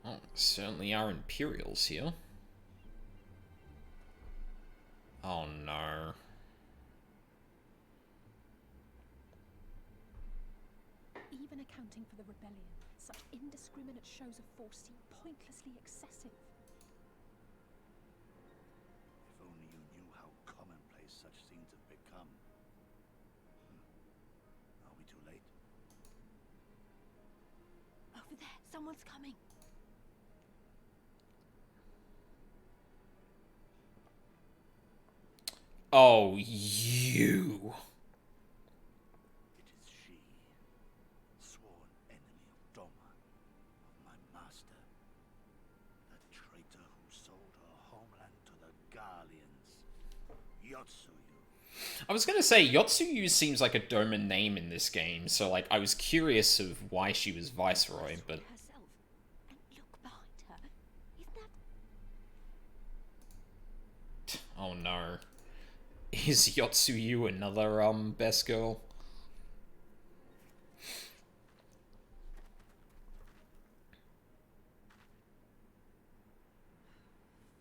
Oh, certainly are Imperials here. Oh no. Even accounting for the rebellion, such indiscriminate shows of force seem pointlessly excessive. If only you knew how commonplace such things have become. Are we too late? Over there, someone's coming. Oh, you. It is she, sworn enemy of Doma, of my master, the traitor who sold her homeland to the Garleans, Yotsuyu. I was gonna say, Yotsuyu seems like a Doman name in this game, so like I was curious of why she was Viceroy, but... Herself. And look behind her. Isn't that... Oh no. Is Yotsuyu another, best girl?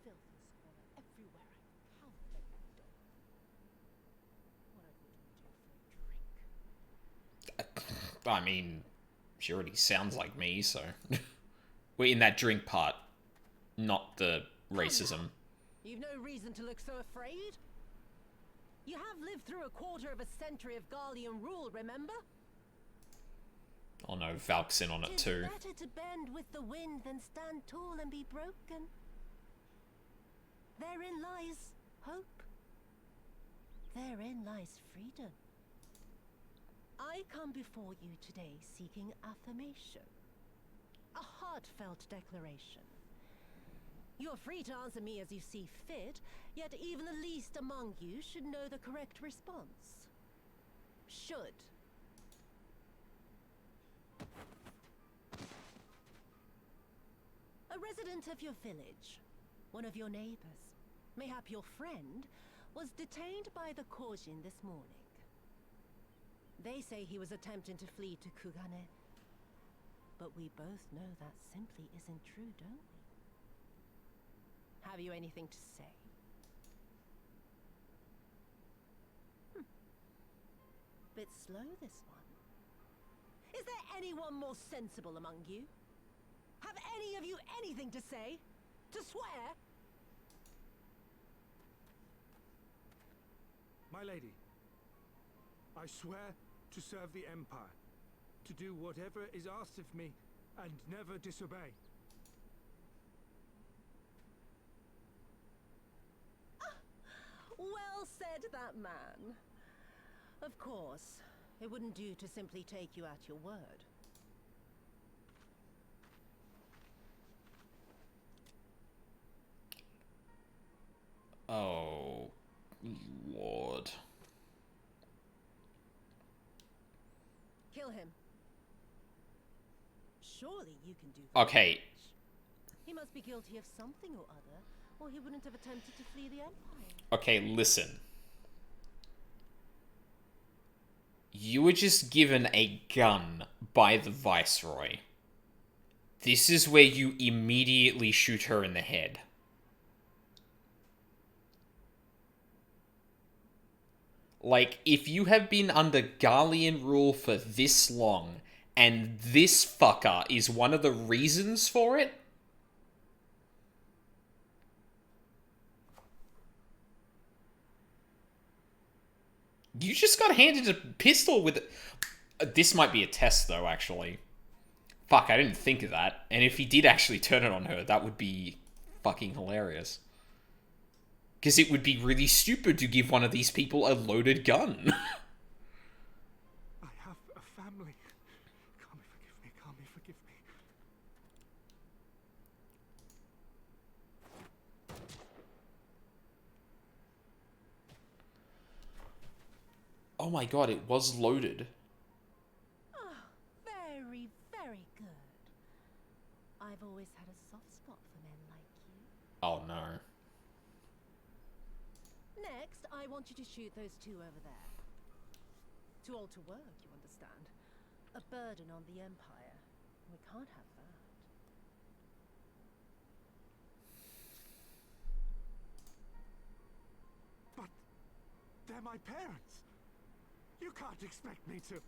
Filth and squalor everywhere. How very dull. What I wouldn't do for a drink. I mean, she already sounds like me, so... We're in that drink part, not the racism. You've no reason to look so afraid. You have lived through a quarter of a century of Garlean rule, remember? Oh no, Valk's in on it too. It's better to bend with the wind than stand tall and be broken. Therein lies hope. Therein lies freedom. I come before you today seeking affirmation. A heartfelt declaration. You are free to answer me as you see fit, yet even the least among you should know the correct response. Should. A resident of your village, one of your neighbors, mayhap your friend, was detained by the Korjin this morning. They say he was attempting to flee to Kugane. But we both know that simply isn't true, don't we? Have you anything to say? Bit slow, this one. Is there anyone more sensible among you? Have any of you anything to say? To swear? My lady, I swear to serve the Empire, to do whatever is asked of me, and never disobey. scared that man. Of course, it wouldn't do to simply take you at your word. Oh, Lord. Kill him. Surely you can do that. Okay. He must be guilty of something or other, or he wouldn't have attempted to flee the Empire. Okay, listen. You were just given a gun by the Viceroy. This is where you immediately shoot her in the head. Like, if you have been under Garlean rule for this long, and this fucker is one of the reasons for it, you just got handed a pistol with it. This might be a test, though, actually. Fuck, I didn't think of that. And if he did actually turn it on her, that would be fucking hilarious. Because it would be really stupid to give one of these people a loaded gun. I have a family. Kami, forgive me. Kami, forgive me. Oh my god, it was loaded. Oh, very, very good. I've always had a soft spot for men like you. Oh no. Next, I want you to shoot those two over there. Too old to work, you understand. A burden on the Empire. We can't have that. But they're my parents. You can't expect me to...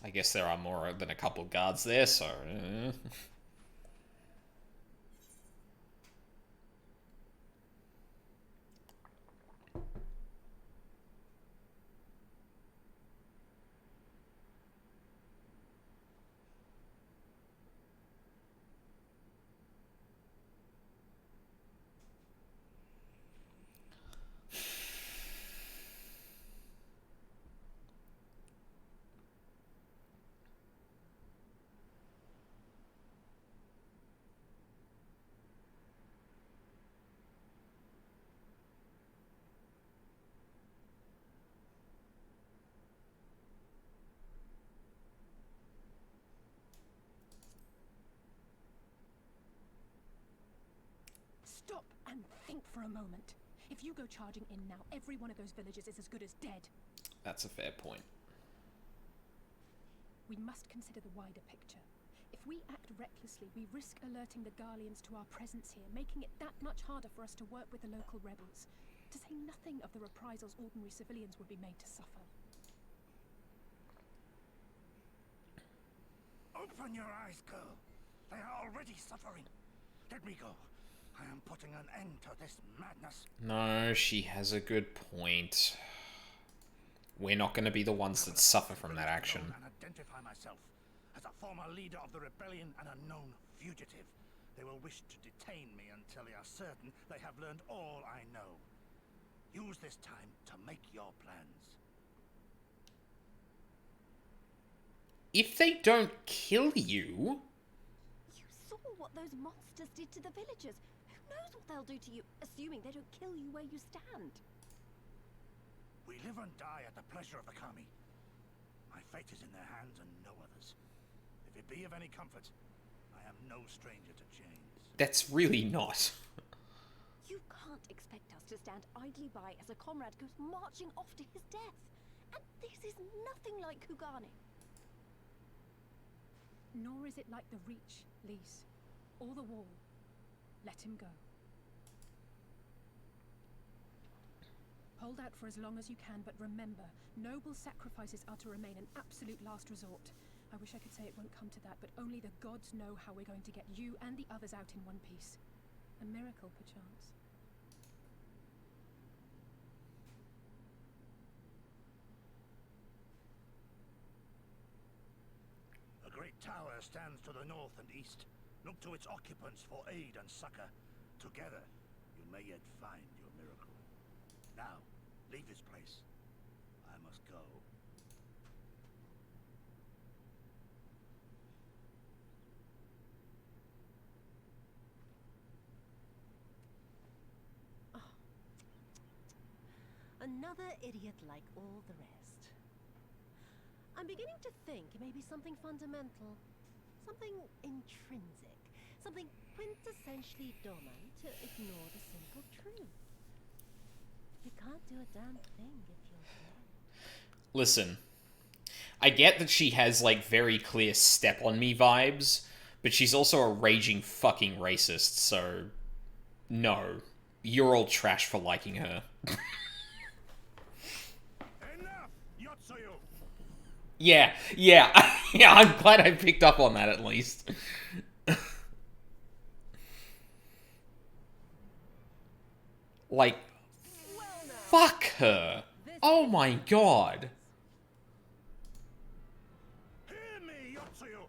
I guess there are more than a couple guards there, so... Stop and think for a moment. If you go charging in now, every one of those villagers is as good as dead. That's a fair point. We must consider the wider picture. If we act recklessly, we risk alerting the Garleans to our presence here, making it that much harder for us to work with the local rebels. To say nothing of the reprisals ordinary civilians would be made to suffer. Open your eyes, girl. They are already suffering. Let me go. I am putting an end to this madness. No, she has a good point. We're not going to be the ones that suffer from that action. And identify myself as a former leader of the rebellion and a known fugitive. They will wish to detain me until they are certain they have learned all I know. Use this time to make your plans. If they don't kill you... You saw what those monsters did to the villagers. Who knows what they'll do to you, assuming they don't kill you where you stand? We live and die at the pleasure of the Kami. My fate is in their hands and no others. If it be of any comfort, I am no stranger to chains. That's really not. You can't expect us to stand idly by as a comrade goes marching off to his death. And this is nothing like Kugane. Nor is it like the Reach, Lise, or the Wall. Let him go. Hold out for as long as you can, but remember, noble sacrifices are to remain an absolute last resort. I wish I could say it won't come to that, but only the gods know how we're going to get you and the others out in one piece. A miracle, perchance. A great tower stands to the north and east. Look to its occupants for aid and succor. Together, you may yet find your miracle. Now, leave this place. I must go. Another idiot like all the rest. I'm beginning to think it may be something fundamental. Something intrinsic. Something quintessentially Doman to ignore the simple truth. You can't do a damn thing if you're dead. Listen, I get that she has, like, very clear step on me vibes, but she's also a raging fucking racist, so no. You're all trash for liking her. Yeah, yeah, yeah, I'm glad I picked up on that at least. Like, fuck her. Oh my god. Hear me, Yotsuyu!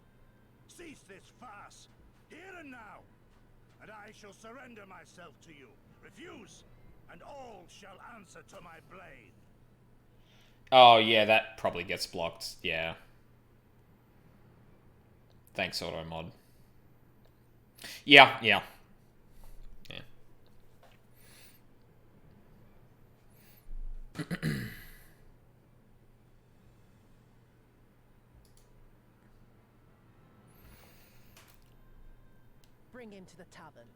Cease this farce, here and now, and I shall surrender myself to you. Refuse, and all shall answer to my blade. Oh, yeah, that probably gets blocked. Yeah. Thanks, Automod. Yeah, yeah. Yeah. Bring him to the tavern.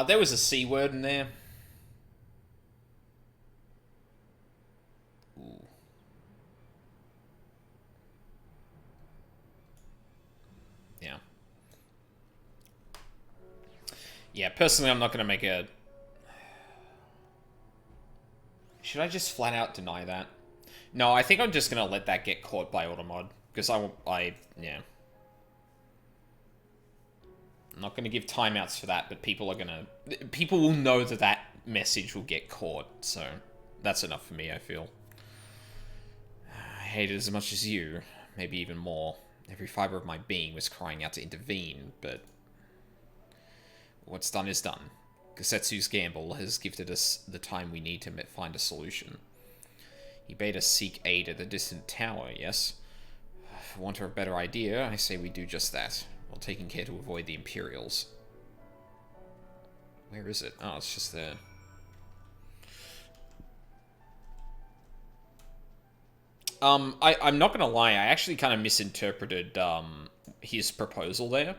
There was a C word in there. Ooh. Yeah. Yeah, personally, I'm not going to make a... Should I just flat out deny that? No, I think I'm just going to let that get caught by Automod. Because yeah. I'm not going to give timeouts for that, but people are going to... People will know that that message will get caught, so that's enough for me, I feel. I hate it as much as you, maybe even more. Every fiber of my being was crying out to intervene, but... What's done is done. Gosetsu's gamble has gifted us the time we need to find a solution. He bade us seek aid at the distant tower, yes? For want of a better idea, I say we do just that, while taking care to avoid the Imperials. Where is it? Oh, it's just there. I'm not gonna lie, I actually kind of misinterpreted, his proposal there.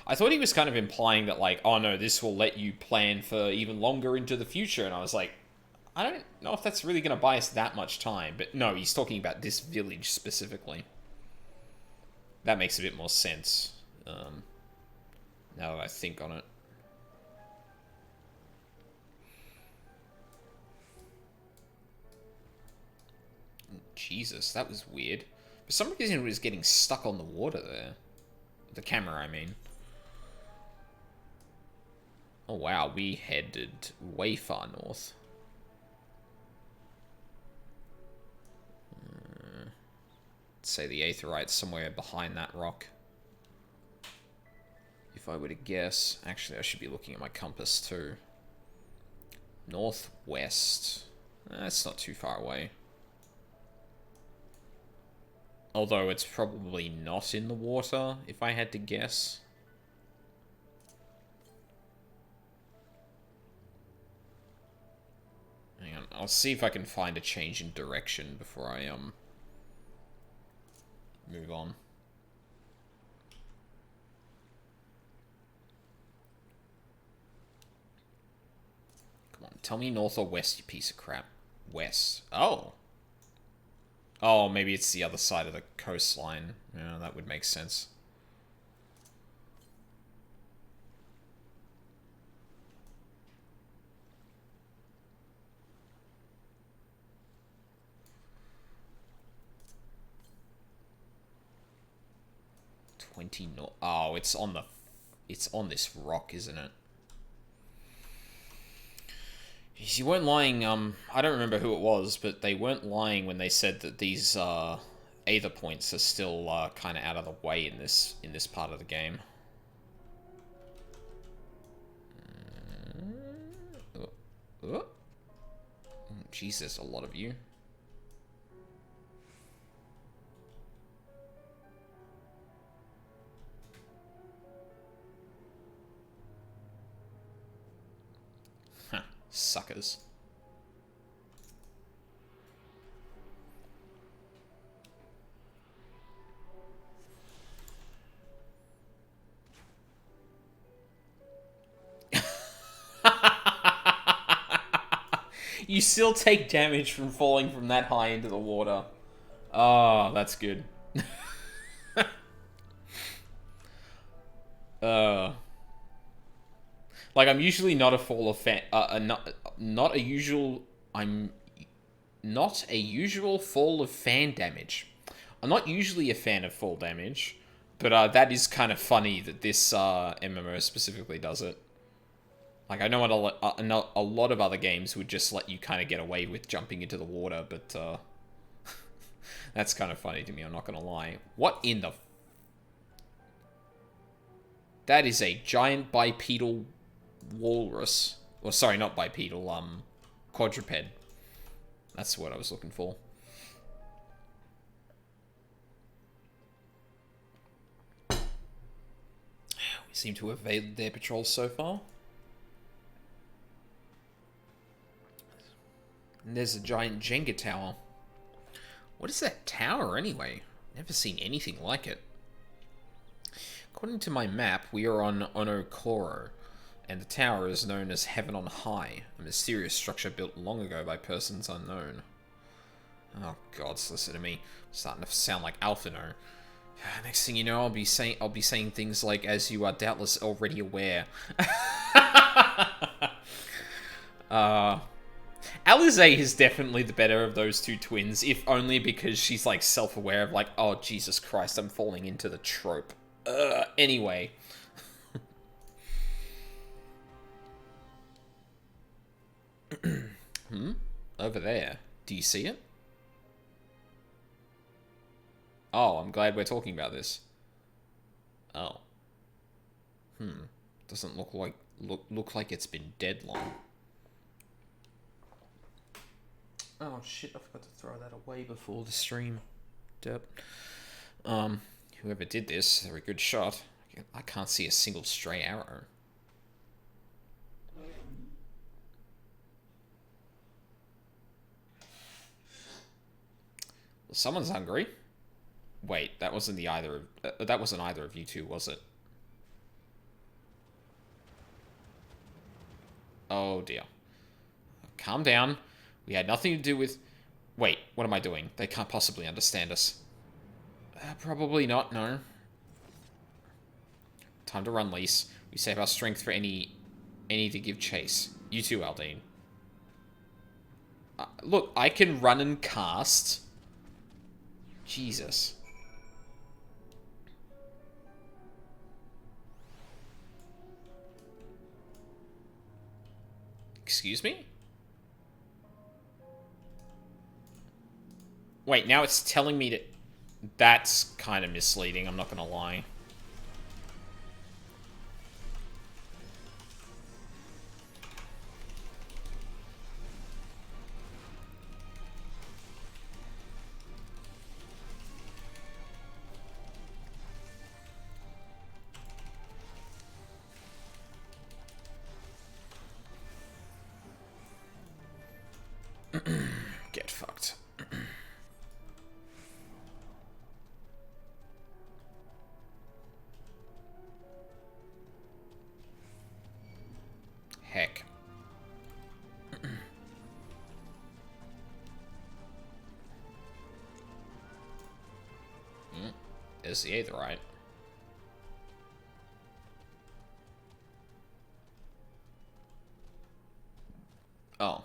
I thought he was kind of implying that, like, oh no, this will let you plan for even longer into the future, and I was like, I don't know if that's really gonna buy us that much time, but no, he's talking about this village specifically. That makes a bit more sense, now that I think on it. Jesus, that was weird. For some reason, it was getting stuck on the water there. The camera, I mean. Oh wow, we headed way far north. Let's say the Aetherite's somewhere behind that rock. If I were to guess... Actually, I should be looking at my compass too. Northwest. That's not too far away. Although it's probably not in the water, if I had to guess. Hang on, I'll see if I can find a change in direction before I, move on. Come on, tell me north or west, you piece of crap. West. Oh! Oh, maybe it's the other side of the coastline. Yeah, that would make sense. 20 north. Oh, it's on the... It's on this rock, isn't it? Jeez, you weren't lying, I don't remember who it was, but they weren't lying when they said that these, Aether points are still, kind of out of the way in this part of the game. Jesus, a lot of you. Huh, suckers. You still take damage from falling from that high into the water. Oh, that's good. Like, I'm usually not a fall of fan. Not a usual. I'm not a usual fall of fan damage. I'm not usually a fan of fall damage, but that is kind of funny that this MMO specifically does it. Like, I know a lot of other games would just let you kind of get away with jumping into the water, but that's kind of funny to me, I'm not going to lie. What in the... That is a giant bipedal walrus. Or, sorry, not bipedal, quadruped. That's what I was looking for. We seem to have evaded their patrols so far. And there's a giant Jenga tower. What is that tower, anyway? Never seen anything like it. According to my map, we are on Onokoro, and the tower is known as Heaven on High, a mysterious structure built long ago by persons unknown. Oh God, listen to me. I'm starting to sound like Alphino. Next thing you know, I'll be saying things like, "As you are doubtless already aware." Alize is definitely the better of those two twins, if only because she's, like, self-aware of, like, oh, Jesus Christ, I'm falling into the trope. Anyway. Over there. Do you see it? Oh, I'm glad we're talking about this. Oh. Doesn't look like it's been dead long. Oh shit, I forgot to throw that away before the stream. Derp. Whoever did this, they're a good shot. I can't see a single stray arrow. Well, someone's hungry. Wait, that wasn't either of you two, was it? Oh dear. Calm down. We had nothing to do with... Wait, what am I doing? They can't possibly understand us. Probably not, no. Time to run, Lise. We save our strength for any to give chase. You too, Aldine. Look, I can run and cast. Jesus. Excuse me? Wait, now it's telling me to... That's kind of misleading, I'm not gonna lie. Get fucked. Heck. Is the Aetherite. Oh.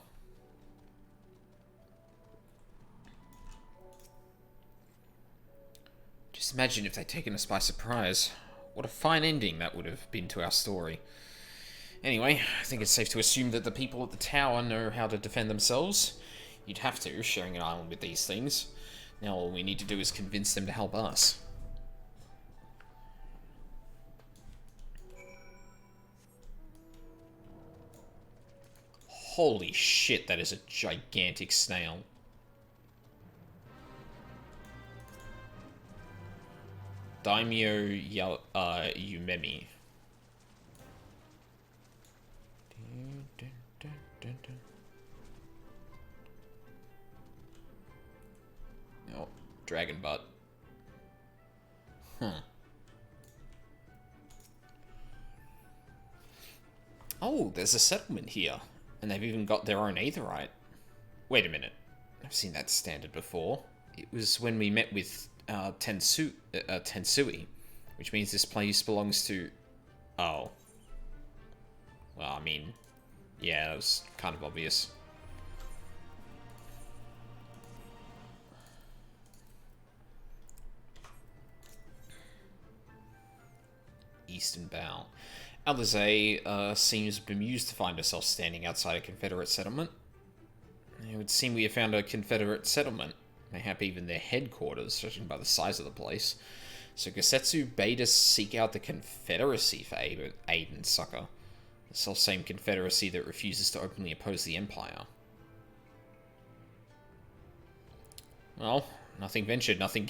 Just imagine if they'd taken us by surprise. What a fine ending that would have been to our story. Anyway, I think it's safe to assume that the people at the tower know how to defend themselves. You'd have to, sharing an island with these things. Now all we need to do is convince them to help us. Holy shit, that is a gigantic snail. Daimyo Yumemi. Oh, dragon butt. Oh, there's a settlement here. And they've even got their own aetherite. Wait a minute. I've seen that standard before. It was when we met with Tensui, which means this place belongs to... Oh. Well, I mean, yeah, that was kind of obvious. Eastern Bow. Alizé seems bemused to find herself standing outside a Confederate settlement. It would seem we have found a Confederate settlement, mayhap even their headquarters, judging by the size of the place. So Gosetsu bade us seek out the Confederacy for aid and succor. The self-same Confederacy that refuses to openly oppose the Empire. Well, nothing ventured, nothing...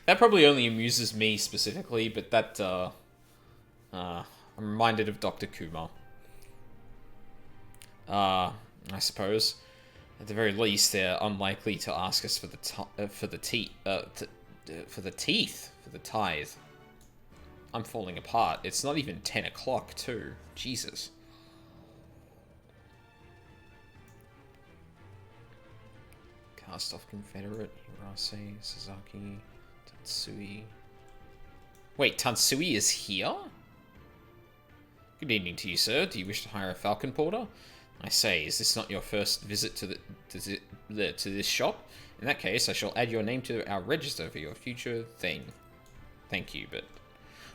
That probably only amuses me specifically, but that, I'm reminded of Dr. Kuma. I suppose. At the very least, they're unlikely to ask us for the tithe. I'm falling apart. It's not even 10 o'clock, too. Jesus. Cast off Confederate, Hirase, Sasaki, Tatsui. Wait, Tatsui is here? Good evening to you, sir. Do you wish to hire a falcon porter? I say, is this not your first visit to this shop? In that case, I shall add your name to our register for your future thing. Thank you, but...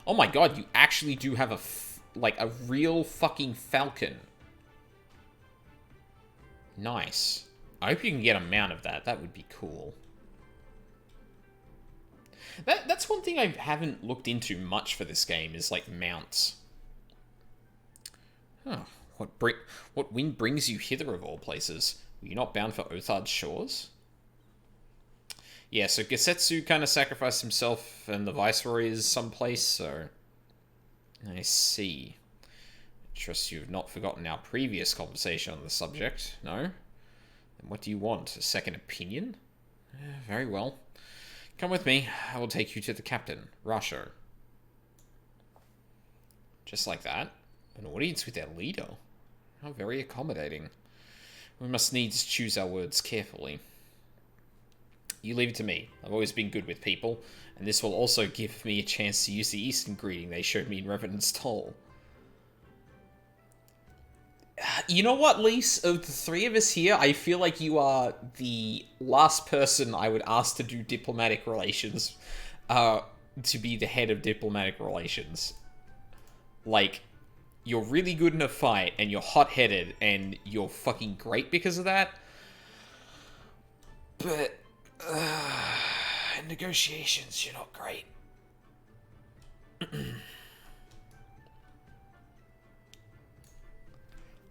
Oh my god, you actually do have a real fucking falcon. Nice. I hope you can get a mount of that. That would be cool. That's one thing I haven't looked into much for this game, is, like, mounts. Huh. What wind brings you hither, of all places? Were you not bound for Othard's shores? Yeah, so Gosetsu kind of sacrificed himself, and the Viceroy is someplace, so... I see. I trust you have not forgotten our previous conversation on the subject, no? Then what do you want? A second opinion? Very well. Come with me. I will take you to the captain, Rasho. Just like that? An audience with their leader? How very accommodating. We must needs choose our words carefully. You leave it to me. I've always been good with people, and this will also give me a chance to use the Eastern greeting they showed me in Revenant's Toll. You know what, Lise? Of the three of us here, I feel like you are the last person I would ask to do diplomatic relations, to be the head of diplomatic relations. Like, you're really good in a fight, and you're hot-headed, and you're fucking great because of that. But, in negotiations, you're not great.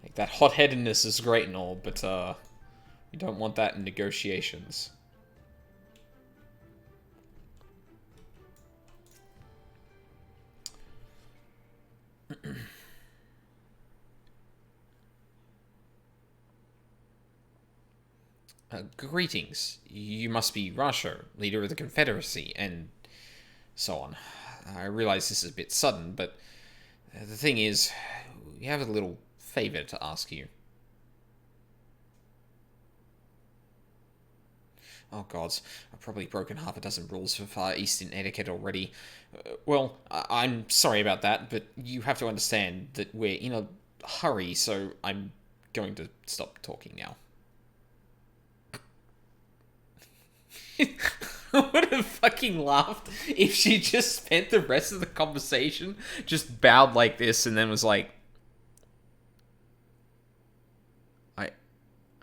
Like, that hot-headedness is great and all, but, you don't want that in negotiations. Greetings. You must be Rasho, leader of the Confederacy, and so on. I realize this is a bit sudden, but the thing is, we have a little favor to ask you. Oh gods, I've probably broken half a dozen rules for Far Eastern etiquette already. Well, I'm sorry about that, but you have to understand that we're in a hurry, so I'm going to stop talking now. I would have fucking laughed if she just spent the rest of the conversation just bowed like this and then was like,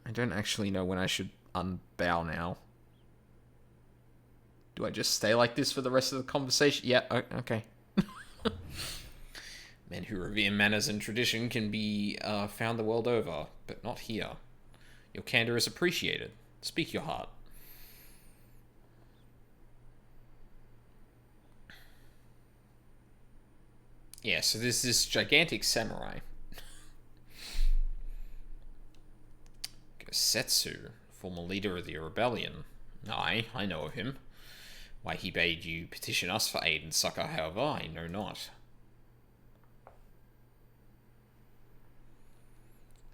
I don't actually know when I should unbow now. Do I just stay like this for the rest of the conversation? Yeah, okay. Men who revere manners and tradition can be found the world over, but not here. Your candor is appreciated. Speak your heart. Yeah, so there's this gigantic samurai. Setsu, former leader of the rebellion. Aye, I know of him. Why he bade you petition us for aid and succor, however, I know not.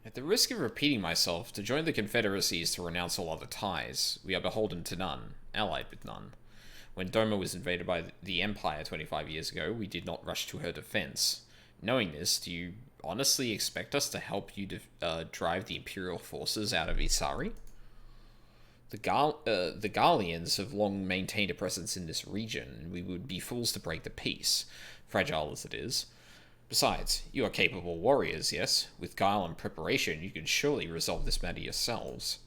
At the risk of repeating myself, to join the Confederacy is to renounce all other ties. We are beholden to none, allied with none. When Doma was invaded by the Empire 25 years ago, we did not rush to her defense. Knowing this, do you honestly expect us to help you drive the Imperial forces out of Isari? The Garleans have long maintained a presence in this region, and we would be fools to break the peace, fragile as it is. Besides, you are capable warriors, yes? With guile and preparation, you can surely resolve this matter yourselves.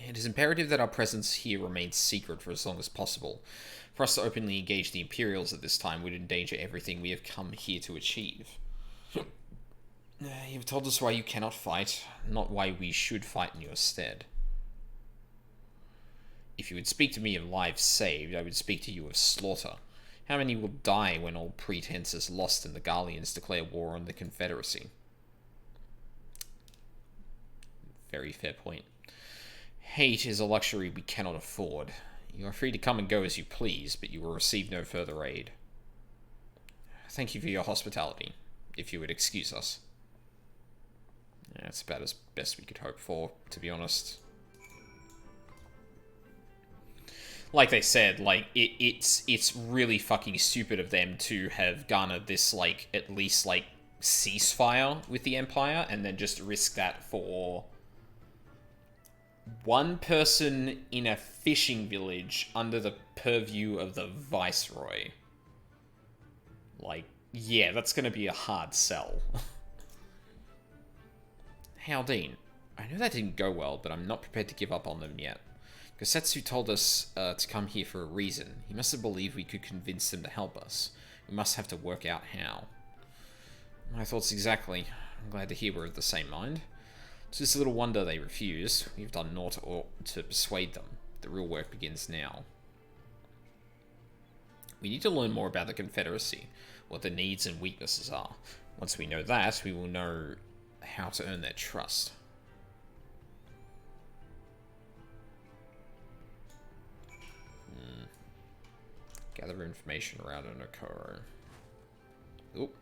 It is imperative that our presence here remains secret for as long as possible. For us to openly engage the Imperials at this time would endanger everything we have come here to achieve. You've told us why you cannot fight, not why we should fight in your stead. If you would speak to me of lives saved, I would speak to you of slaughter. How many will die when all pretense is lost and the Garleans declare war on the Confederacy? Very fair point. Hate is a luxury we cannot afford. You are free to come and go as you please, but you will receive no further aid. Thank you for your hospitality, if you would excuse us. Yeah, that's about as best we could hope for, to be honest. Like they said, like, it's really fucking stupid of them to have garnered this, like, at least, like, ceasefire with the Empire, and then just risk that for one person in a fishing village under the purview of the Viceroy. Like, yeah, that's gonna be a hard sell. Haldane, I know that didn't go well, but I'm not prepared to give up on them yet. Gosetsu told us to come here for a reason. He must have believed we could convince them to help us. We must have to work out how. My thoughts exactly. I'm glad to hear we're of the same mind. It's just little wonder they refused. We've done naught to persuade them. The real work begins now. We need to learn more about the Confederacy, what their needs and weaknesses are. Once we know that, we will know how to earn their trust. Gather information around Onokoro. Oop.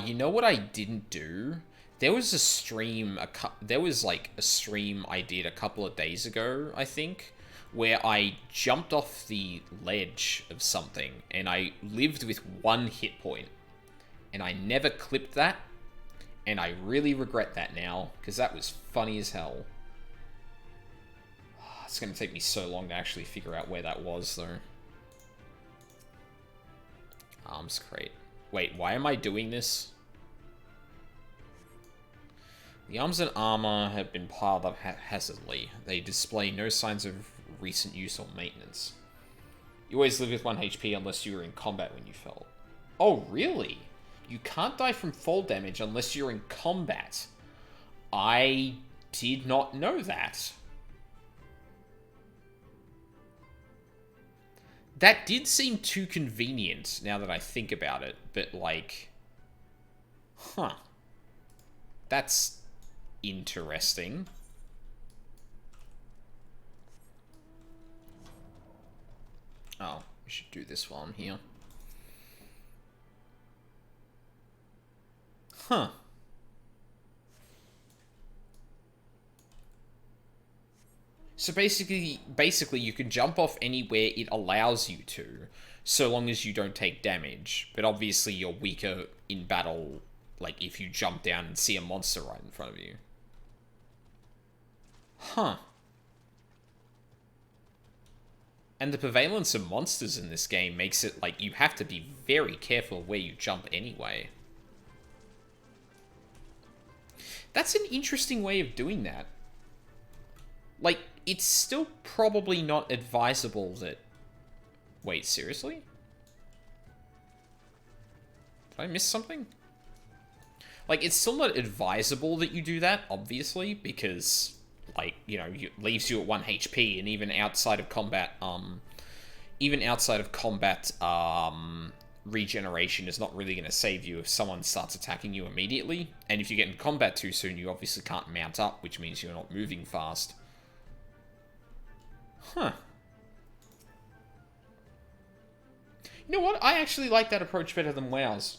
You know what I didn't do? There was a stream, there was like a stream I did a couple of days ago, I think, where I jumped off the ledge of something and I lived with 1 hit point. And I never clipped that, and I really regret that now, because that was funny as hell. It's going to take me so long to actually figure out where that was, though. Arms crate. Wait, why am I doing this? The arms and armor have been piled up haphazardly. They display no signs of recent use or maintenance. You always live with 1 HP unless you were in combat when you fell. Oh, really? You can't die from fall damage unless you're in combat. I did not know that. That did seem too convenient, now that I think about it, but, like... Huh. That's interesting. Oh, we should do this while I'm here. Huh. So basically you can jump off anywhere it allows you to, so long as you don't take damage. But obviously you're weaker in battle, like if you jump down and see a monster right in front of you. Huh. And the prevalence of monsters in this game makes it like you have to be very careful where you jump anyway. That's an interesting way of doing that. Like, it's still probably not advisable that... Wait, seriously? Did I miss something? Like, it's still not advisable that you do that, obviously, because, like, you know, it leaves you at 1 HP, and even outside of combat, regeneration is not really going to save you if someone starts attacking you immediately. And if you get in combat too soon, you obviously can't mount up, which means you're not moving fast. Huh. You know what? I actually like that approach better than WoW's.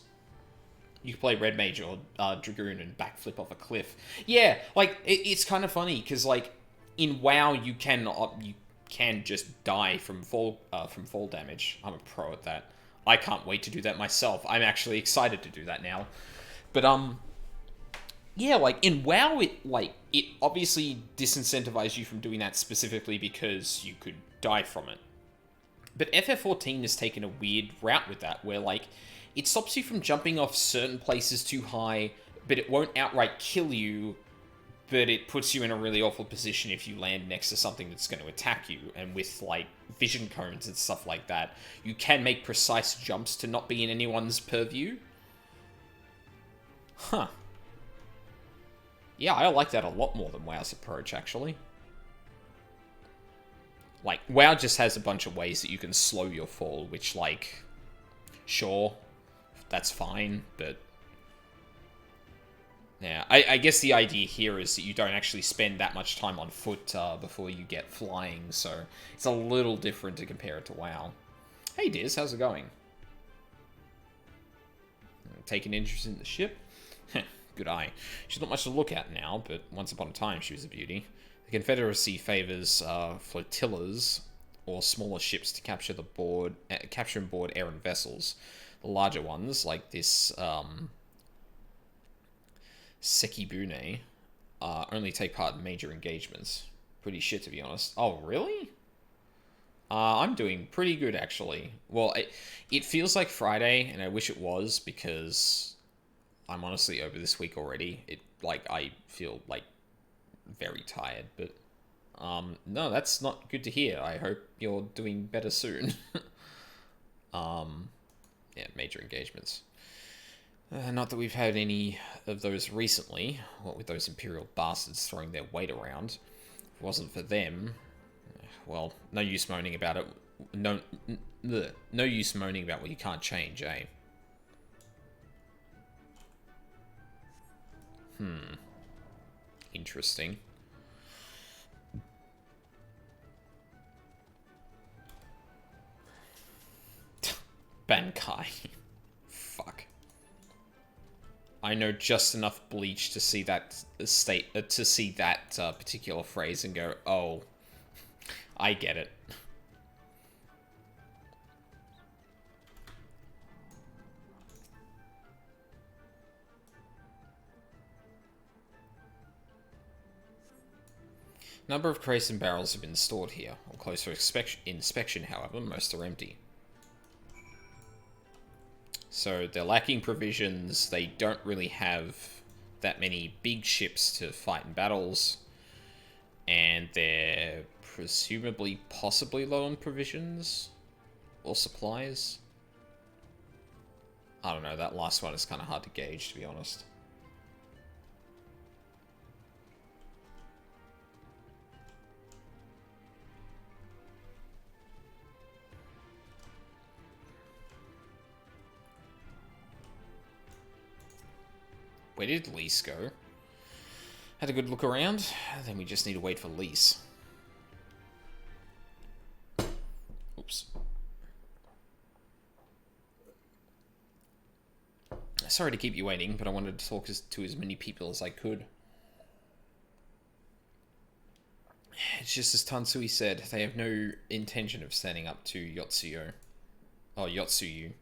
You can play Red Mage or Dragoon and backflip off a cliff. Yeah, like, it's kind of funny, because, like, in WoW, you can just die from fall damage. I'm a pro at that. I can't wait to do that myself. I'm actually excited to do that now. But, yeah, like, in WoW, it obviously disincentivized you from doing that specifically because you could die from it. But FF14 has taken a weird route with that, where, like, it stops you from jumping off certain places too high, but it won't outright kill you, but it puts you in a really awful position if you land next to something that's going to attack you. And with, like, vision cones and stuff like that, you can make precise jumps to not be in anyone's purview. Huh. Yeah, I like that a lot more than WoW's approach, actually. Like, WoW just has a bunch of ways that you can slow your fall, which, like, sure, that's fine, but... Yeah, I guess the idea here is that you don't actually spend that much time on foot before you get flying, so it's a little different to compare it to WoW. Hey Diz, how's it going? Taking interest in the ship? Good eye. She's not much to look at now, but once upon a time she was a beauty. The Confederacy favors flotillas, or smaller ships to capture and board errant vessels. The larger ones, like this Sekibune, only take part in major engagements. Pretty shit, to be honest. Oh, really? I'm doing pretty good, actually. Well, it feels like Friday, and I wish it was, because I'm honestly over this week already. I feel, like, very tired, but... no, that's not good to hear. I hope you're doing better soon. Yeah, major engagements. Not that we've had any of those recently, what with those Imperial bastards throwing their weight around. If it wasn't for them, well, no use moaning about it. No use moaning about what you can't change, eh? Interesting. Bankai. Fuck. I know just enough Bleach to see that particular phrase and go, oh, I get it. Number of crates and barrels have been stored here. On closer inspection, however, most are empty. So they're lacking provisions, they don't really have that many big ships to fight in battles, and they're presumably possibly low on provisions or supplies. I don't know, that last one is kind of hard to gauge, to be honest. Where did Lise go? Had a good look around, then we just need to wait for Lise. Oops. Sorry to keep you waiting, but I wanted to talk to as many people as I could. It's just as Tansui said, they have no intention of standing up to Yotsuyo. Oh, Yotsuyu.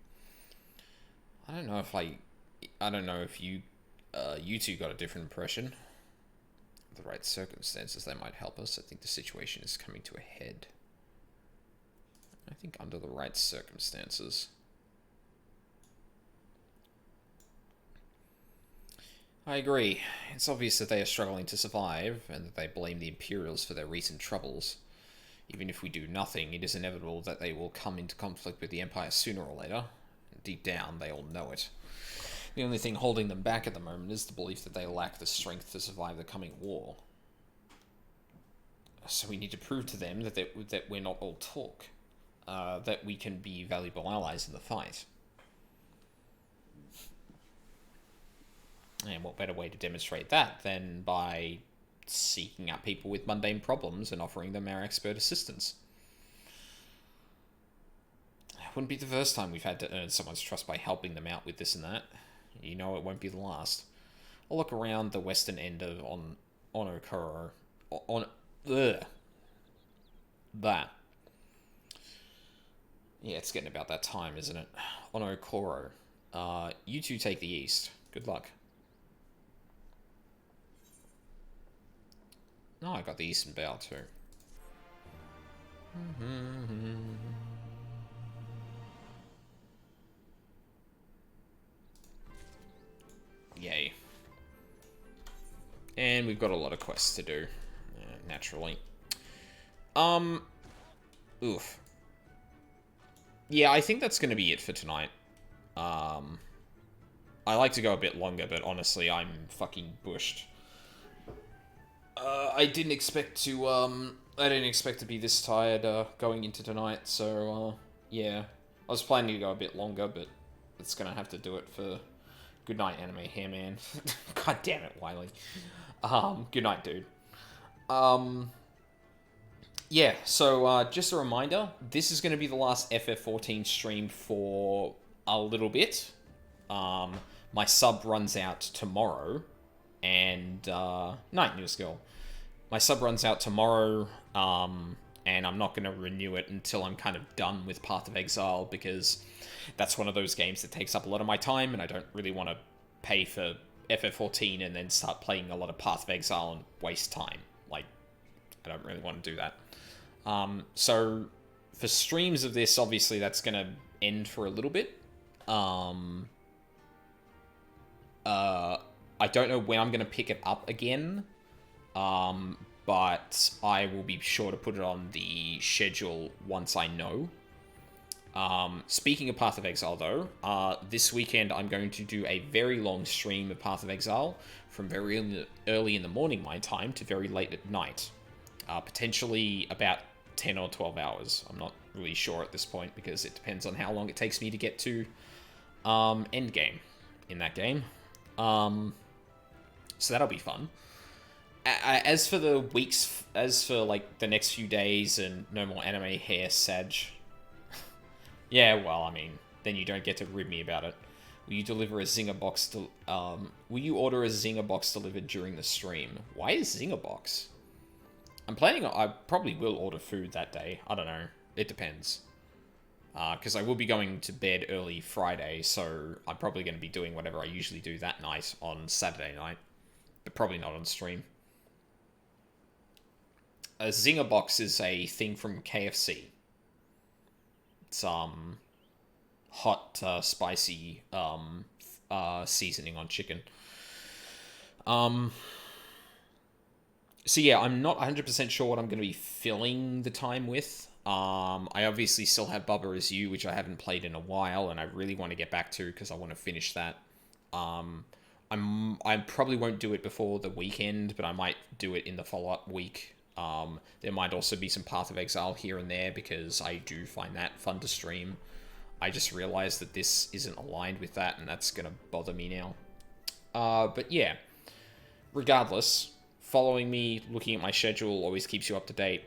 I don't know if you two got a different impression. the right circumstances, they might help us. I think the situation is coming to a head. I think under the right circumstances. I agree. It's obvious that they are struggling to survive, and that they blame the Imperials for their recent troubles. Even if we do nothing, it is inevitable that they will come into conflict with the Empire sooner or later. Deep down, they all know it. The only thing holding them back at the moment is the belief that they lack the strength to survive the coming war. So we need to prove to them that we're not all talk. That we can be valuable allies in the fight. And what better way to demonstrate that than by seeking out people with mundane problems and offering them our expert assistance? It wouldn't be the first time we've had to earn someone's trust by helping them out with this and that. You know it won't be the last. I'll look around the western end of Onokoro. That. Yeah, it's getting about that time, isn't it? Onokoro. You two take the east. Good luck. No, I got the eastern bow too. Yay. And we've got a lot of quests to do, naturally. Oof. Yeah, I think that's going to be it for tonight. I like to go a bit longer, but honestly, I'm fucking bushed. I didn't expect to be this tired going into tonight, so yeah. I was planning to go a bit longer, but it's gonna have to do it for good night, anime hair man. God damn it, Wiley. Good night, dude. Yeah, so just a reminder, this is gonna be the last FF14 stream for a little bit. My sub runs out tomorrow, and night, News Girl. My sub runs out tomorrow, and I'm not going to renew it until I'm kind of done with Path of Exile, because that's one of those games that takes up a lot of my time, and I don't really want to pay for FF14 and then start playing a lot of Path of Exile and waste time. Like, I don't really want to do that. So, for streams of this, obviously that's going to end for a little bit. I don't know when I'm going to pick it up again, but I will be sure to put it on the schedule once I know. Speaking of Path of Exile, though, this weekend I'm going to do a very long stream of Path of Exile from very early in the morning my time to very late at night. Potentially about 10 or 12 hours. I'm not really sure at this point, because it depends on how long it takes me to get to endgame in that game. So that'll be fun. As for the weeks, as for like the next few days and no more anime hair Sag. Yeah, well, I mean, then you don't get to rib me about it. Will you deliver a Zinger box will you order a Zinger box delivered during the stream? Why is Zinger box? I'm planning on, I probably will order food that day. I don't know. It depends. Because I will be going to bed early Friday, so I'm probably going to be doing whatever I usually do that night on Saturday night. But probably not on stream. A Zinger box is a thing from KFC. It's, hot, spicy, seasoning on chicken. So yeah, I'm not 100% sure what I'm going to be filling the time with. I obviously still have Bubba Is You, which I haven't played in a while, and I really want to get back to, because I want to finish that. I probably won't do it before the weekend, but I might do it in the follow-up week. There might also be some Path of Exile here and there, because I do find that fun to stream. I just realized that this isn't aligned with that, and that's going to bother me now. But yeah, regardless, following me, looking at my schedule, always keeps you up to date.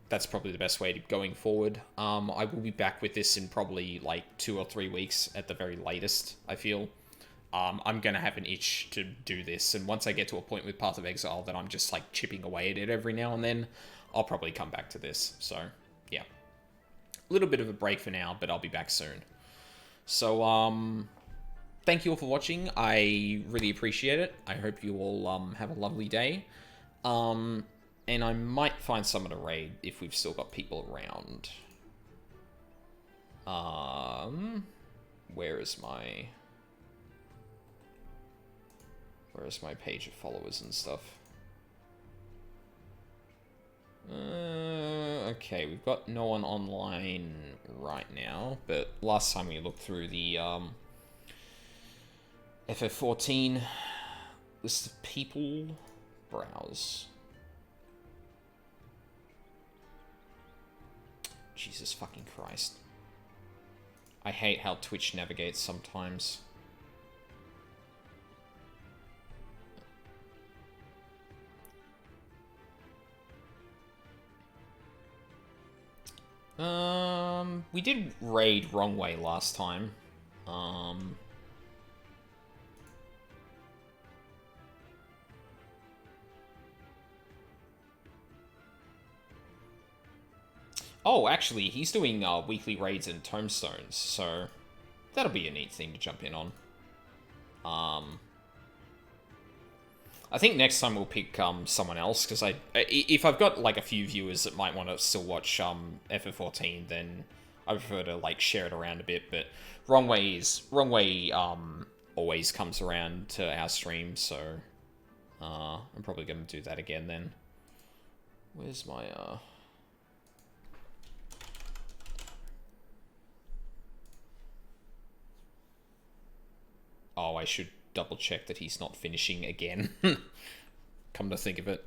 That's probably the best way to going forward. I will be back with this in probably like 2 or 3 weeks at the very latest, I feel. I'm going to have an itch to do this, and once I get to a point with Path of Exile that I'm just like chipping away at it every now and then, I'll probably come back to this. So, yeah. A little bit of a break for now, but I'll be back soon. So, thank you all for watching. I really appreciate it. I hope you all have a lovely day. And I might find someone to raid if we've still got people around. Where's my page of followers and stuff? Okay, we've got no one online right now, but last time we looked through the FF14 list of people, browse. Jesus fucking Christ. I hate how Twitch navigates sometimes. We did raid wrong way last time. Oh, actually, he's doing weekly raids and tomestones, so that'll be a neat thing to jump in on. I think next time we'll pick someone else, because if I've got like a few viewers that might want to still watch FF14, then I prefer to like share it around a bit. But Wrong Way always comes around to our stream, so I'm probably going to do that again then. Where's my Oh, I should double check that he's not finishing again. Come to think of it.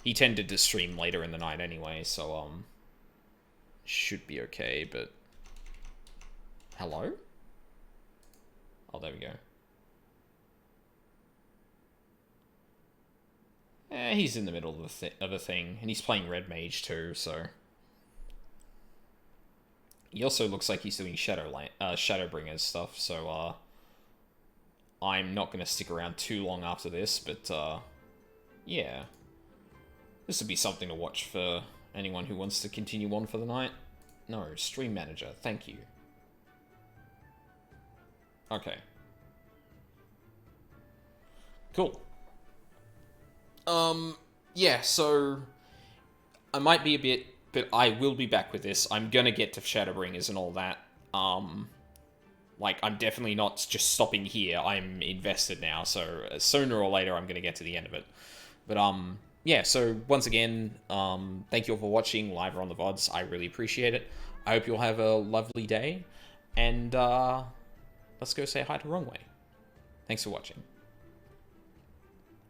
He tended to stream later in the night anyway, so should be okay, but hello? Oh, there we go. He's in the middle of a thing, and he's playing Red Mage too, so he also looks like he's doing Shadowbringers stuff, so I'm not going to stick around too long after this, but, yeah. This would be something to watch for anyone who wants to continue on for the night. No, Stream Manager, thank you. Okay. Cool. Yeah, so I might be a bit, but I will be back with this. I'm going to get to Shadowbringers and all that. Like, I'm definitely not just stopping here. I'm invested now, so sooner or later I'm going to get to the end of it. But, yeah, so once again, thank you all for watching live or on the VODs. I really appreciate it. I hope you'll have a lovely day. And, let's go say hi to Wrong Way. Thanks for watching.